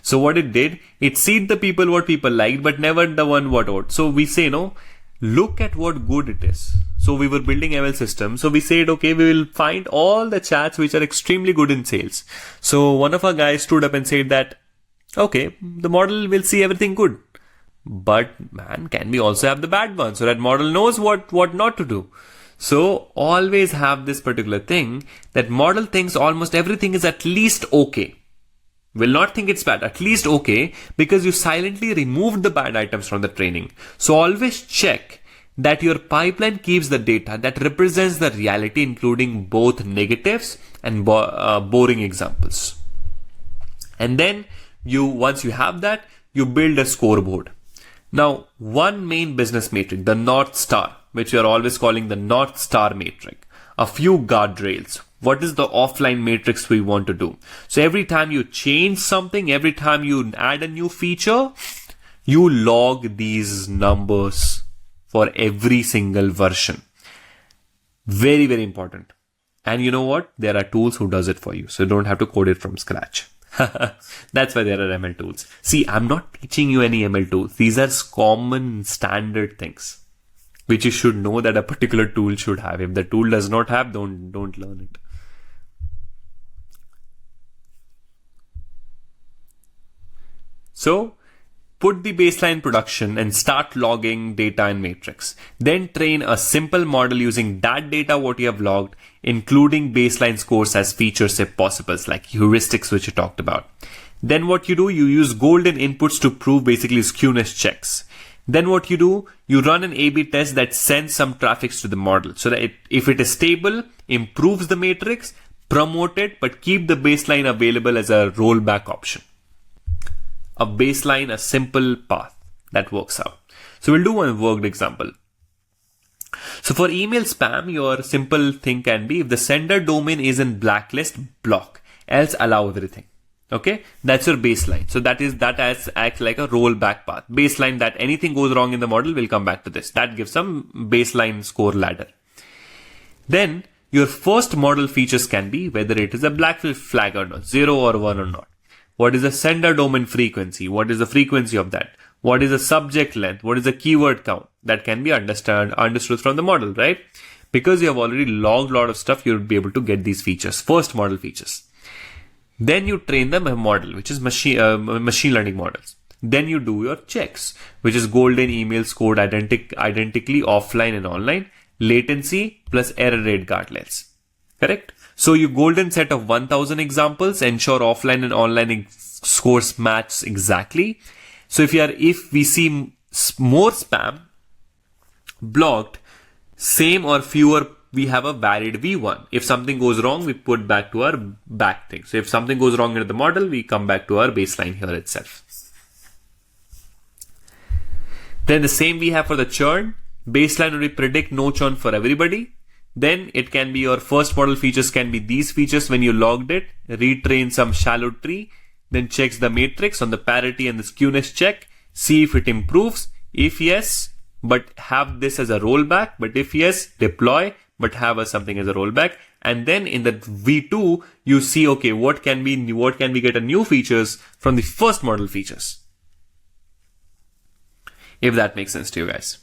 So what it did, it seed the people what people liked, but never the one what. So we say, no, look at what good it is. So we were building ML systems. So we said, okay, we will find all the chats which are extremely good in sales. So one of our guys stood up and said that, okay, the model will see everything good. But man, can we also have the bad ones so that model knows what not to do? So always have this particular thing that model thinks almost everything is at least okay. Will not think it's bad, at least okay, because you silently removed the bad items from the training. So always check that your pipeline keeps the data that represents the reality, including both negatives and boring examples. And then once you have that, you build a scoreboard. Now, one main business metric, the North Star, which we are always calling the North Star metric, a few guardrails. What is the offline matrix we want to do? So every time you change something, every time you add a new feature, you log these numbers for every single version. Very, very important. And you know what? There are tools who does it for you. So you don't have to code it from scratch. That's why there are ML tools. See, I'm not teaching you any ML tools. These are common standard things which you should know that a particular tool should have. If the tool does not have, don't learn it. So put the baseline production and start logging data in matrix. Then train a simple model using that data what you have logged, including baseline scores as features if possible, like heuristics which you talked about. Then what you do, you use golden inputs to prove basically skewness checks. Then what you do, you run an A/B test that sends some traffic to the model so that if it is stable, improves the matrix, promote it, but keep the baseline available as a rollback option. A baseline, a simple path that works out. So we'll do one worked example. So for email spam, your simple thing can be if the sender domain is in blacklist, block, else allow everything. Okay, that's your baseline. So that acts like a rollback path. Baseline that anything goes wrong in the model will come back to this. That gives some baseline score ladder. Then your first model features can be whether it is a black flag or not, 0 or 1 or not. What is the sender domain frequency? What is the frequency of that? What is the subject length? What is the keyword count? That can be understood from the model, right? Because you have already logged a lot of stuff, you'll be able to get these features, first model features. Then you train them a model, which is machine learning models. Then you do your checks, which is golden email scored identically offline and online, latency plus error rate guardrails. Correct? So your golden set of 1000 ensure offline and online scores match exactly. So if we see more spam blocked, same or fewer, we have a valid V1. If something goes wrong, we put back to our back thing. So if something goes wrong in the model, we come back to our baseline here itself. Then the same we have for the churn. Baseline will predict no churn for everybody. Then it can be your first model features can be these features when you logged it, retrain some shallow tree, then checks the matrix on the parity and the skewness check, see if it improves. If yes, but have this as a rollback. But if yes, deploy, but have something as a rollback. And then in the V2, you see, okay, what can we get a new features from the first model features? If that makes sense to you guys.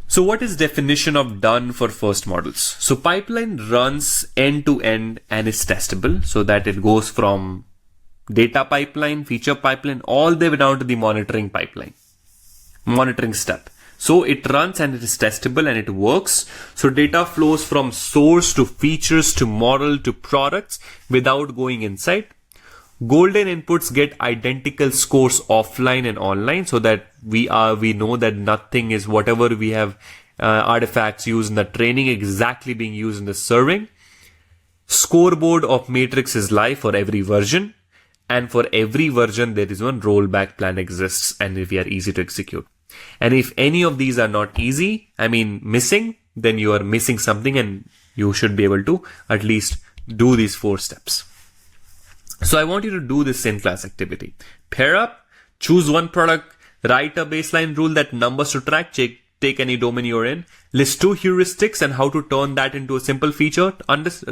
So what is definition of done for first models? So pipeline runs end to end and is testable so that it goes from data pipeline, feature pipeline, all the way down to the monitoring pipeline, monitoring step. So it runs and it is testable and it works. So data flows from source to features to model to products without going inside. Golden inputs get identical scores offline and online so that we know that nothing is whatever we have artifacts used in the training exactly being used in the serving. Scoreboard of matrix is live for every version, and for every version there is one rollback plan exists and we are easy to execute. And if any of these are not missing, then you are missing something and you should be able to at least do these 4 steps. So I want you to do this in class activity. Pair up, choose one product, write a baseline rule that numbers to track, take any domain you're in, list 2 heuristics and how to turn that into a simple feature,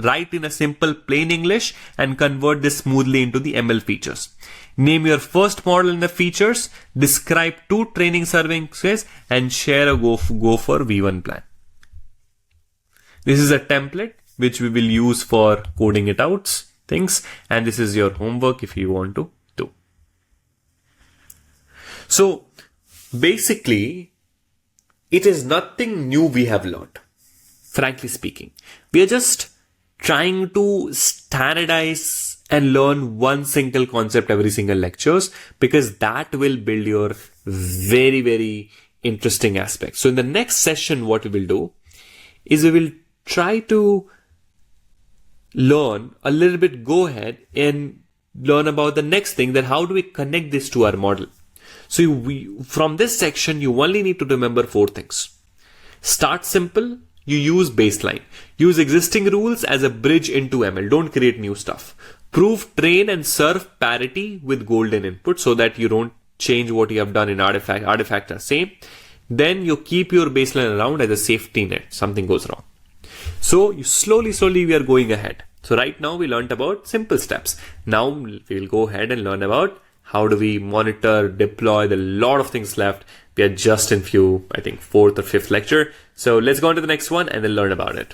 write in a simple plain English and convert this smoothly into the ML features. Name your first model in the features, describe 2 training services and share a go for V1 plan. This is a template which we will use for coding it out things, and this is your homework if you want to do. So basically, it is nothing new we have learned. frankly speaking. We are just trying to standardize and learn one single concept every single lectures, because that will build your very, very interesting aspects. So in the next session, what we will do is we will try to learn a little bit, go ahead and learn about the next thing, that how do we connect this to our model. So from this section, you only need to remember 4 things. Start simple. You use baseline. Use existing rules as a bridge into ML. Don't create new stuff. Prove, train, and serve parity with golden input so that you don't change what you have done in artifact. Artifacts are same. Then you keep your baseline around as a safety net. Something goes wrong. So you slowly we are going ahead. So right now we learned about simple steps. Now we'll go ahead and learn about how do we monitor, deploy. There are a lot of things left. We are just in I think 4th or 5th lecture. So let's go on to the next one and then learn about it.